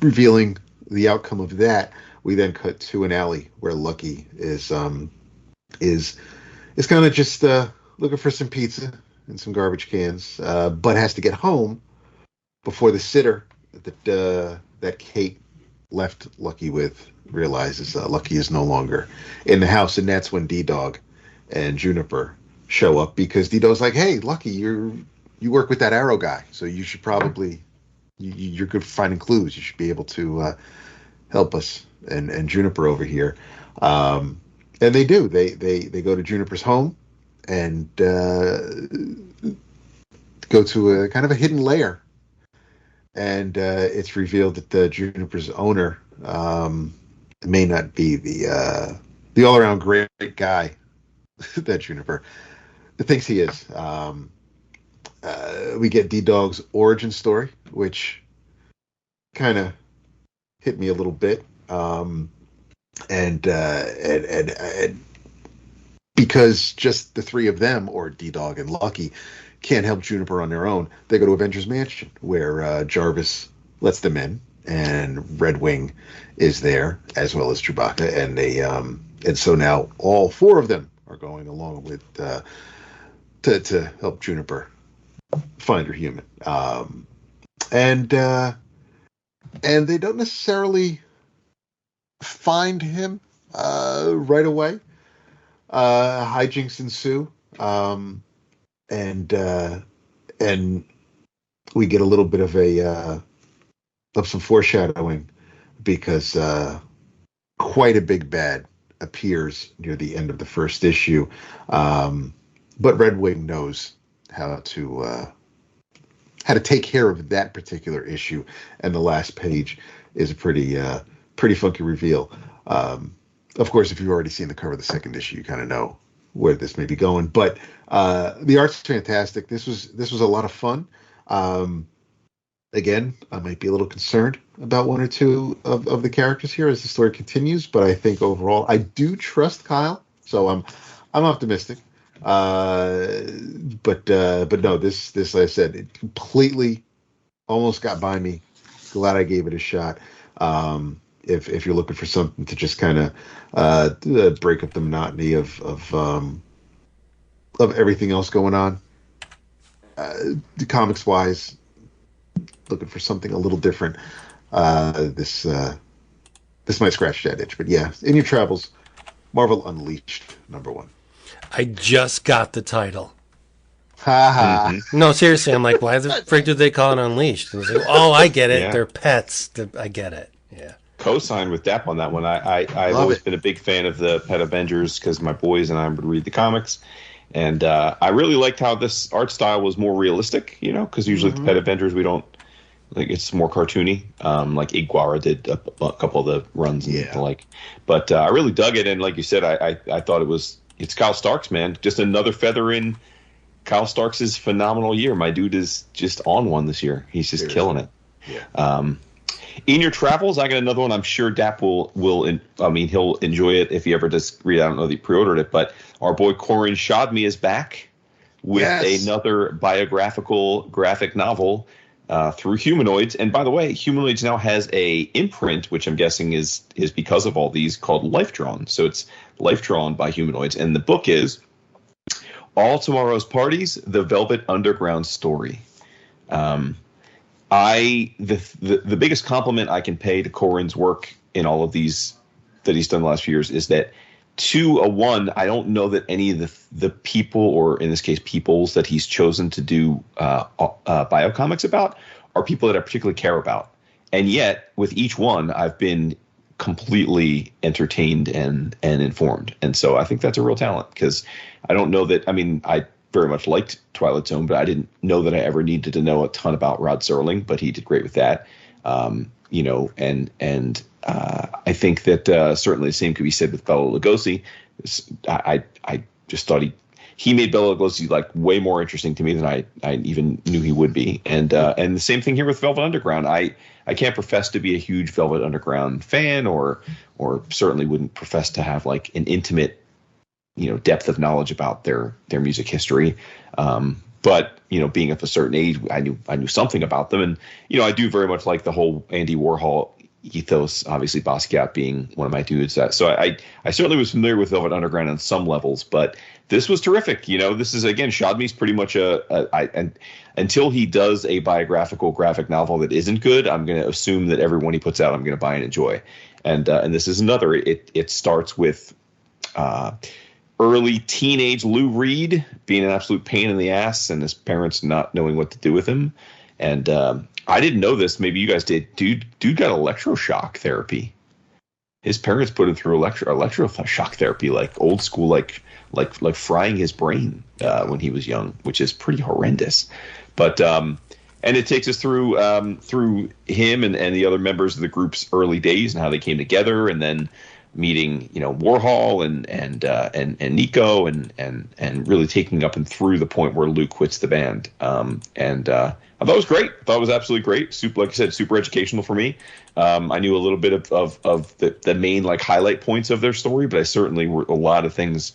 [SPEAKER 3] revealing the outcome of that, we then cut to an alley where Lucky is kind of just looking for some pizza and some garbage cans, but has to get home before the sitter that Kate left Lucky with realizes Lucky is no longer in the house, and that's when D-Dog and Juniper show up, because D-Dog's like, "Hey, Lucky, you work with that Arrow guy, so you should probably you're good for finding clues. You should be able to help us." And Juniper over here, and they do. They go to Juniper's home and go to a kind of a hidden lair, and it's revealed that Juniper's owner may not be the all-around great guy that Juniper thinks he is. We get D-Dog's origin story, which kind of hit me a little bit, and because just the three of them, or D-Dog and Lucky, can't help Juniper on their own, they go to Avengers Mansion, where Jarvis lets them in, and Red Wing is there, as well as Chewbacca, and they and so now all four of them are going along with to help Juniper find her human, and they don't necessarily find him right away. Hijinks ensue, and we get a little bit of some foreshadowing, because quite a big bad appears near the end of the first issue, but Red Wing knows how to take care of that particular issue, and the last page is a pretty funky reveal. Of course, if you've already seen the cover of the second issue, you kind of know where this may be going. But the art's fantastic. This was a lot of fun. Again, I might be a little concerned about one or two of the characters here as the story continues, but I think overall I do trust Kyle, so I'm optimistic. But no, this like I said, it completely almost got by me. Glad I gave it a shot. If you're looking for something to just kind of break up the monotony of everything else going on, comics wise, looking for something a little different, this might scratch that itch. But yeah, in your travels, Marvel Unleashed #1.
[SPEAKER 2] I just got the title.
[SPEAKER 3] Ha ha.
[SPEAKER 2] No, seriously, I'm like, why the frick did they call it Unleashed? And it's like, oh, I get it.
[SPEAKER 4] Yeah.
[SPEAKER 2] They're pets. I get it. Yeah.
[SPEAKER 4] Co-signed with Depp on that one. I've always been a big fan of the Pet Avengers because my boys and I would read the comics, and I really liked how this art style was more realistic. You know, because usually the Pet Avengers we don't like, it's more cartoony. Like Iguara did a couple of the runs and the like. But I really dug it, and like you said, I thought it's Kyle Starks, man. Just another feather in Kyle Starks' phenomenal year. My dude is just on one this year. He's just killing it.
[SPEAKER 3] Yeah.
[SPEAKER 4] In your travels, I got another one. I'm sure Dap will he'll enjoy it if he ever does read. I don't know that he pre-ordered it, but our boy Koren Shadmi is back with another biographical graphic novel through Humanoids. And by the way, Humanoids now has a imprint, which I'm guessing is because of all these, called Life Drawn. So it's Life Drawn by Humanoids, and the book is All Tomorrow's Parties: The Velvet Underground Story. The biggest compliment I can pay to Koren's work in all of these that he's done the last few years is that, I don't know that any of the people, or in this case peoples, that he's chosen to do biocomics about are people that I particularly care about. And yet, with each one, I've been completely entertained and informed. And so I think that's a real talent, because I don't know that, I very much liked Twilight Zone, but I didn't know that I ever needed to know a ton about Rod Serling, but he did great with that. I think that certainly the same could be said with Bela Lugosi. I just thought he made Bela Lugosi like way more interesting to me than I even knew he would be. And the same thing here with Velvet Underground. I can't profess to be a huge Velvet Underground fan, or certainly wouldn't profess to have like an intimate depth of knowledge about their music history. But being of a certain age, I knew something about them, and I do very much like the whole Andy Warhol ethos. Obviously, Basquiat being one of my dudes. So I certainly was familiar with Velvet Underground on some levels, but this was terrific. This is, again, Shadmi's pretty much and until he does a biographical graphic novel that isn't good, I'm going to assume that every one he puts out, I'm going to buy and enjoy. And this is another. It starts with early teenage Lou Reed being an absolute pain in the ass, and his parents not knowing what to do with him. And I didn't know this. Maybe you guys did. Dude got electroshock therapy. His parents put him through electroshock therapy, like old school, like frying his brain when he was young, which is pretty horrendous. But and it takes us through him and the other members of the group's early days and how they came together, and then meeting Warhol and Nico and really taking up and through the point where Lou quits the band. I thought it was great. I thought it was absolutely great. Super, like I said, super educational for me. I knew a little bit of the main highlight points of their story, but I certainly were a lot of things,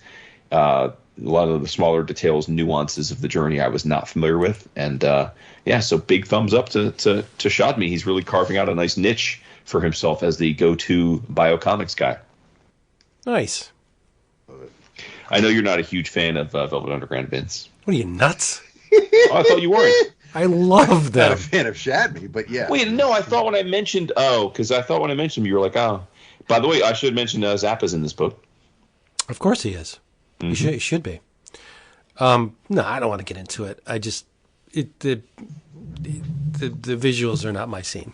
[SPEAKER 4] a lot of the smaller details, nuances of the journey I was not familiar with. And so big thumbs up to Shadmi. He's really carving out a nice niche for himself as the go-to biocomics guy.
[SPEAKER 2] Nice.
[SPEAKER 4] I know you're not a huge fan of Velvet Underground, Vince.
[SPEAKER 2] What are you, nuts?
[SPEAKER 4] Oh, I thought you weren't.
[SPEAKER 2] I love them.
[SPEAKER 3] Not a fan of Shadmi, but yeah.
[SPEAKER 4] Wait, no, I thought when I mentioned him, you were like, oh. By the way, I should mention Zappa's in this book.
[SPEAKER 2] Of course he is. Mm-hmm. He should be. No, I don't want to get into it. I just the visuals are not my scene.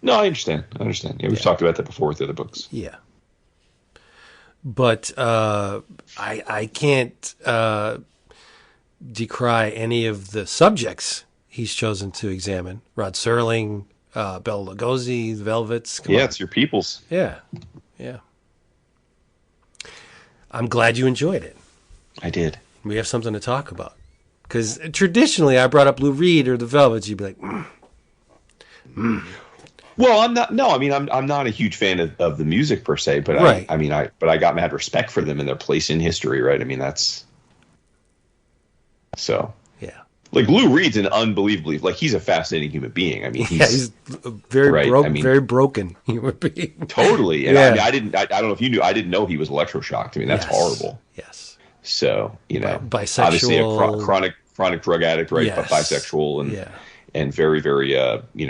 [SPEAKER 4] No, I understand. Yeah, we've talked about that before with the other books.
[SPEAKER 2] Yeah. But I can't decry any of the subjects he's chosen to examine. Rod Serling, Bela Lugosi, the Velvets. Come on.
[SPEAKER 4] It's your peoples.
[SPEAKER 2] Yeah. I'm glad you enjoyed it.
[SPEAKER 4] I did.
[SPEAKER 2] We have something to talk about. Because traditionally, I brought up Lou Reed or the Velvets. You'd be like,
[SPEAKER 4] Well, I'm not. No, I mean, I'm not a huge fan of the music per se, but
[SPEAKER 2] right.
[SPEAKER 4] I got mad respect for them and their place in history, right? I mean, that's so.
[SPEAKER 2] Yeah.
[SPEAKER 4] Like Lou Reed's an unbelievably he's a fascinating human being. I mean,
[SPEAKER 2] he's very very broken human being.
[SPEAKER 4] Totally. And I don't know if you knew. I didn't know he was electroshocked. I mean, that's horrible.
[SPEAKER 2] Yes.
[SPEAKER 4] So
[SPEAKER 2] bisexual,
[SPEAKER 4] obviously a chronic drug addict, right?
[SPEAKER 2] Yes.
[SPEAKER 4] But bisexual and very very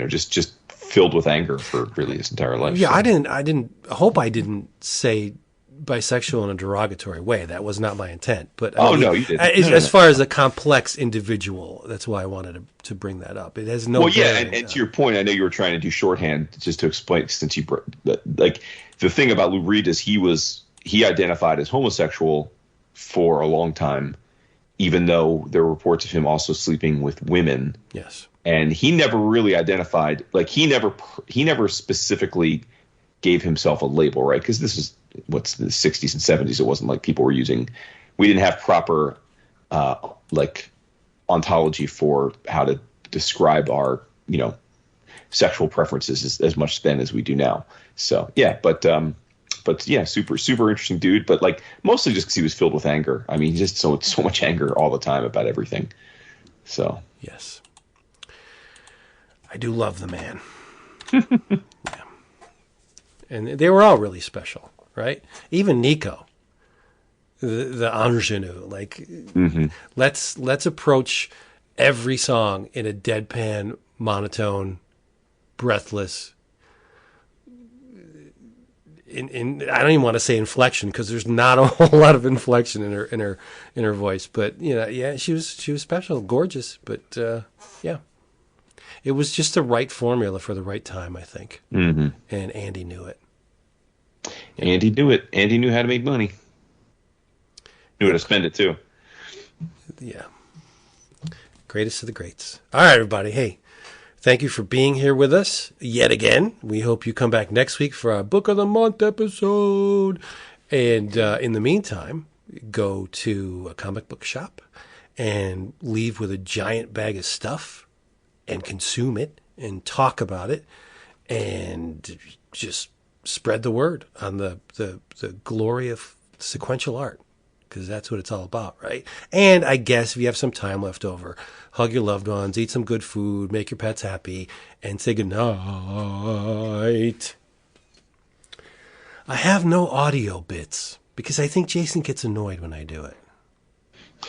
[SPEAKER 4] just filled with anger for really his entire life.
[SPEAKER 2] Yeah, so. I hope I didn't say bisexual in a derogatory way. That was not my intent. But
[SPEAKER 4] no, you didn't.
[SPEAKER 2] As far as a complex individual, that's why I wanted to bring that up. It has no.
[SPEAKER 4] Well, yeah, and to your point, I know you were trying to do shorthand just to explain, since you the thing about Lou Reed is he identified as homosexual for a long time, even though there were reports of him also sleeping with women.
[SPEAKER 2] Yes.
[SPEAKER 4] And he never really identified, he never specifically gave himself a label, right? Because this is what's the 60s and 70s. It wasn't like people were we didn't have proper ontology for how to describe our sexual preferences as much then as we do now. So yeah, but yeah, super super interesting dude. But mostly just because he was filled with anger. I mean, just so much anger all the time about everything. So
[SPEAKER 2] yes. I do love the man. Yeah. And they were all really special, right? Even Nico, the ingenue. Let's approach every song in a deadpan, monotone, breathless. I don't even want to say inflection because there's not a whole lot of inflection in her voice. But she was special, gorgeous. But yeah. It was just the right formula for the right time, I think. Mm-hmm. And Andy knew it.
[SPEAKER 4] Andy knew it. Andy knew how to make money. Knew how to spend it, too.
[SPEAKER 2] Yeah. Greatest of the greats. All right, everybody. Hey, thank you for being here with us yet again. We hope you come back next week for our Book of the Month episode. And in the meantime, go to a comic book shop and leave with a giant bag of stuff. And consume it and talk about it and just spread the word on the glory of sequential art, because that's what it's all about, right? And I guess if you have some time left over, hug your loved ones, eat some good food, make your pets happy, and say goodnight. I have no audio bits because I think Jason gets annoyed when I do it.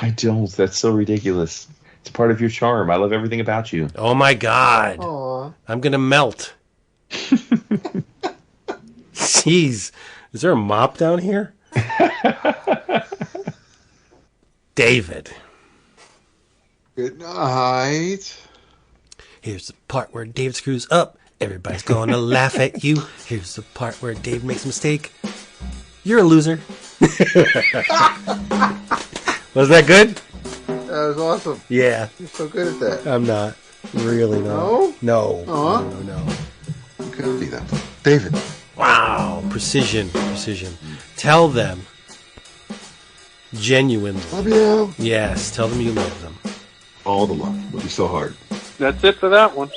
[SPEAKER 4] I don't. That's so ridiculous. It's part of your charm. I love everything about you.
[SPEAKER 2] Oh my God.
[SPEAKER 3] Aw.
[SPEAKER 2] I'm going to melt. Jeez. Is there a mop down here? David.
[SPEAKER 3] Good night.
[SPEAKER 2] Here's the part where David screws up. Everybody's going to laugh at you. Here's the part where Dave makes a mistake. You're a loser. Was that good?
[SPEAKER 3] That was awesome.
[SPEAKER 2] Yeah.
[SPEAKER 3] You're so good at that.
[SPEAKER 2] I'm not. Really not.
[SPEAKER 3] No?
[SPEAKER 2] No.
[SPEAKER 3] Aw.
[SPEAKER 2] No.
[SPEAKER 3] You couldn't be that. David.
[SPEAKER 2] Wow. Precision. Tell them. Genuinely.
[SPEAKER 3] Love you.
[SPEAKER 2] Yes. Tell them you love them.
[SPEAKER 3] All the love. It'll be so hard.
[SPEAKER 6] That's it for that one.